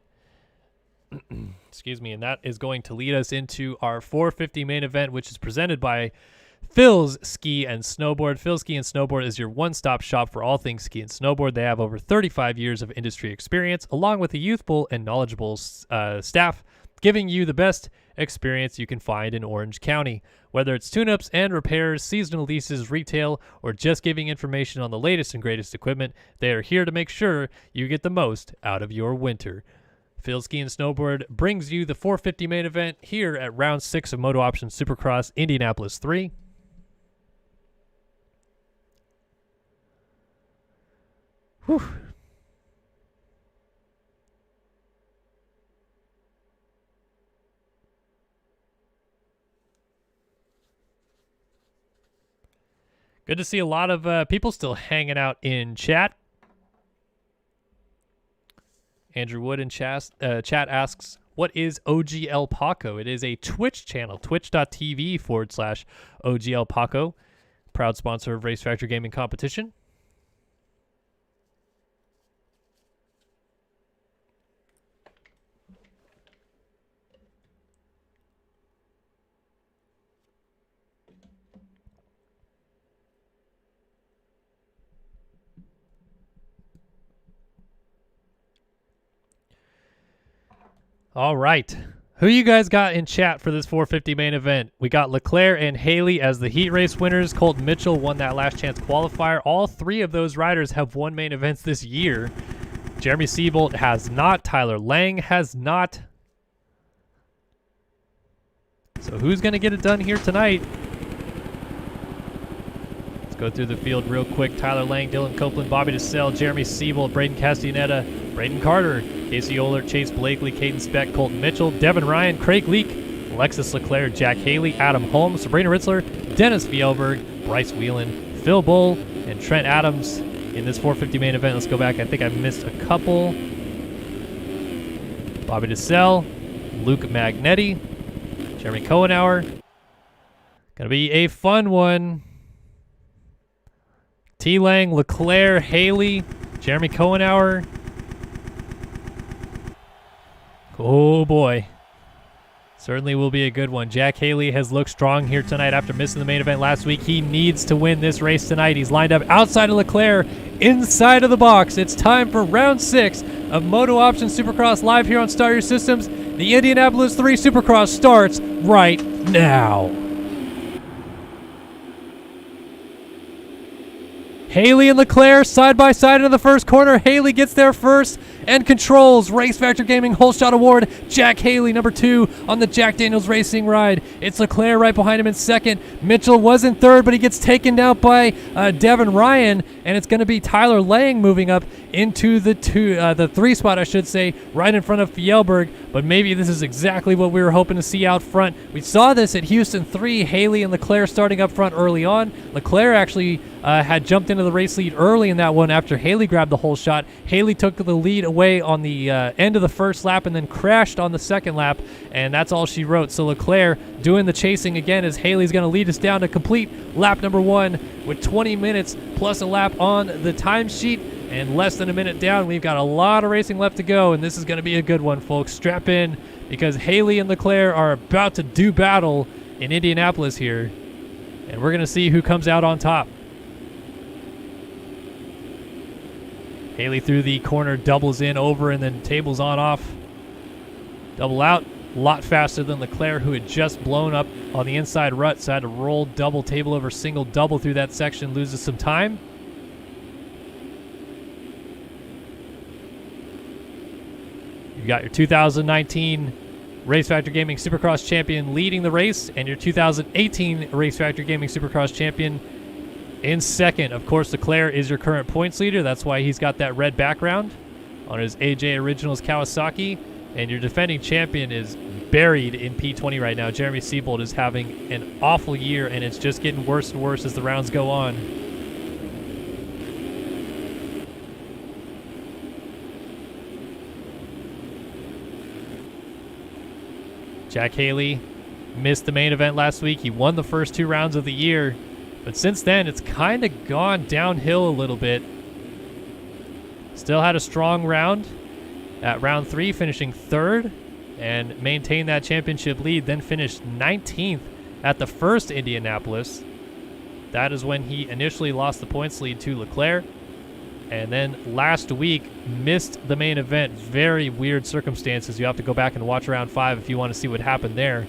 Excuse me. And that is going to lead us into our 450 main event, which is presented by Phil's Ski and Snowboard. Phil's Ski and Snowboard is your one-stop shop for all things ski and snowboard. They have over 35 years of industry experience, along with a youthful and knowledgeable staff, giving you the best experience you can find in Orange County. Whether it's tune-ups and repairs, seasonal leases, retail, or just giving information on the latest and greatest equipment, they are here to make sure you get the most out of your winter. Phil's Ski and Snowboard brings you the 450 main event here at round 6 of MotoOption Supercross Indianapolis 3. Whew. Good to see a lot of people still hanging out in chat. Andrew Wood in chat asks, what is OGL Paco? It is a Twitch channel, twitch.tv/OGL Paco. Proud sponsor of Race Factor Gaming Competition. All right. Who you guys got in chat for this 450 main event? We got Leclerc and Haley as the heat race winners. Colton Mitchell won that last chance qualifier. All 3 of those riders have won main events this year. Jeremy Seabolt has not. Tyler Lang has not. So who's going to get it done here tonight? Let's go through the field real quick. Tyler Lang, Dylan Copeland, Bobby DeSalle, Jeremy Seabolt, Braden Castaneda, Braden Carter, Casey Oler, Chase Blakely, Caden Speck, Colton Mitchell, Devin Ryan, Craig Leak, Alexis Leclerc, Jack Haley, Adam Holmes, Sabrina Ritzler, Dennis Fjellberg, Bryce Whelan, Phil Bull, and Trent Adams in this 450 main event. Let's go back. I think I missed a couple. Bobby DeSalle, Luke Magnetti, Jeremy Cohenauer. Gonna be a fun one. T. Lang, Leclerc, Haley, Jeremy Cohenauer. Oh boy. Certainly will be a good one. Jack Haley has looked strong here tonight after missing the main event last week. He needs to win this race tonight. He's lined up outside of Leclerc, inside of the box. It's time for round 6 of MotoOption Supercross live here on Star Your Systems. The Indianapolis 3 Supercross starts right now. Haley and Leclerc side by side into the first corner. Haley gets there first and controls. Race Factor Gaming Whole Shot Award. Jack Haley, number 2 on the Jack Daniels Racing ride. It's Leclerc right behind him in second. Mitchell was in third, but he gets taken out by Devin Ryan, and it's going to be Tyler Lang moving up into the 3 spot, I should say, right in front of Fjellberg. But maybe this is exactly what we were hoping to see out front. We saw this at Houston 3, Haley and Leclerc starting up front early on. Leclerc actually had jumped into the race lead early in that one after Haley grabbed the whole shot. Haley took the lead away on the end of the first lap and then crashed on the second lap, and that's all she wrote. So Leclerc doing the chasing again as Haley's going to lead us down to complete lap number 1 with 20 minutes plus a lap on the timesheet. And less than a minute down, we've got a lot of racing left to go, and this is going to be a good one, folks. Strap in, because Haley and Leclerc are about to do battle in Indianapolis here, and we're going to see who comes out on top. Haley through the corner, doubles in over, and then tables on off. Double out, a lot faster than Leclerc, who had just blown up on the inside rut, so had to roll double, table over single, double through that section, loses some time. You've got your 2019 Race Factor Gaming Supercross champion leading the race, and your 2018 Race Factor Gaming Supercross champion in second. Of course, Leclerc is your current points leader. That's why he's got that red background on his AJ Originals Kawasaki. And your defending champion is buried in P20 right now. Jeremy Seebold is having an awful year, and it's just getting worse and worse as the rounds go on. Jack Haley missed the main event last week. He won the first 2 rounds of the year, but since then it's kind of gone downhill a little bit. Still had a strong round at round 3, finishing 3rd and maintained that championship lead, then finished 19th at the first Indianapolis. That is when he initially lost the points lead to Leclerc. And then last week, missed the main event. Very weird circumstances. You have to go back and watch round 5 if you want to see what happened there.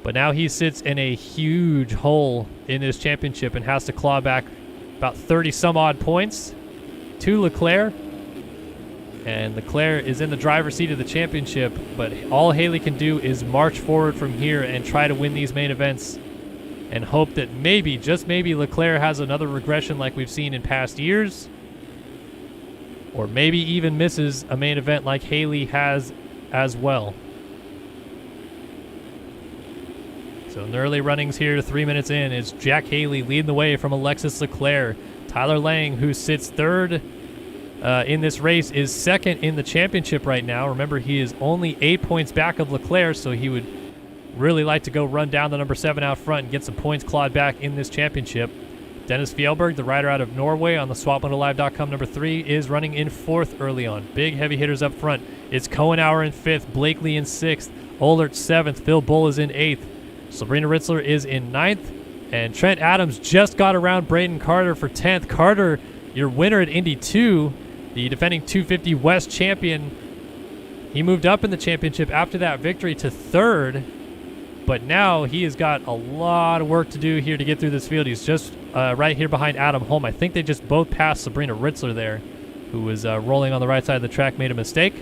But now he sits in a huge hole in this championship and has to claw back about 30 some odd points to Leclerc. And Leclerc is in the driver's seat of the championship, but all Haley can do is march forward from here and try to win these main events and hope that maybe, just maybe, Leclerc has another regression like we've seen in past years, or maybe even misses a main event like Haley has as well. So in the early runnings here, 3 minutes in, is Jack Haley leading the way from Alexis Leclerc. Tyler Lang, who sits 3rd in this race, is 2nd in the championship right now. Remember, he is only 8 points back of Leclerc, so he would really like to go run down the number 7 out front and get some points clawed back in this championship. Dennis Fjellberg, the rider out of Norway on the SwapMotoLive.com number 3, is running in 4th early on. Big heavy hitters up front. It's Cohenauer in 5th, Blakely in 6th, Ohlert 7th, Phil Bull is in 8th, Sabrina Ritzler is in 9th, and Trent Adams just got around Braden Carter for 10th. Carter, your winner at Indy 2, the defending 250 West champion. He moved up in the championship after that victory to 3rd. But now he has got a lot of work to do here to get through this field. He's just right here behind Adam Holm. I think they just both passed Sabrina Ritzler there, who was rolling on the right side of the track, made a mistake.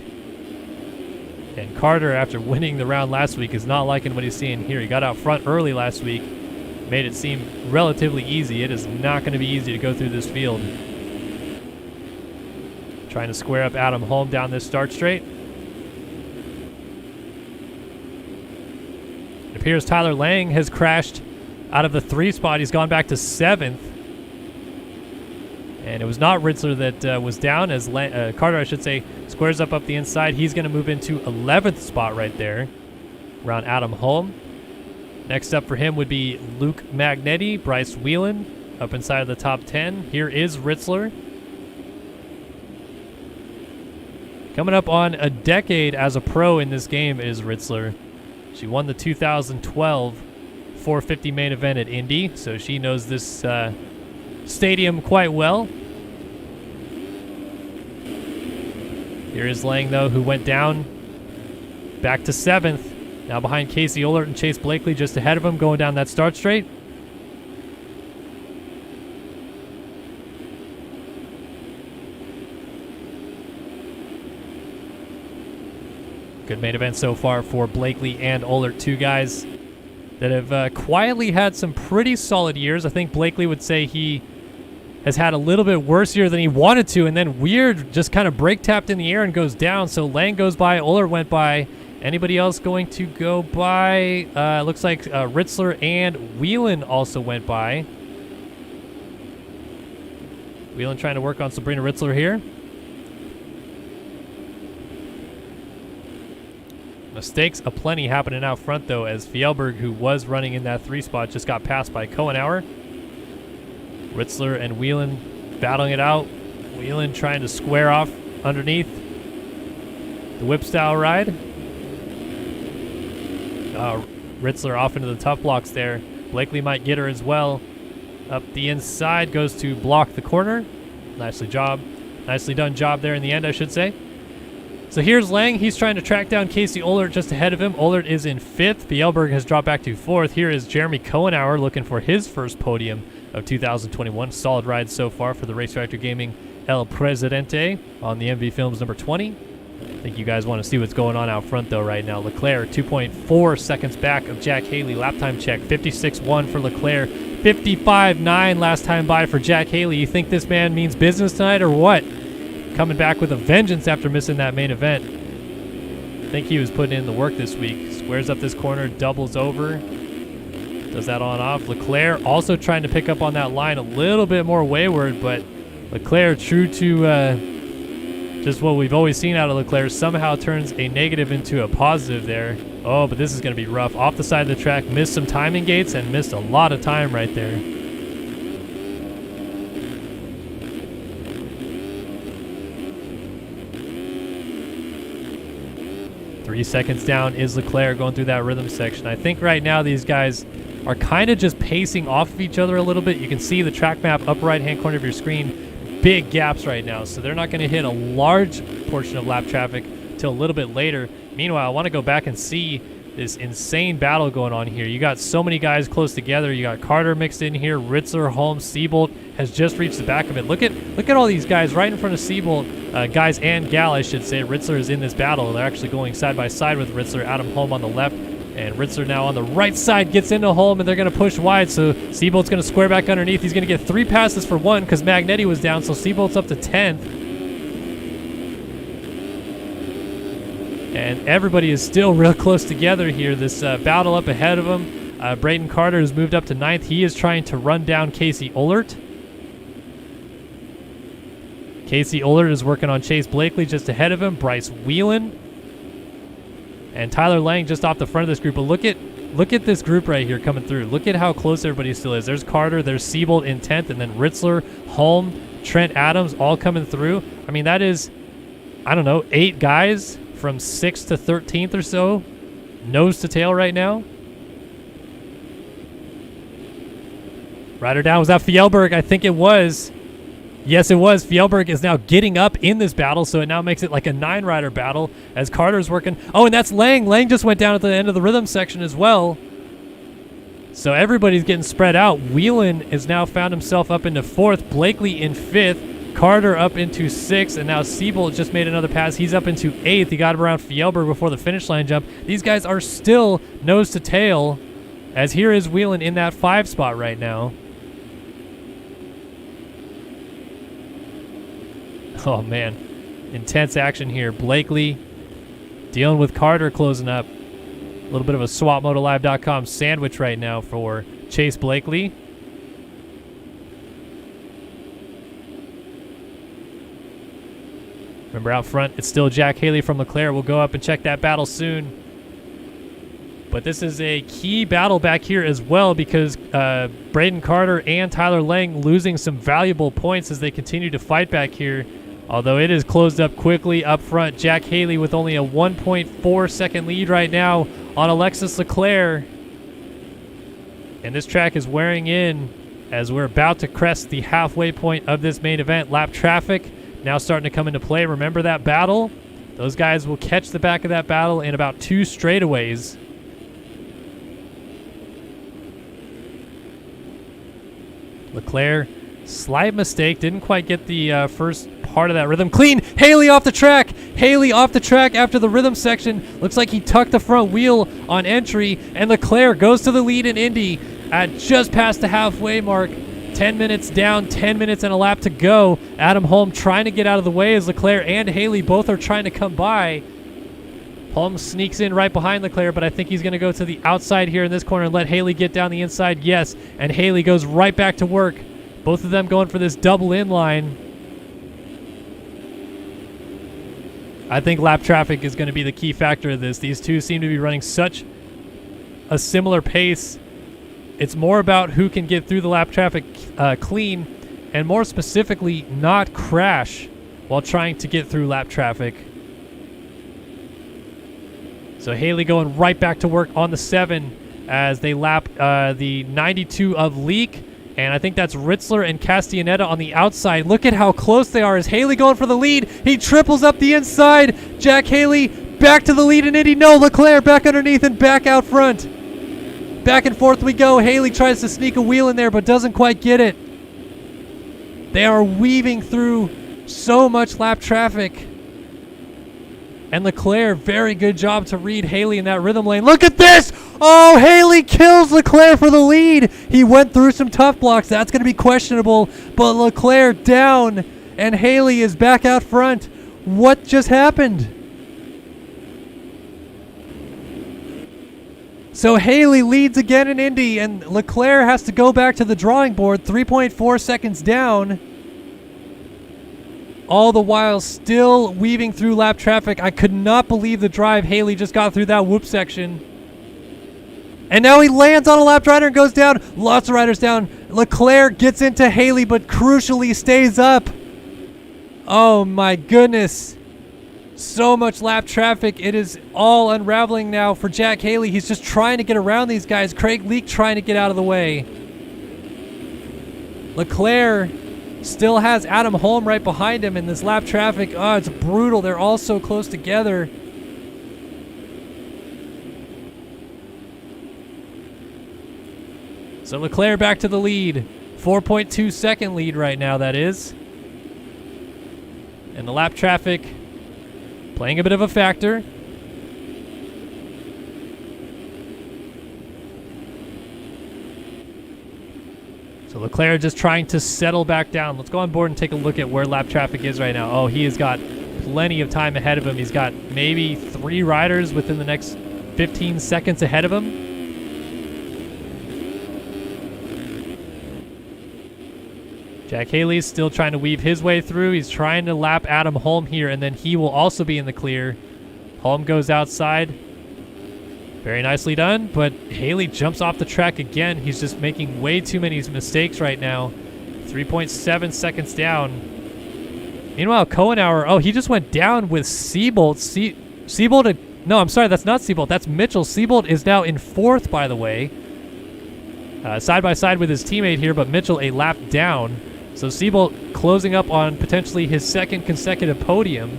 And Carter, after winning the round last week, is not liking what he's seeing here. He got out front early last week, made it seem relatively easy. It is not going to be easy to go through this field. Trying to square up Adam Holm down this start straight. It appears Tyler Lang has crashed out of the 3 spot. He's gone back to 7th. And it was not Ritzler that was down, as Carter, I should say, squares up the inside. He's going to move into 11th spot right there around Adam Holm. Next up for him would be Luke Magnetti, Bryce Whelan up inside of the top 10. Here is Ritzler. Coming up on a decade as a pro in this game is Ritzler. She won the 2012 450 main event at Indy, so she knows this stadium quite well. Here is Lang, though, who went down back to 7th. Now behind Casey Ohlert and Chase Blakely, just ahead of him, going down that start straight. Good main event so far for Blakely and Ohlert, 2 guys that have quietly had some pretty solid years. I think Blakely would say he has had a little bit worse year than he wanted to, and then Weird just kind of brake tapped in the air and goes down. So Lang goes by, Ohlert went by. Anybody else going to go by? Looks like Ritzler and Whelan also went by. Whelan trying to work on Sabrina Ritzler here. Mistakes aplenty happening out front, though, as Fjellberg, who was running in that 3 spot, just got passed by Cohenauer. Ritzler and Whelan battling it out. Wheelan trying to square off underneath the whip style ride. Ritzler off into the tough blocks there. Blakely might get her as well. Up the inside, goes to block the corner. Nicely done job there in the end, I should say. So here's Lang. He's trying to track down Casey Ohlert just ahead of him. Ohlert is in 5th. Fjellberg has dropped back to 4th. Here is Jeremy Cohenauer looking for his first podium of 2021. Solid ride so far for the Race Factor Gaming El Presidente on the MV Films number 20. I think you guys want to see what's going on out front, though, right now. Leclerc, 2.4 seconds back of Jack Haley. Lap time check, 56.1 for Leclerc. 55.9 last time by for Jack Haley. You think this man means business tonight or what? Coming back with a vengeance after missing that main event. I think he was putting in the work this week. Squares up this corner, doubles over. Does that on off. Leclerc also trying to pick up on that line a little bit more wayward, but Leclerc, true to just what we've always seen out of Leclerc, somehow turns a negative into a positive there. Oh, but this is going to be rough. Off the side of the track, missed some timing gates and missed a lot of time right there. Three seconds down is Leclerc going through that rhythm section. I think right now these guys are kind of just pacing off of each other a little bit. You can see the track map upper right-hand corner of your screen. Big gaps right now, so they're not going to hit a large portion of lap traffic till a little bit later. Meanwhile, I want to go back and see this insane battle going on here. You got so many guys close together. You got Carter mixed in here. Ritzler, Holmes, Siebold has just reached the back of it. Look at all these guys right in front of Siebold. Guys and gal, I should say. Ritzler is in this battle. They're actually going side by side with Ritzler. Adam Holm on the left, and Ritzler now on the right side gets into Holm, and they're going to push wide. So Siebold's going to square back underneath. He's going to get 3 passes for 1 because Magnetti was down. So Siebold's up to 10th. And everybody is still real close together here. This battle up ahead of him. Braden Carter has moved up to 9th. He is trying to run down Casey Ohlert. Casey Ohlert is working on Chase Blakely just ahead of him. Bryce Wheelan. And Tyler Lang just off the front of this group. But look at this group right here coming through. Look at how close everybody still is. There's Carter, there's Siebold in 10th, and then Ritzler, Holm, Trent Adams all coming through. I mean, that is, I don't know, 8 guys from 6th to 13th or so, nose to tail right now. Rider down. Was that Fjellberg? I think it was. Yes, it was. Fjellberg is now getting up in this battle, so it now makes it like a 9-rider battle as Carter's working. Oh, and that's Lang. Lang just went down at the end of the rhythm section as well. So everybody's getting spread out. Wheelan has now found himself up into 4th. Blakely in 5th. Carter up into 6th, and now Siebold just made another pass. He's up into 8th. He got him around Fjellberg before the finish line jump. These guys are still nose to tail, as here is Wheelan in that 5 spot right now. Oh, man. Intense action here. Blakely dealing with Carter closing up. A little bit of a SwapMotoLive.com sandwich right now for Chase Blakely. Remember, out front, it's still Jack Haley from Leclerc. We'll go up and check that battle soon. But this is a key battle back here as well because Braden Carter and Tyler Lang losing some valuable points as they continue to fight back here. Although it is closed up quickly up front. Jack Haley with only a 1.4 second lead right now on Alexis Leclerc. And this track is wearing in as we're about to crest the halfway point of this main event. Lap traffic now starting to come into play. Remember that battle? Those guys will catch the back of that battle in about 2 straightaways. Leclerc, slight mistake. Didn't quite get the first part of that rhythm. Clean. Haley off the track. Haley off the track after the rhythm section. Looks like he tucked the front wheel on entry. And Leclerc goes to the lead in Indy at just past the halfway mark. 10 minutes down, 10 minutes and a lap to go. Adam Holm trying to get out of the way as Leclerc and Haley both are trying to come by. Holm sneaks in right behind Leclerc, but I think he's going to go to the outside here in this corner and let Haley get down the inside. Yes, and Haley goes right back to work. Both of them going for this double inline. I think lap traffic is going to be the key factor of this. These two seem to be running such a similar pace. It's more about who can get through the lap traffic clean and more specifically, not crash while trying to get through lap traffic. So Haley going right back to work on the 7 as they lap the 92 of Leak. And I think that's Ritzler and Castellaneta on the outside. Look at how close they are. Is Haley going for the lead? He triples up the inside. Jack Haley back to the lead in Indy. No, Leclerc back underneath and back out front. Back and forth we go. Haley tries to sneak a wheel in there but doesn't quite get it. They are weaving through so much lap traffic. And Leclerc, very good job to read Haley in that rhythm lane. Look at this! Oh, Haley kills Leclerc for the lead. He went through some tough blocks. That's going to be questionable. But Leclerc down, and Haley is back out front. What just happened? So Haley leads again in Indy, and Leclerc has to go back to the drawing board, 3.4 seconds down. All the while still weaving through lap traffic. I could not believe the drive Haley just got through that whoop section. And now he lands on a lapped rider and goes down. Lots of riders down. Leclerc gets into Haley but crucially stays up. Oh my goodness. So much lap traffic. It is all unraveling now for Jack Haley. He's just trying to get around these guys. Craig Leak trying to get out of the way. Leclerc still has Adam Holm right behind him in this lap traffic. Oh, it's brutal. They're all so close together. So Leclerc back to the lead. 4.2 second lead right now, that is. And the lap traffic playing a bit of a factor. So Leclerc just trying to settle back down. Let's go on board and take a look at where lap traffic is right now. Oh, he has got plenty of time ahead of him. He's got maybe 3 riders within the next 15 seconds ahead of him. Jack Haley's still trying to weave his way through. He's trying to lap Adam Holm here, and then he will also be in the clear. Holm goes outside. Very nicely done, but Haley jumps off the track again. He's just making way too many mistakes right now. 3.7 seconds down. Meanwhile, Kohenauer, oh, he just went down with Seabolt. No, I'm sorry, that's not Seabolt. That's Mitchell. Seabolt is now in 4th, by the way. Side by side with his teammate here, but Mitchell a lap down. So Seabolt closing up on potentially his 2nd consecutive podium,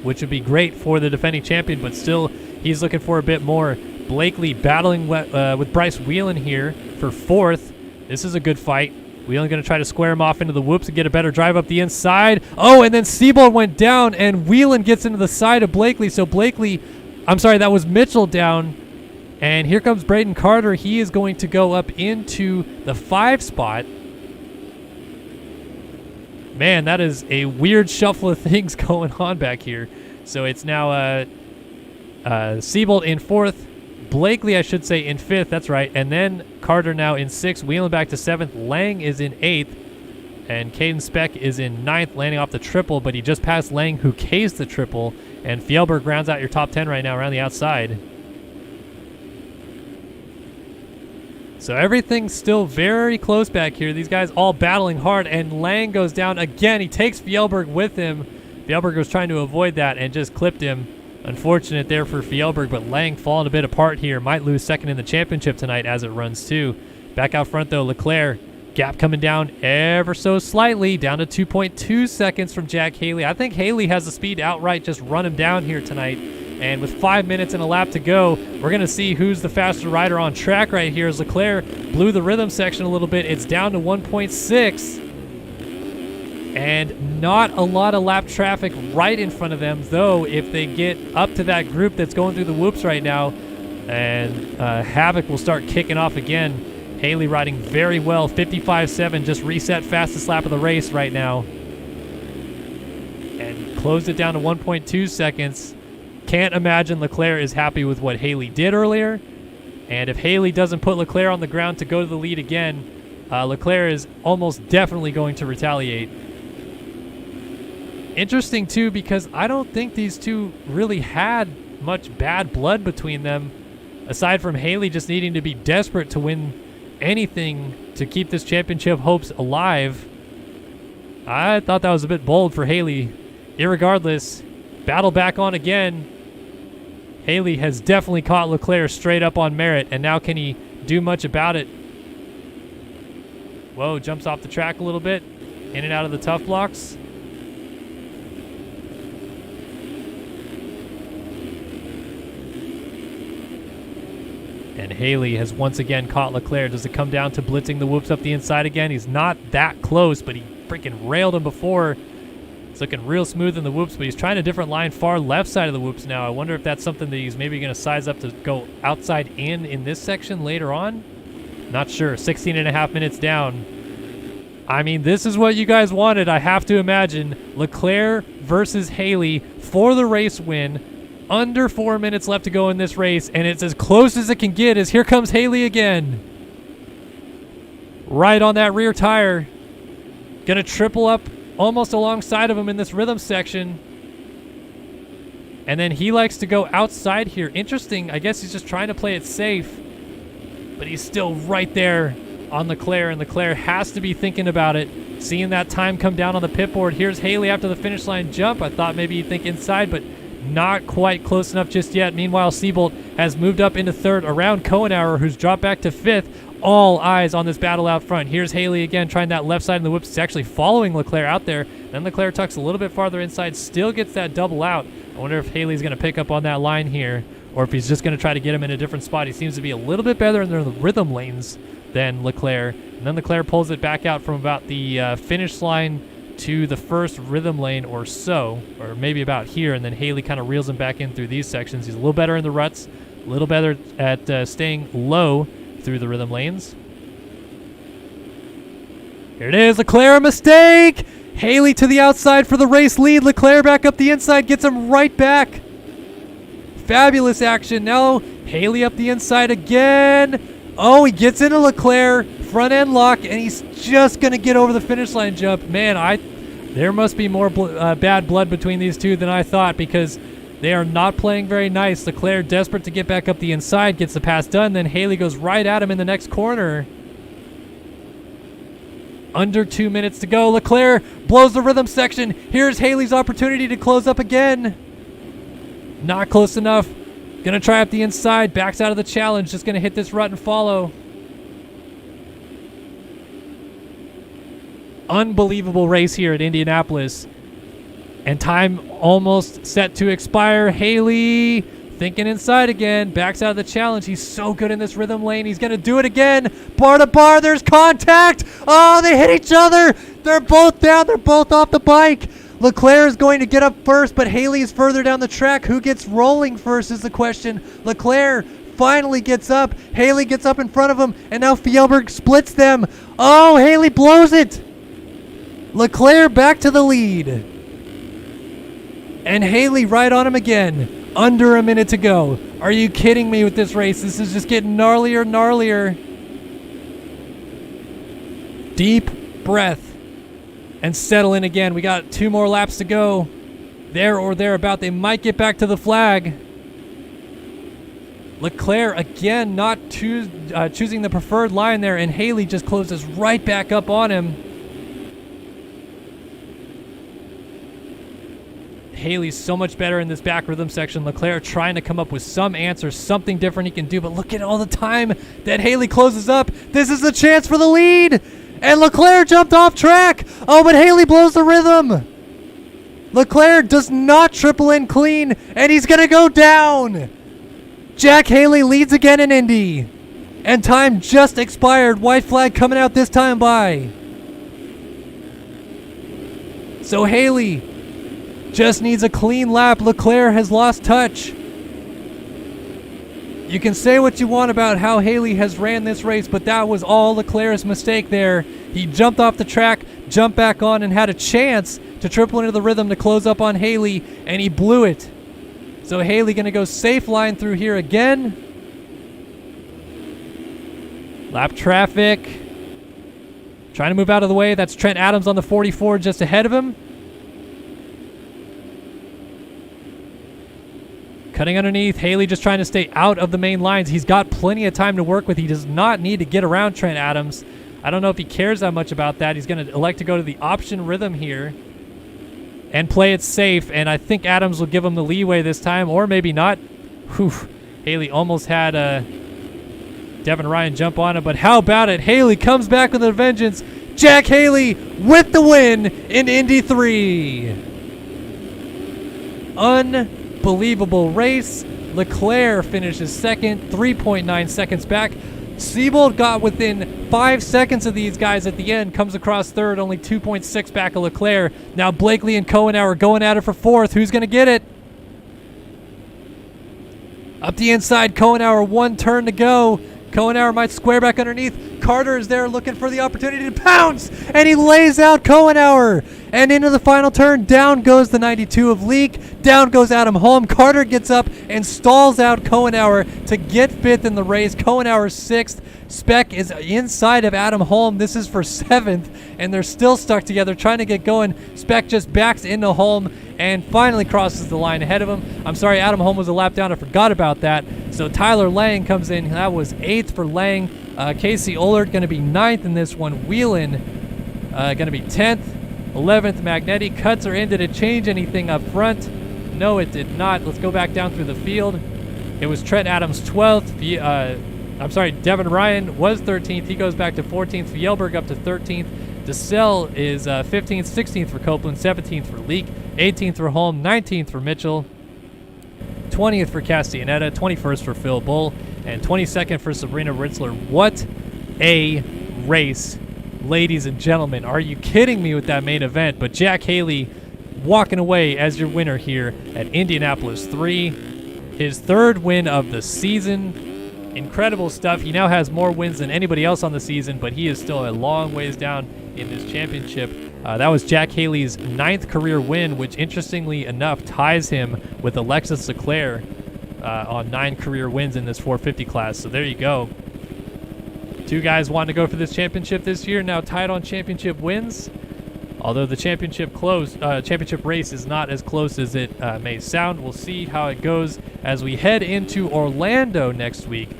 which would be great for the defending champion, but still he's looking for a bit more. Blakely battling with Bryce Whelan here for 4th. This is a good fight. Whelan going to try to square him off into the whoops and get a better drive up the inside. Oh, and then Seabolt went down, and Whelan gets into the side of Blakely. So Blakely, I'm sorry, that was Mitchell down. And here comes Braden Carter. He is going to go up into the 5 spot. Man, that is a weird shuffle of things going on back here. So it's now Seabolt in 4th. Blakely, I should say, in 5th. That's right. And then Carter now in 6th. Whelan back to 7th. Lang is in 8th. And Caden Speck is in 9th, landing off the triple. But he just passed Lang, who cased the triple. And Fjellberg rounds out your top 10 right now around the outside. So everything's still very close back here. These guys all battling hard, and Lang goes down again. He takes Fjellberg with him. Fjellberg was trying to avoid that and just clipped him. Unfortunate there for Fjellberg, but Lang falling a bit apart here. Might lose 2nd in the championship tonight as it runs too. Back out front though, Leclerc. Gap coming down ever so slightly, down to 2.2 seconds from Jack Haley. I think Haley has the speed to outright just run him down here tonight. And with 5 minutes and a lap to go, we're going to see who's the faster rider on track right here as Leclerc blew the rhythm section a little bit. It's down to 1.6. And not a lot of lap traffic right in front of them, though, if they get up to that group that's going through the whoops right now. And Havoc will start kicking off again. Haley riding very well. 55.7, just reset fastest lap of the race right now. And closed it down to 1.2 seconds. Can't imagine Leclerc is happy with what Haley did earlier. And if Haley doesn't put Leclerc on the ground to go to the lead again, Leclerc is almost definitely going to retaliate. Interesting, too, because I don't think these two really had much bad blood between them, aside from Haley just needing to be desperate to win anything to keep this championship hopes alive. I thought that was a bit bold for Haley. Irregardless, battle back on again. Haley has definitely caught Leclerc straight up on merit, and now can he do much about it? Whoa, jumps off the track a little bit, in and out of the tough blocks. And Haley has once again caught Leclerc. Does it come down to blitzing the whoops up the inside again? He's not that close, but he freaking railed him before. It's looking real smooth in the whoops, but he's trying a different line, far left side of the whoops now. I wonder if that's something that he's maybe going to size up to go outside in this section later on. Not sure. 16 and a half minutes down. I mean, this is what you guys wanted, I have to imagine. Leclerc versus Haley for the race win. Under 4 minutes left to go in this race, and it's as close as it can get as here comes Haley again. Right on that rear tire. Gonna triple up almost alongside of him in this rhythm section. And then he likes to go outside here. Interesting, I guess he's just trying to play it safe. But he's still right there on Leclerc, and Leclerc has to be thinking about it. Seeing that time come down on the pit board. Here's Haley after the finish line jump. I thought maybe he'd think inside, but not quite close enough just yet. Meanwhile, Seabolt has moved up into third around Kohenauer, who's dropped back to fifth. All eyes on this battle out front. Here's Haley again trying that left side in the whoops. He's actually following Leclerc out there. Then Leclerc tucks a little bit farther inside, still gets that double out. I wonder if Haley's going to pick up on that line here, or if he's just going to try to get him in a different spot. He seems to be a little bit better in the rhythm lanes than Leclerc. And then Leclerc pulls it back out from about the finish line to the first rhythm lane or so, or maybe about here, and then Haley kind of reels him back in through these sections. He's a little better in the ruts, a little better at staying low through the rhythm lanes. Here it is, Leclerc, a mistake! Haley to the outside for the race lead. Leclerc back up the inside, gets him right back. Fabulous action. Now Haley up the inside again. Oh, he gets into Leclerc, front end lock, and he's just going to get over the finish line jump. Man, there must be more bad blood between these two than I thought, because they are not playing very nice. Leclerc desperate to get back up the inside, gets the pass done, then Haley goes right at him in the next corner. Under 2 minutes to go. Leclerc blows the rhythm section. Here's Haley's opportunity to close up again. Not close enough. Gonna try up the inside, backs out of the challenge, just gonna hit this rut and follow. Unbelievable race here at Indianapolis. And time almost set to expire. Haley thinking inside again, backs out of the challenge. He's so good in this rhythm lane. He's gonna do it again. Bar to bar, there's contact. Oh, they hit each other. They're both down, they're both off the bike. Leclerc is going to get up first, but Haley is further down the track. Who gets rolling first is the question. Leclerc finally gets up. Haley gets up in front of him, and now Fjellberg splits them. Oh, Haley blows it. Leclerc back to the lead. And Haley right on him again. Under a minute to go. Are you kidding me with this race? This is just getting gnarlier and gnarlier. Deep breath. And settle in again. We got 2 more laps to go. There or thereabout. They might get back to the flag. Leclerc again not choosing the preferred line there, and Haley just closes right back up on him. Haley's so much better in this back rhythm section. Leclerc trying to come up with some answer, something different he can do, but look at all the time that Haley closes up. This is the chance for the lead. And Leclerc jumped off track. Oh, but Haley blows the rhythm. Leclerc does not triple in clean, and he's going to go down. Jack Haley leads again in Indy. And time just expired. White flag coming out this time by. So Haley just needs a clean lap. Leclerc has lost touch. You can say what you want about how Haley has ran this race, but that was all Leclerc's mistake there. He jumped off the track, jumped back on, and had a chance to triple into the rhythm to close up on Haley, and he blew it. So Haley going to go safe line through here again. Lap traffic. Trying to move out of the way. That's Trent Adams on the 44 just ahead of him. Cutting underneath. Haley just trying to stay out of the main lines. He's got plenty of time to work with. He does not need to get around Trent Adams. I don't know if he cares that much about that. He's going to elect to go to the option rhythm here and play it safe, and I think Adams will give him the leeway this time, or maybe not. Whew. Haley almost had Devin Ryan jump on him, but how about it? Haley comes back with a vengeance. Jack Haley with the win in Indy 3. Unbelievable race. Leclerc finishes second, 3.9 seconds back. Siebold got within 5 seconds of these guys at the end, comes across third, only 2.6 back of Leclerc. Now Blakely and Kohenauer going at it for fourth. Who's going to get it? Up the inside, Kohenauer, one turn to go. Kohenauer might square back underneath. Carter is there looking for the opportunity to pounce, and he lays out Kohenauer. And into the final turn, down goes the 92 of Leak. Down goes Adam Holm. Carter gets up and stalls out Kohenauer to get fifth in the race. Kohenauer sixth. Speck is inside of Adam Holm. This is for seventh, and they're still stuck together trying to get going. Speck just backs into Holm and finally crosses the line ahead of him. I'm sorry, Adam Holm was a lap down. I forgot about that. So Tyler Lang comes in. That was eighth for Lang. Casey Ollert going to be ninth in this one. Whelan going to be 10th. 11th, Magnetti. Cuts are in. Did it change anything up front? No, it did not. Let's go back down through the field. It was Trent Adams 12th. I'm sorry, Devin Ryan was 13th. He goes back to 14th. Fjellberg up to 13th. DeSalle is 15th, 16th for Copeland, 17th for Leak, 18th for Holm, 19th for Mitchell, 20th for Castellaneta, 21st for Phil Bull, and 22nd for Sabrina Ritzler. What a race, ladies and gentlemen. Are you kidding me with that main event? But Jack Haley walking away as your winner here at Indianapolis 3. His third win of the season. Incredible stuff. He now has more wins than anybody else on the season, but he is still a long ways down in this championship. That was Jack Haley's 9th career win, which interestingly enough ties him with Alexis Leclerc on 9 career wins in this 450 class. So there you go. Two guys wanting to go for this championship this year, now tied on championship wins. Although the championship race is not as close as it may sound. We'll see how it goes as we head into Orlando next week.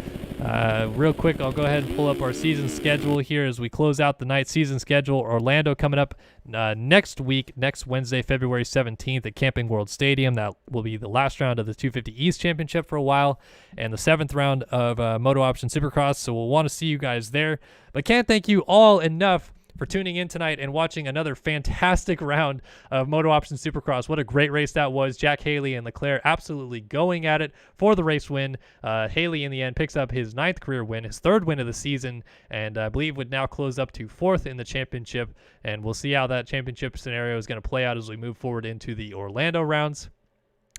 Real quick, I'll go ahead and pull up our season schedule here as we close out the night season schedule. Orlando coming up next week, next Wednesday, February 17th at Camping World Stadium. That will be the last round of the 250 East Championship for a while and the 7th round of MotoOption Supercross. So we'll want to see you guys there. But can't thank you all enough for tuning in tonight and watching another fantastic round of MotoOption Supercross. What a great race that was. Jack Haley and Leclerc absolutely going at it for the race win. Haley, in the end, picks up his 9th career win, his 3rd win of the season, and I believe would now close up to 4th in the championship. And we'll see how that championship scenario is going to play out as we move forward into the Orlando rounds.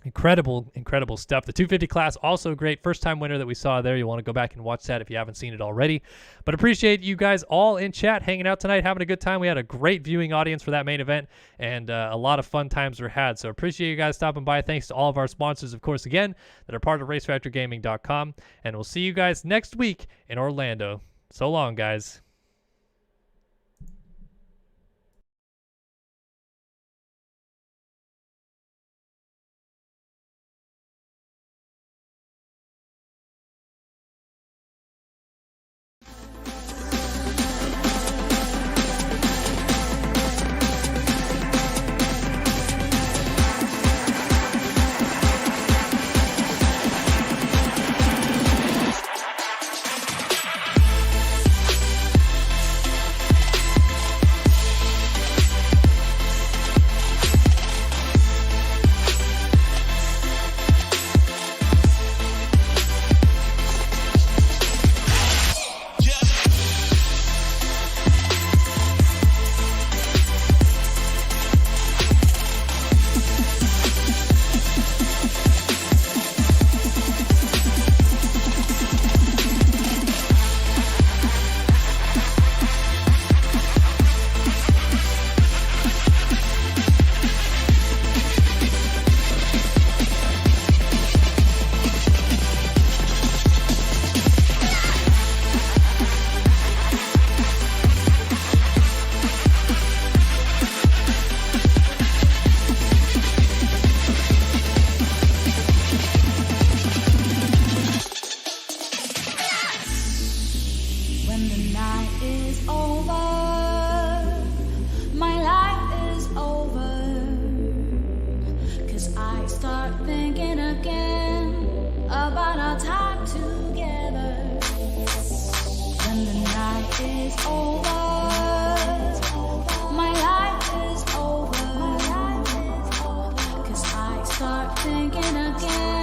Incredible, incredible stuff. The 250 class, also great. First-time winner that we saw there. You'll want to go back and watch that if you haven't seen it already. But appreciate you guys all in chat, hanging out tonight, having a good time. We had a great viewing audience for that main event, and a lot of fun times were had. So appreciate you guys stopping by. Thanks to all of our sponsors, of course, again, that are part of RaceFactorGaming.com. And we'll see you guys next week in Orlando. So long, guys. start thinking again about our time together. When the night is over, my life is over. 'Cause I start thinking again